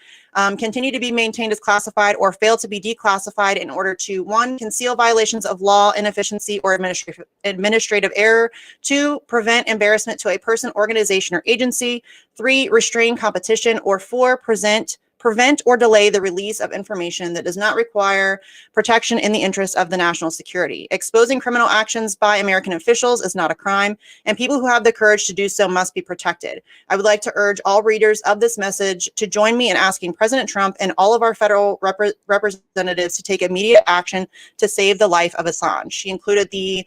S5: continue to be maintained as classified, or fail to be declassified in order to 1, conceal violations of law, inefficiency, or administrative error, 2, prevent embarrassment to a person, organization, or agency, 3, restrain competition, or 4, present prevent or delay the release of information that does not require protection in the interest of the national security. Exposing criminal actions by American officials is not a crime, and people who have the courage to do so must be protected. I would like to urge all readers of this message to join me in asking President Trump and all of our federal representatives to take immediate action to save the life of Assange. She included the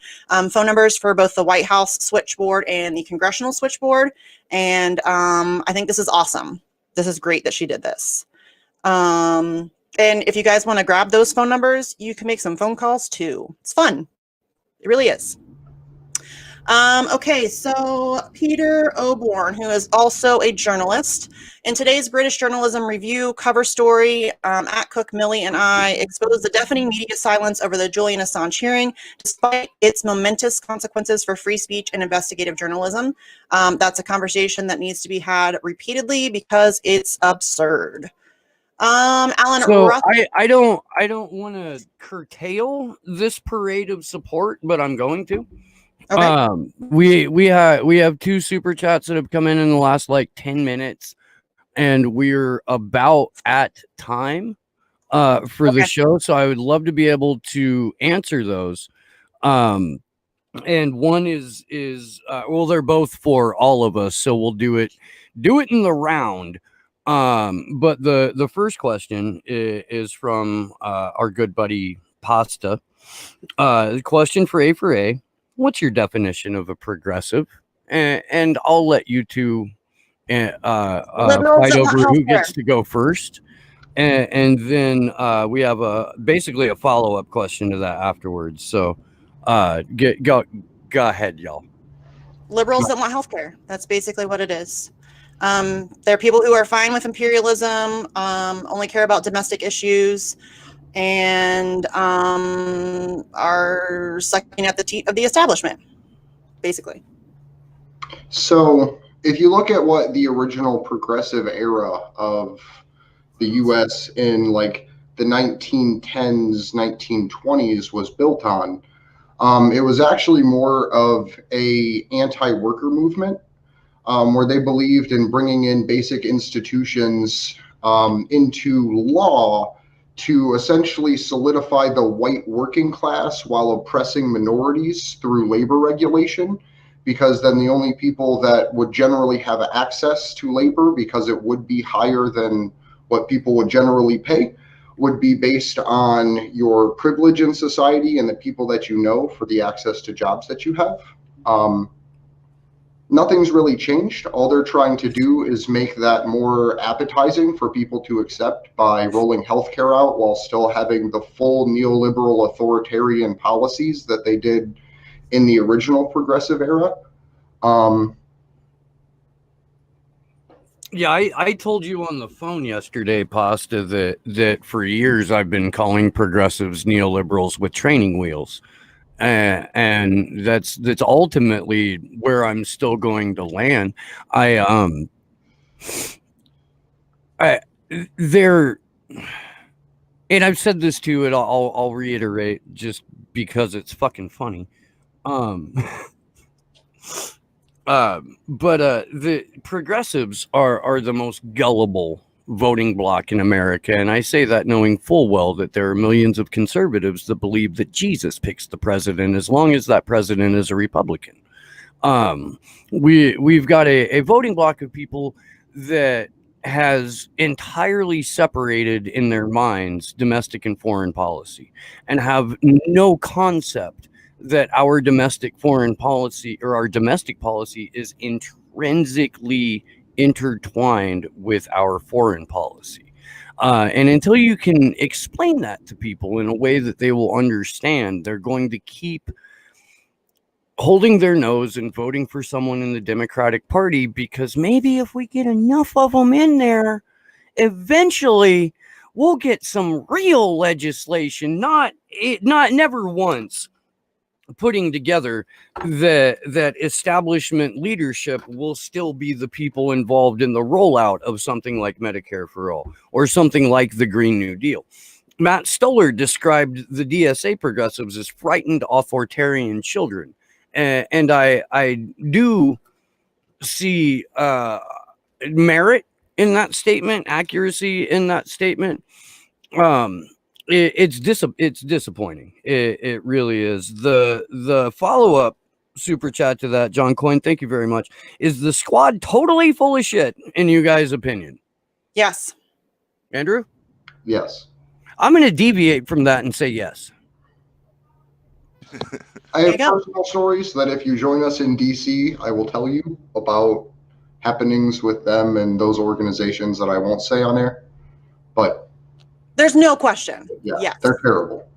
S5: phone numbers for both the White House switchboard and the congressional switchboard, and I think this is awesome. This is great that she did this. And if you guys want to grab those phone numbers, you can make some phone calls too. It's fun. It really is. Okay, so Peter Oborn, who is also a journalist, in today's British Journalism Review cover story, at Cook, Millie, and I exposed the deafening media silence over the Julian Assange hearing, despite its momentous consequences for free speech and investigative journalism. That's a conversation that needs to be had repeatedly because it's absurd. Alan,
S2: so I don't want to curtail this parade of support, but I'm going to.
S5: Okay.
S2: We have 2 super chats that have come in the last like 10 minutes, and we're about at time for the show, so I would love to be able to answer those. And one is well, they're both for all of us, so we'll do it in the round. But the first question is from our good buddy Pasta. The question for A. What's your definition of a progressive? And I'll let you two fight over who gets to go first. And then we have basically a follow-up question to that afterwards. So go ahead, y'all.
S5: Liberals that want healthcare. That's basically what it is. There are people who are fine with imperialism, only care about domestic issues, and are sucking at the teat of the establishment, basically.
S1: So if you look at what the original progressive era of the U.S. in like the 1910s, 1920s was built on, it was actually more of a anti-worker movement, where they believed in bringing in basic institutions into law to essentially solidify the white working class while oppressing minorities through labor regulation, because then the only people that would generally have access to labor, because it would be higher than what people would generally pay, would be based on your privilege in society and the people that you know for the access to jobs that you have. Nothing's really changed. All they're trying to do is make that more appetizing for people to accept by rolling healthcare out while still having the full neoliberal authoritarian policies that they did in the original progressive era.
S2: Yeah, I told you on the phone yesterday, Pasta, that for years I've been calling progressives neoliberals with training wheels. And that's ultimately where I'm still going to land. There, and I've said this too, and I'll reiterate just because it's fucking funny. But the progressives are the most gullible voting bloc in America, and I say that knowing full well that there are millions of conservatives that believe that Jesus picks the president as long as that president is a Republican. We've got a voting bloc of people that has entirely separated in their minds domestic and foreign policy, and have no concept that our domestic foreign policy or our domestic policy is intrinsically intertwined with our foreign policy. And until you can explain that to people in a way that they will understand, they're going to keep holding their nose and voting for someone in the Democratic Party, because maybe if we get enough of them in there, eventually we'll get some real legislation, never once putting together that establishment leadership will still be the people involved in the rollout of something like Medicare for All or something like the Green New Deal. Matt Stoller described the DSA progressives as frightened authoritarian children. And I do see merit in that statement, accuracy in that statement. It's disappointing. It really is. The follow-up super chat to that, John Coyne, thank you very much. Is the squad totally full of shit in you guys' opinion?
S5: Yes.
S2: Andrew?
S1: Yes.
S2: I'm going to deviate from that and say yes.
S1: I have personal stories that if you join us in DC, I will tell you about happenings with them and those organizations that I won't say on air. But
S5: there's no question.
S1: Yeah,
S5: yes.
S1: They're terrible.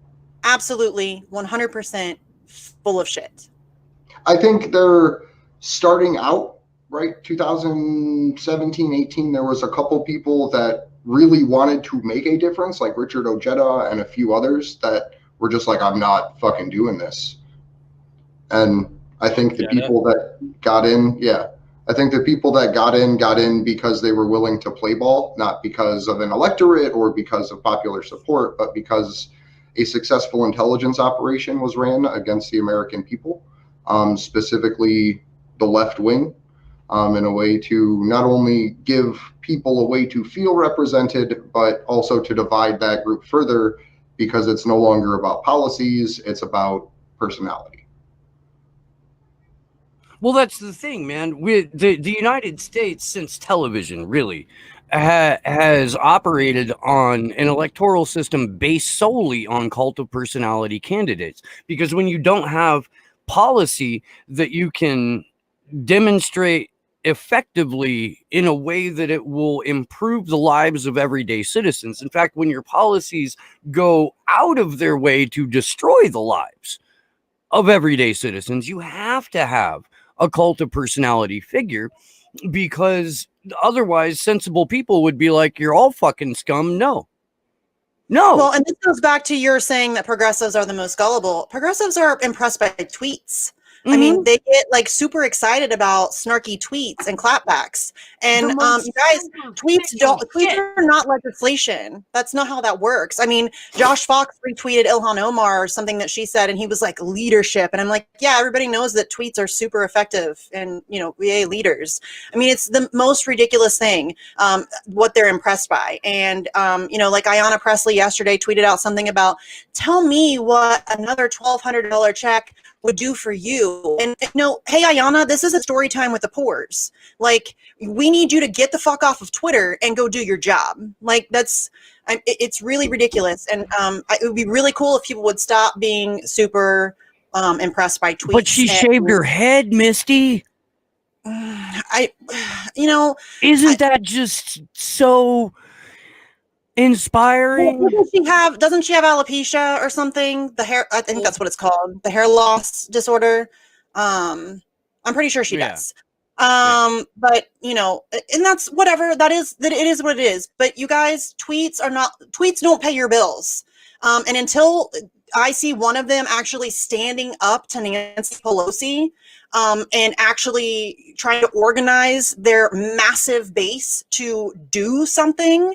S5: Absolutely, 100% full of shit.
S1: I think they're starting out, right? 2017, 18, there was a couple people that really wanted to make a difference, like Richard Ojeda and a few others that were just like, I'm not fucking doing this. And I think the people that got in, I think the people that got in because they were willing to play ball, not because of an electorate or because of popular support, but because a successful intelligence operation was ran against the American people, specifically the left wing, in a way to not only give people a way to feel represented, but also to divide that group further, because it's no longer about policies, it's about personality.
S2: Well, that's the thing, man. With the United States, since television really has operated on an electoral system based solely on cult of personality candidates, because when you don't have policy that you can demonstrate effectively in a way that it will improve the lives of everyday citizens. In fact, when your policies go out of their way to destroy the lives of everyday citizens, you have to have a cult of personality figure, because otherwise sensible people would be like, you're all fucking scum. No.
S5: Well, and this goes back to your saying that progressives are the most gullible. Progressives are impressed by tweets. Mm-hmm. I mean, they get like super excited about snarky tweets and clapbacks. And you guys, tweets are not legislation. That's not how that works. I mean, Josh Fox retweeted Ilhan Omar or something that she said, and he was like, leadership. And I'm like, yeah, everybody knows that tweets are super effective and, yay, leaders. I mean, it's the most ridiculous thing, what they're impressed by. And, like Ayanna Pressley yesterday tweeted out something about, tell me what another $1,200 check would do for you. And hey Ayanna, this isn't story time with the pores. Like, we need you to get the fuck off of Twitter and go do your job. Like, it's really ridiculous. And it would be really cool if people would stop being super impressed by tweets.
S2: But she shaved her head, Misty.
S5: Isn't
S2: that just so inspiring?
S5: Well, doesn't she have alopecia or something? The hair, I think that's what it's called, the hair loss disorder. I'm pretty sure she does. But and that's whatever it is what it is. But you guys, tweets don't pay your bills. And until I see one of them actually standing up to Nancy Pelosi, and actually trying to organize their massive base to do something,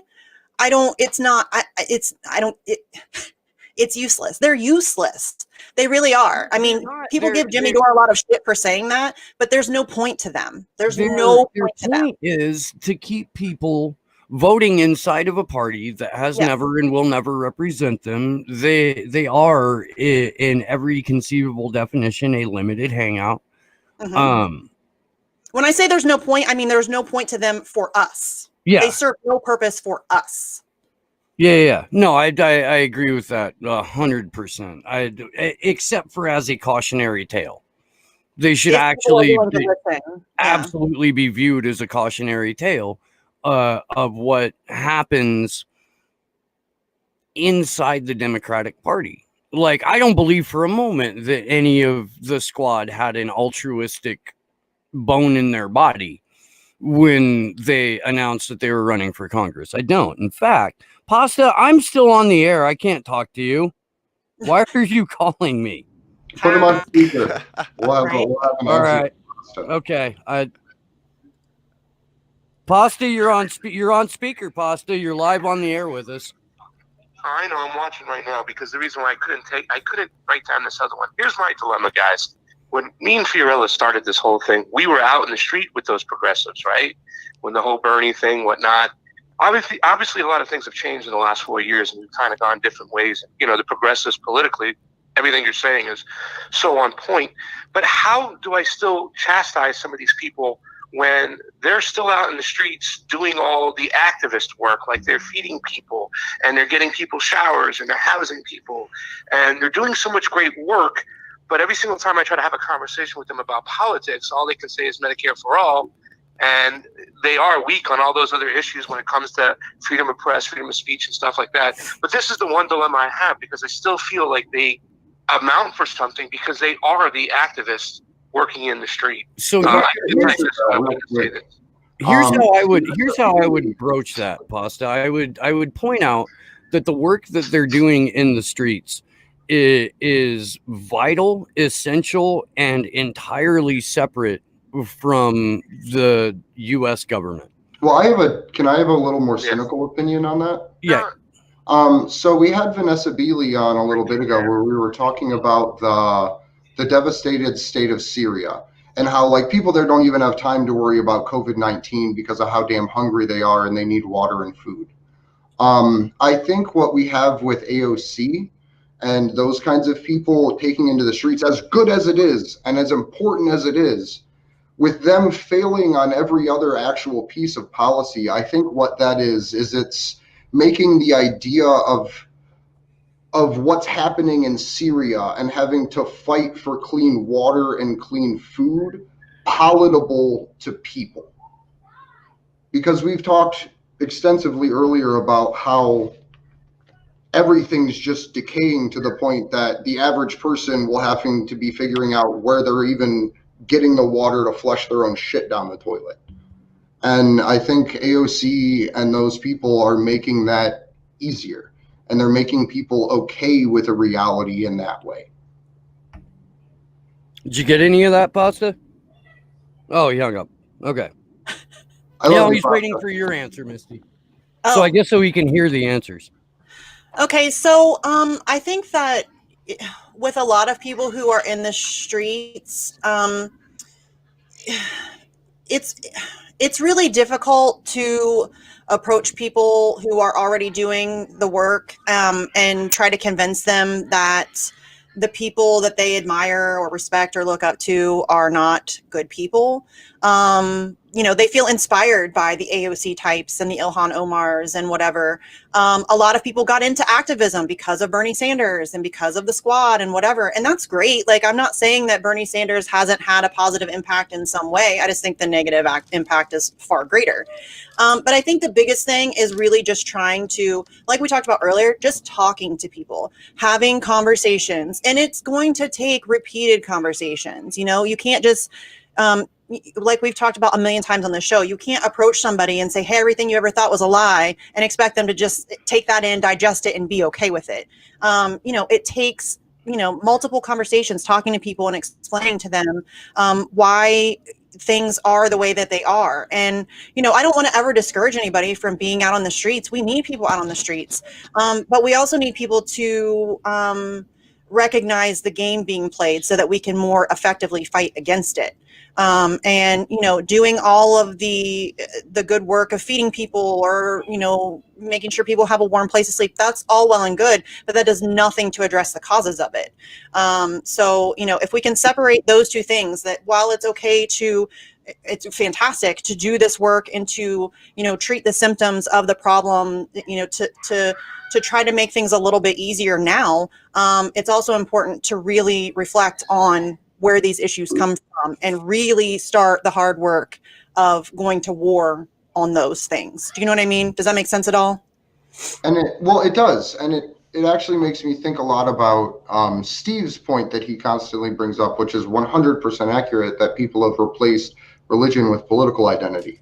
S5: it's useless. They're useless. They really are. I mean, people give Jimmy Dore a lot of shit for saying that, but there's no point to them. Their point
S2: is to keep people voting inside of a party that has never and will never represent them. They are, in every conceivable definition, a limited hangout.
S5: Mm-hmm. When I say there's no point, I mean there's no point to them for us.
S2: Yeah.
S5: They serve no purpose for us.
S2: Yeah. No, I agree with that 100%. Except for as a cautionary tale. They should absolutely be viewed as a cautionary tale of what happens inside the Democratic Party. Like, I don't believe for a moment that any of the squad had an altruistic bone in their body when they announced that they were running for Congress. I don't. In fact, Pasta, I'm still on the air. I can't talk to you. Why are you calling me?
S1: Put him on speaker. We'll have
S2: all right. Okay. Pasta, you're on speaker, Pasta. You're live on the air with us.
S7: I know, I'm watching right now, because the reason why I couldn't write down this other one. Here's my dilemma, guys. when me and Fiorella started this whole thing, we were out in the street with those progressives, right? When the whole Bernie thing, whatnot. Obviously, a lot of things have changed in the last 4 years, and we've kind of gone different ways. You know, the progressives politically, everything you're saying is so on point. But how do I still chastise some of these people when they're still out in the streets doing all the activist work, like they're feeding people and they're getting people showers and they're housing people and they're doing so much great work, but every single time I try to have a conversation with them about politics, all they can say is Medicare for all, and they are weak on all those other issues when it comes to freedom of press, freedom of speech and stuff like that. But this is the one dilemma I have, because I still feel like they amount for something because they are the activists working in the street.
S2: So here's how I would broach that, Pasta. I would point out that the work that they're doing in the streets is vital, essential, and entirely separate from the U.S. government.
S1: Well, can I have a little more cynical opinion on that?
S2: Yeah.
S1: So we had Vanessa Beeley on a little bit ago where we were talking about the devastated state of Syria and how like people there don't even have time to worry about COVID-19 because of how damn hungry they are and they need water and food. I think what we have with AOC and those kinds of people taking into the streets, as good as it is and as important as it is, with them failing on every other actual piece of policy, I think what that is it's making the idea of what's happening in Syria and having to fight for clean water and clean food palatable to people. Because we've talked extensively earlier about how everything's just decaying to the point that the average person will having to be figuring out where they're even getting the water to flush their own shit down the toilet. And I think AOC and those people are making that easier, and they're making people okay with a reality in that way.
S2: Did you get any of that, Pasta? Oh, he hung up. Okay. He's waiting for your answer, Misty.
S5: Oh.
S2: So I guess so he can hear the answers.
S5: Okay, so I think that with a lot of people who are in the streets, it's really difficult to approach people who are already doing the work and try to convince them that the people that they admire or respect or look up to are not good people. They feel inspired by the AOC types and the Ilhan Omars and whatever. A lot of people got into activism because of Bernie Sanders and because of the squad and whatever. And that's great. Like, I'm not saying that Bernie Sanders hasn't had a positive impact in some way. I just think the negative impact is far greater. But I think the biggest thing is really just trying to, like we talked about earlier, just talking to people, having conversations. And it's going to take repeated conversations. You can't just, like we've talked about a million times on the show, you can't approach somebody and say, hey, everything you ever thought was a lie, and expect them to just take that in, digest it, and be okay with it. It takes, multiple conversations, talking to people and explaining to them why things are the way that they are. And, I don't want to ever discourage anybody from being out on the streets. We need people out on the streets. But we also need people to recognize the game being played so that we can more effectively fight against it. Doing all of the good work of feeding people or, making sure people have a warm place to sleep, that's all well and good, but that does nothing to address the causes of it. If we can separate those two things, that while it's fantastic to do this work and to, treat the symptoms of the problem, to try to make things a little bit easier now, it's also important to really reflect on where these issues come from and really start the hard work of going to war on those things. Do you know what I mean? Does that make sense at all?
S1: And it does. And it actually makes me think a lot about Steve's point that he constantly brings up, which is 100% accurate, that people have replaced religion with political identity.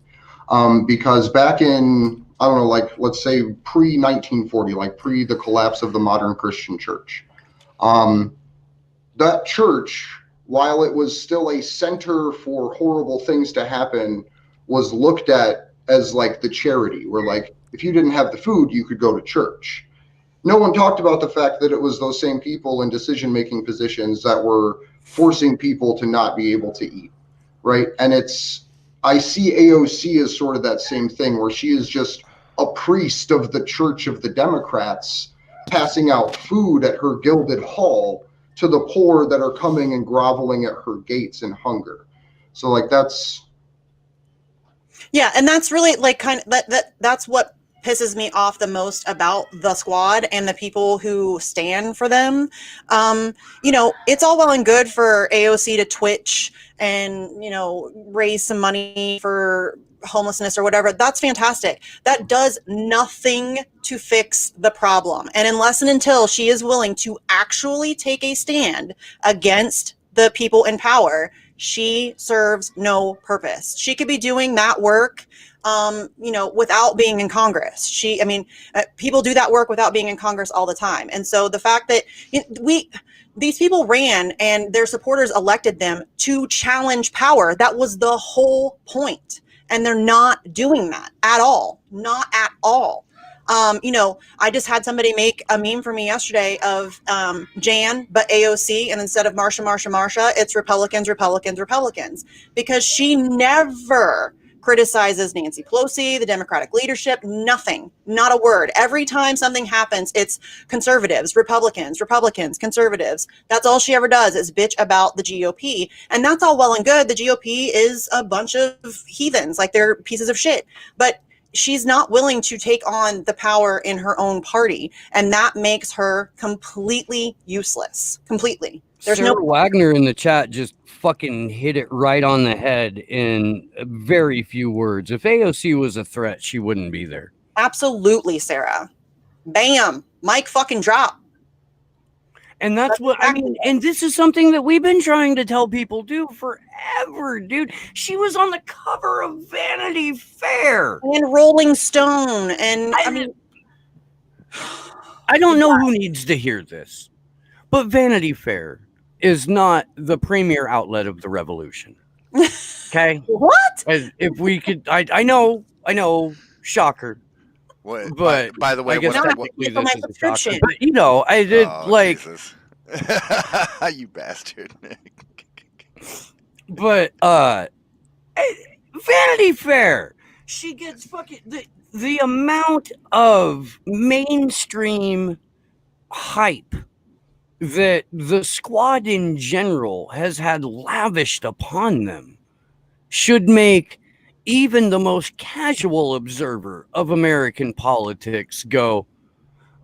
S1: Because back in, I don't know, like, let's say pre-1940, like pre the collapse of the modern Christian church, that church, while it was still a center for horrible things to happen, was looked at as like the charity, where like, if you didn't have the food, you could go to church. No one talked about the fact that it was those same people in decision-making positions that were forcing people to not be able to eat, right? And I see AOC as sort of that same thing, where she is just a priest of the Church of the Democrats, passing out food at her gilded hall to the poor that are coming and groveling at her gates in hunger. So like that's
S5: and that's really like kind of that's what pisses me off the most about the squad and the people who stand for them. You know, it's all well and good for AOC to Twitch and, you know, raise some money for homelessness or whatever. That's fantastic. That does nothing to fix the problem. And unless and until she is willing to actually take a stand against the people in power, she serves no purpose. She could be doing that work, you know, without being in Congress. People do that work without being in Congress all the time. And so the fact that these people ran and their supporters elected them to challenge power, that was the whole point. And they're not doing that at all. Not at all. You know, I just had somebody make a meme for me yesterday of Jan, but AOC, and instead of Marsha, it's Republicans, because she never criticizes Nancy Pelosi, the Democratic leadership, nothing, not a word. Every time something happens, it's conservatives, Republicans, conservatives. That's all she ever does is bitch about the GOP. And that's all well and good. The GOP is a bunch of heathens, like they're pieces of shit. But she's not willing to take on the power in her own party. And that makes her completely useless. Completely. There's
S2: Sarah Wagner in the chat just fucking hit it right on the head in very few words. If AOC was a threat, she wouldn't be there.
S5: Absolutely, Sarah. Bam. Mic fucking drop.
S2: And that's what I mean. And this is something that we've been trying to tell people do forever, dude. She was on the cover of Vanity Fair
S5: and Rolling Stone. And
S2: I don't know who needs to hear this, but Vanity Fair is not the premier outlet of the revolution. Okay.
S5: What?
S2: If we could, I know, shocker.
S6: What?
S2: But
S6: by the way,
S2: I guess
S6: what,
S2: technically this is a shocker. But you know, I did
S6: you bastard.
S2: But Vanity Fair, she gets fucking the amount of mainstream hype that the squad in general has had lavished upon them should make even the most casual observer of American politics go,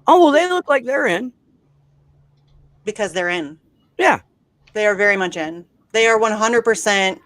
S2: oh, well, they look like they're in.
S5: Because they're in.
S2: Yeah.
S5: They are very much in. They are 100%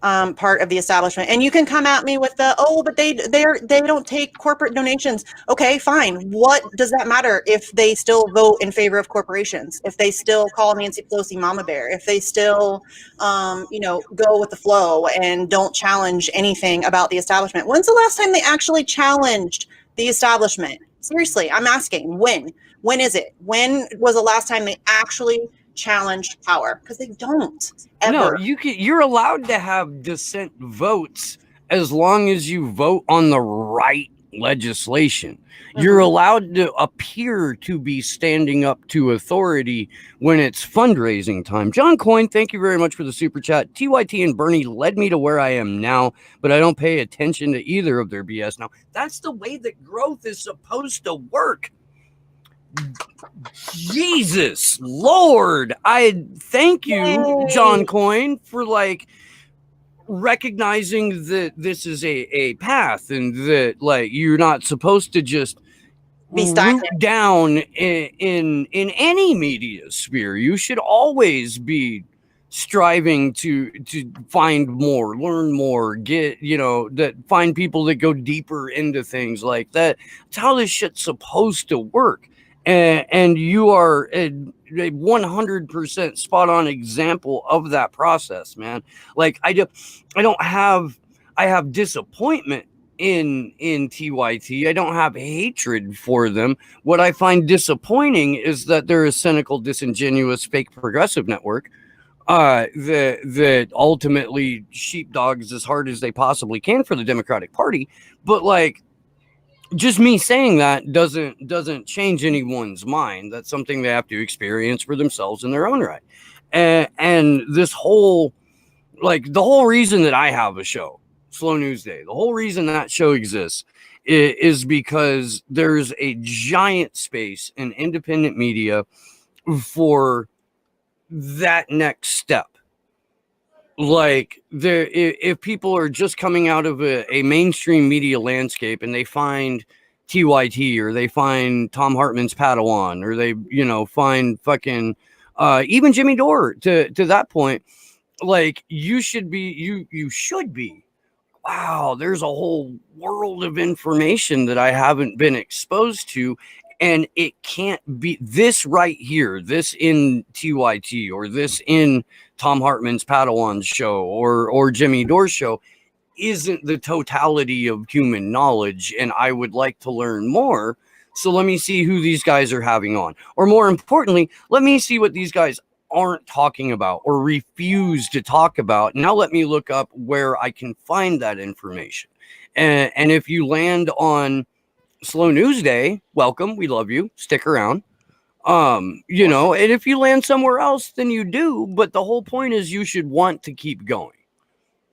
S5: part of the establishment. And you can come at me with but they don't take corporate donations. Okay, fine. What does that matter if they still vote in favor of corporations? If they still call Nancy Pelosi Mama Bear? If they still, go with the flow and don't challenge anything about the establishment? When's the last time they actually challenged the establishment? Seriously, I'm asking. When? When is it? When was the last time they actually challenged power? Because they don't ever.
S2: No, you're allowed to have dissent votes as long as you vote on the right legislation. Mm-hmm. You're allowed to appear to be standing up to authority when it's fundraising time. John Coyne, thank you very much for the super chat. TYT and Bernie led me to where I am now, but I don't pay attention to either of their BS now. That's the way that growth is supposed to work. Jesus Lord, I thank you, John Coyne, for recognizing that this is a path and that you're not supposed to just
S5: be root
S2: down in any media sphere. You should always be striving to find more, learn more, find people that go deeper into things like that. That's how this shit's supposed to work. And you are a 100% spot on example of that process, man. I have disappointment in TYT. I don't have hatred for them. What I find disappointing is that they're a cynical, disingenuous, fake progressive network that ultimately sheepdogs as hard as they possibly can for the Democratic Party. But just me saying that doesn't change anyone's mind. That's something they have to experience for themselves in their own right. And this whole, like, the whole reason that I have a show, Slow News Day, the whole reason that show exists is because there's a giant space in independent media for that next step. Like, if people are just coming out of a mainstream media landscape and they find TYT, or they find Tom Hartman's Padawan, or they, find fucking even Jimmy Dore to that point, like, you should be, wow, there's a whole world of information that I haven't been exposed to. And it can't be this right here, this in TYT, or this in Tom Hartman's Padawan show, or Jimmy Dore's show, isn't the totality of human knowledge. And I would like to learn more. So let me see who these guys are having on. Or more importantly, let me see what these guys aren't talking about or refuse to talk about. Now let me look up where I can find that information. And if you land on Slow News Day, welcome. We love you. Stick around. And if you land somewhere else, then you do. But the whole point is you should want to keep going.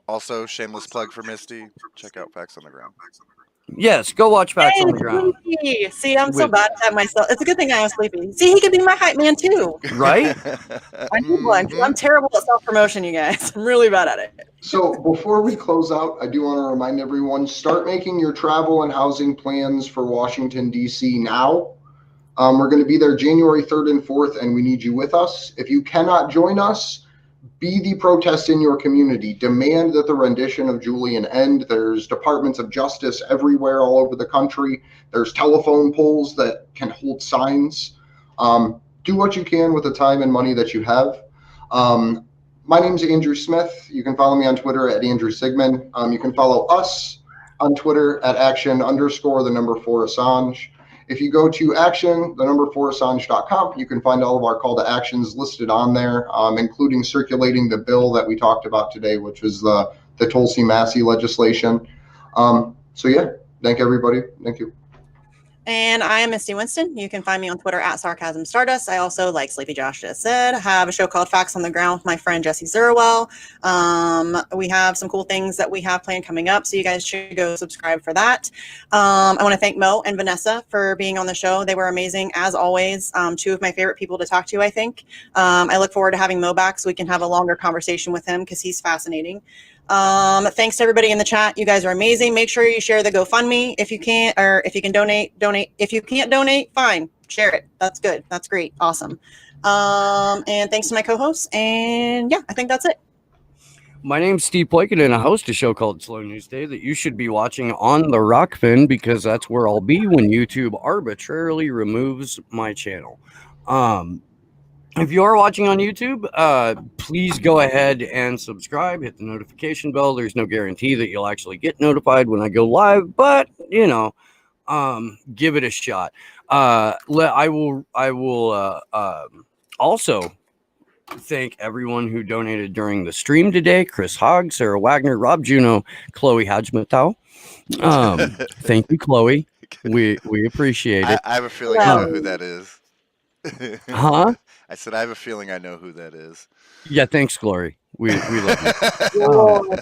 S6: Also, shameless plug for Misty. Check out Facts on the Ground.
S2: Yes, go watch Facts on the Ground.
S5: Sleepy. See, I'm so bad at myself. It's a good thing I am Sleepy. See, he could be my hype man too.
S2: Right?
S5: I need one. I'm terrible at self-promotion, you guys. I'm really bad at it.
S1: So before we close out, I do want to remind everyone, start making your travel and housing plans for Washington, D.C. now. We're going to be there January 3rd and 4th, and we need you with us. If you cannot join us, be the protest in your community. Demand that the rendition of Julian end. There's departments of justice everywhere all over the country. There's telephone poles that can hold signs. Do what you can with the time and money that you have. My name's Andrew Smith. You can follow me on Twitter at Andrew Sigmund. You can follow us on Twitter at action_4 Assange. If you go to action4Assange.com, you can find all of our call to actions listed on there, including circulating the bill that we talked about today, which was the Tulsi Massey legislation. So yeah, thank everybody. Thank you.
S5: And I am Misty Winston. You can find me on Twitter at Sarcasm Stardust. I also, like Sleepy Josh just said, have a show called Facts on the Ground with my friend Jesse Zerwell. We have some cool things that we have planned coming up, so you guys should go subscribe for that. I want to thank Mo and Vanessa for being on the show. They were amazing, as always. Two of my favorite people to talk to, I think. I look forward to having Mo back so we can have a longer conversation with him because he's fascinating. Thanks to everybody in the chat. You guys are amazing. Make sure you share the GoFundMe if you can't, or if you can donate. If you can't donate, fine, share it. That's good. That's great. Awesome. And thanks to my co-hosts. And yeah, I think that's it.
S2: My name's Steve Poikin, and I host a show called Slow News Day that you should be watching on the Rockfin, because that's where I'll be when YouTube arbitrarily removes my channel. If you are watching on YouTube, please go ahead and subscribe, hit the notification bell. There's no guarantee that you'll actually get notified when I go live, but give it a shot. I will also thank everyone who donated during the stream today: Chris Hogg, Sarah Wagner, Rob Juno, Chloe Hajmatau. Thank you, Chloe. We appreciate it.
S6: I have a feeling I know who that is.
S2: Huh?
S6: I said I have a feeling I know who that is.
S2: Yeah, thanks, Glory. We love you.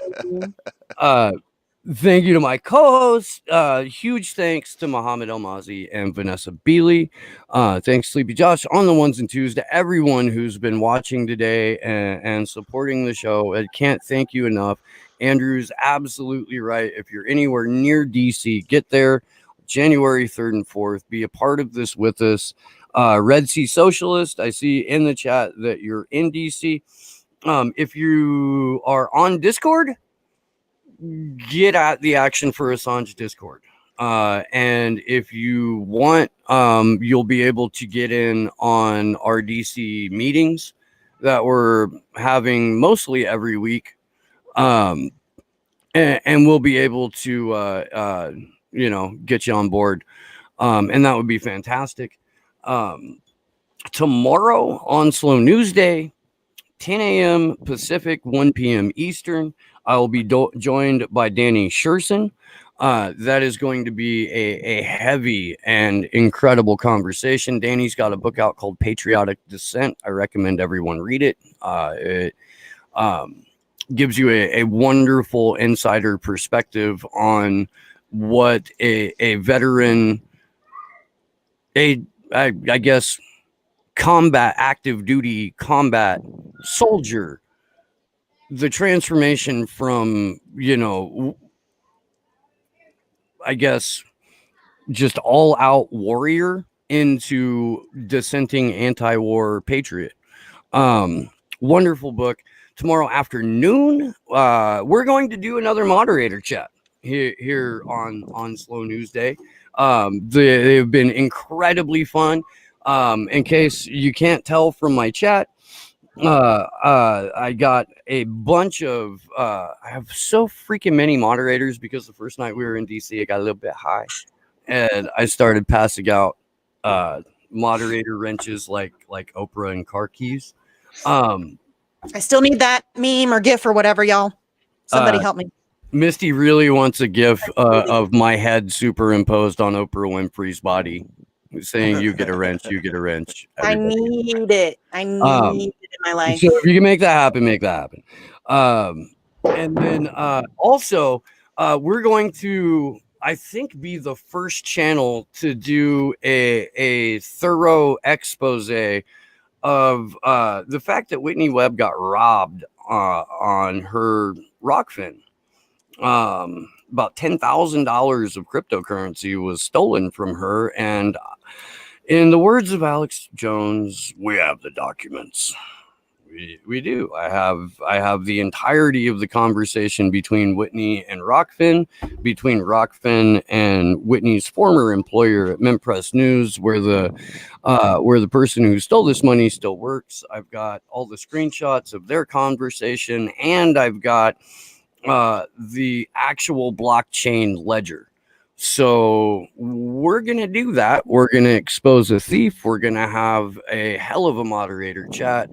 S2: Thank you to my co-hosts. Huge thanks to Muhammad Almazi and Vanessa Beeley. Thanks, Sleepy Josh, on the ones and twos, to everyone who's been watching today and supporting the show. I can't thank you enough. Andrew's absolutely right. If you're anywhere near DC, get there January 3rd and 4th. Be a part of this with us. Red Sea Socialist, I see in the chat that you're in DC. If you are on Discord, get at the Action for Assange Discord. And if you want, you'll be able to get in on our DC meetings that we're having mostly every week. And we'll be able to, get you on board. And that would be fantastic. Tomorrow on Slow News Day, 10 a.m. Pacific, 1 p.m. Eastern, I will be joined by Danny Sherson. That is going to be a heavy and incredible conversation. Danny's got a book out called Patriotic Dissent. I recommend everyone read it. It gives you a wonderful insider perspective on what a veteran, I guess, active duty combat soldier, the transformation from, I guess, just all out warrior into dissenting anti-war patriot. Wonderful book. Tomorrow afternoon, we're going to do another moderator chat here on Slow News Day. They've been incredibly fun. In case you can't tell from my chat, I got a bunch of I have so freaking many moderators because the first night we were in DC, I got a little bit high and I started passing out moderator wrenches like Oprah and car keys.
S5: I still need that meme or GIF or whatever, y'all. Somebody help me.
S2: Misty really wants a GIF of my head superimposed on Oprah Winfrey's body, saying, "You get a wrench, you get a wrench." Everybody.
S5: I need it. I need it in my life.
S2: So if you can make that happen, make that happen. And then also, we're going to, I think, be the first channel to do a thorough expose of the fact that Whitney Webb got robbed on her Rockfin. About $10,000 of cryptocurrency was stolen from her, and in the words of Alex Jones, we have the documents. We do. I have the entirety of the conversation between Whitney and Rockfin, between Rockfin and Whitney's former employer at Mempress News, where the person who stole this money still works. I've got all the screenshots of their conversation, and I've got the actual blockchain ledger. So we're going to do that. We're going to expose a thief. We're going to have a hell of a moderator chat.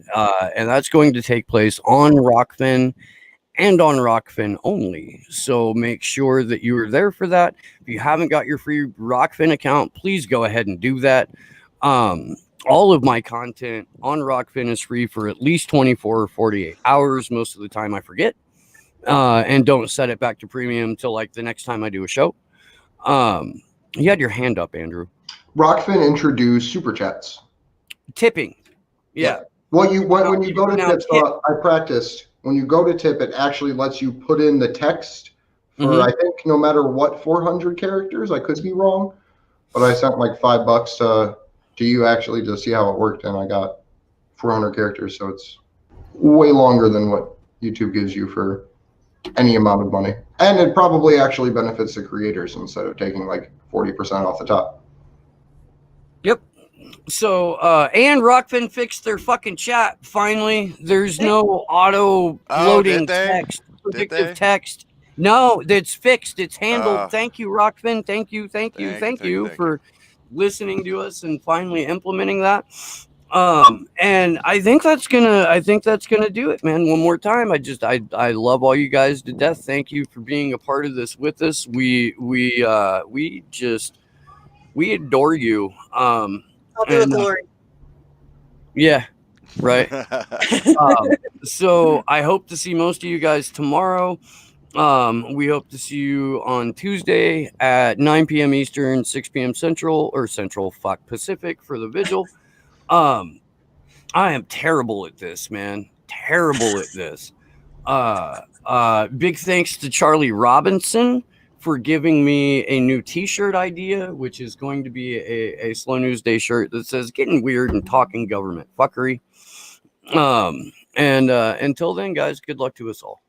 S2: And that's going to take place on Rockfin and on Rockfin only. So make sure that you are there for that. If you haven't got your free Rockfin account, please go ahead and do that. All of my content on Rockfin is free for at least 24 or 48 hours. Most of the time I forget. And don't set it back to premium till like the next time I do a show. You had your hand up, Andrew.
S1: Rockfin introduced super chats.
S2: Tipping. Yeah.
S1: Well, when you go to tip, I practiced. When you go to tip, it actually lets you put in the text for I think no matter what 400 characters. I could be wrong, but I sent like $5 to you actually to see how it worked, and I got 400 characters. So it's way longer than what YouTube gives you for any amount of money, and it probably actually benefits the creators instead of taking like 40% off the top.
S2: Yep. So and Rockfin fixed their fucking chat finally. There's no auto loading text, predictive text. No, it's fixed. It's handled. Thank you, Rockfin. Thank you for listening to us and finally implementing that. And I think that's gonna do it, man. One more time. I love all you guys to death. Thank you for being a part of this with us. We adore you.
S5: I'll do it, glory.
S2: Yeah, right. So I hope to see most of you guys tomorrow. We hope to see you on Tuesday at 9 p.m. Eastern, 6 p.m. Central Pacific for the vigil. I am terrible at this, man. Terrible at this. Big thanks to Charlie Robinson for giving me a new t-shirt idea, which is going to be a Slow News Day shirt that says "Getting Weird and Talking Government Fuckery." And until then, guys, good luck to us all.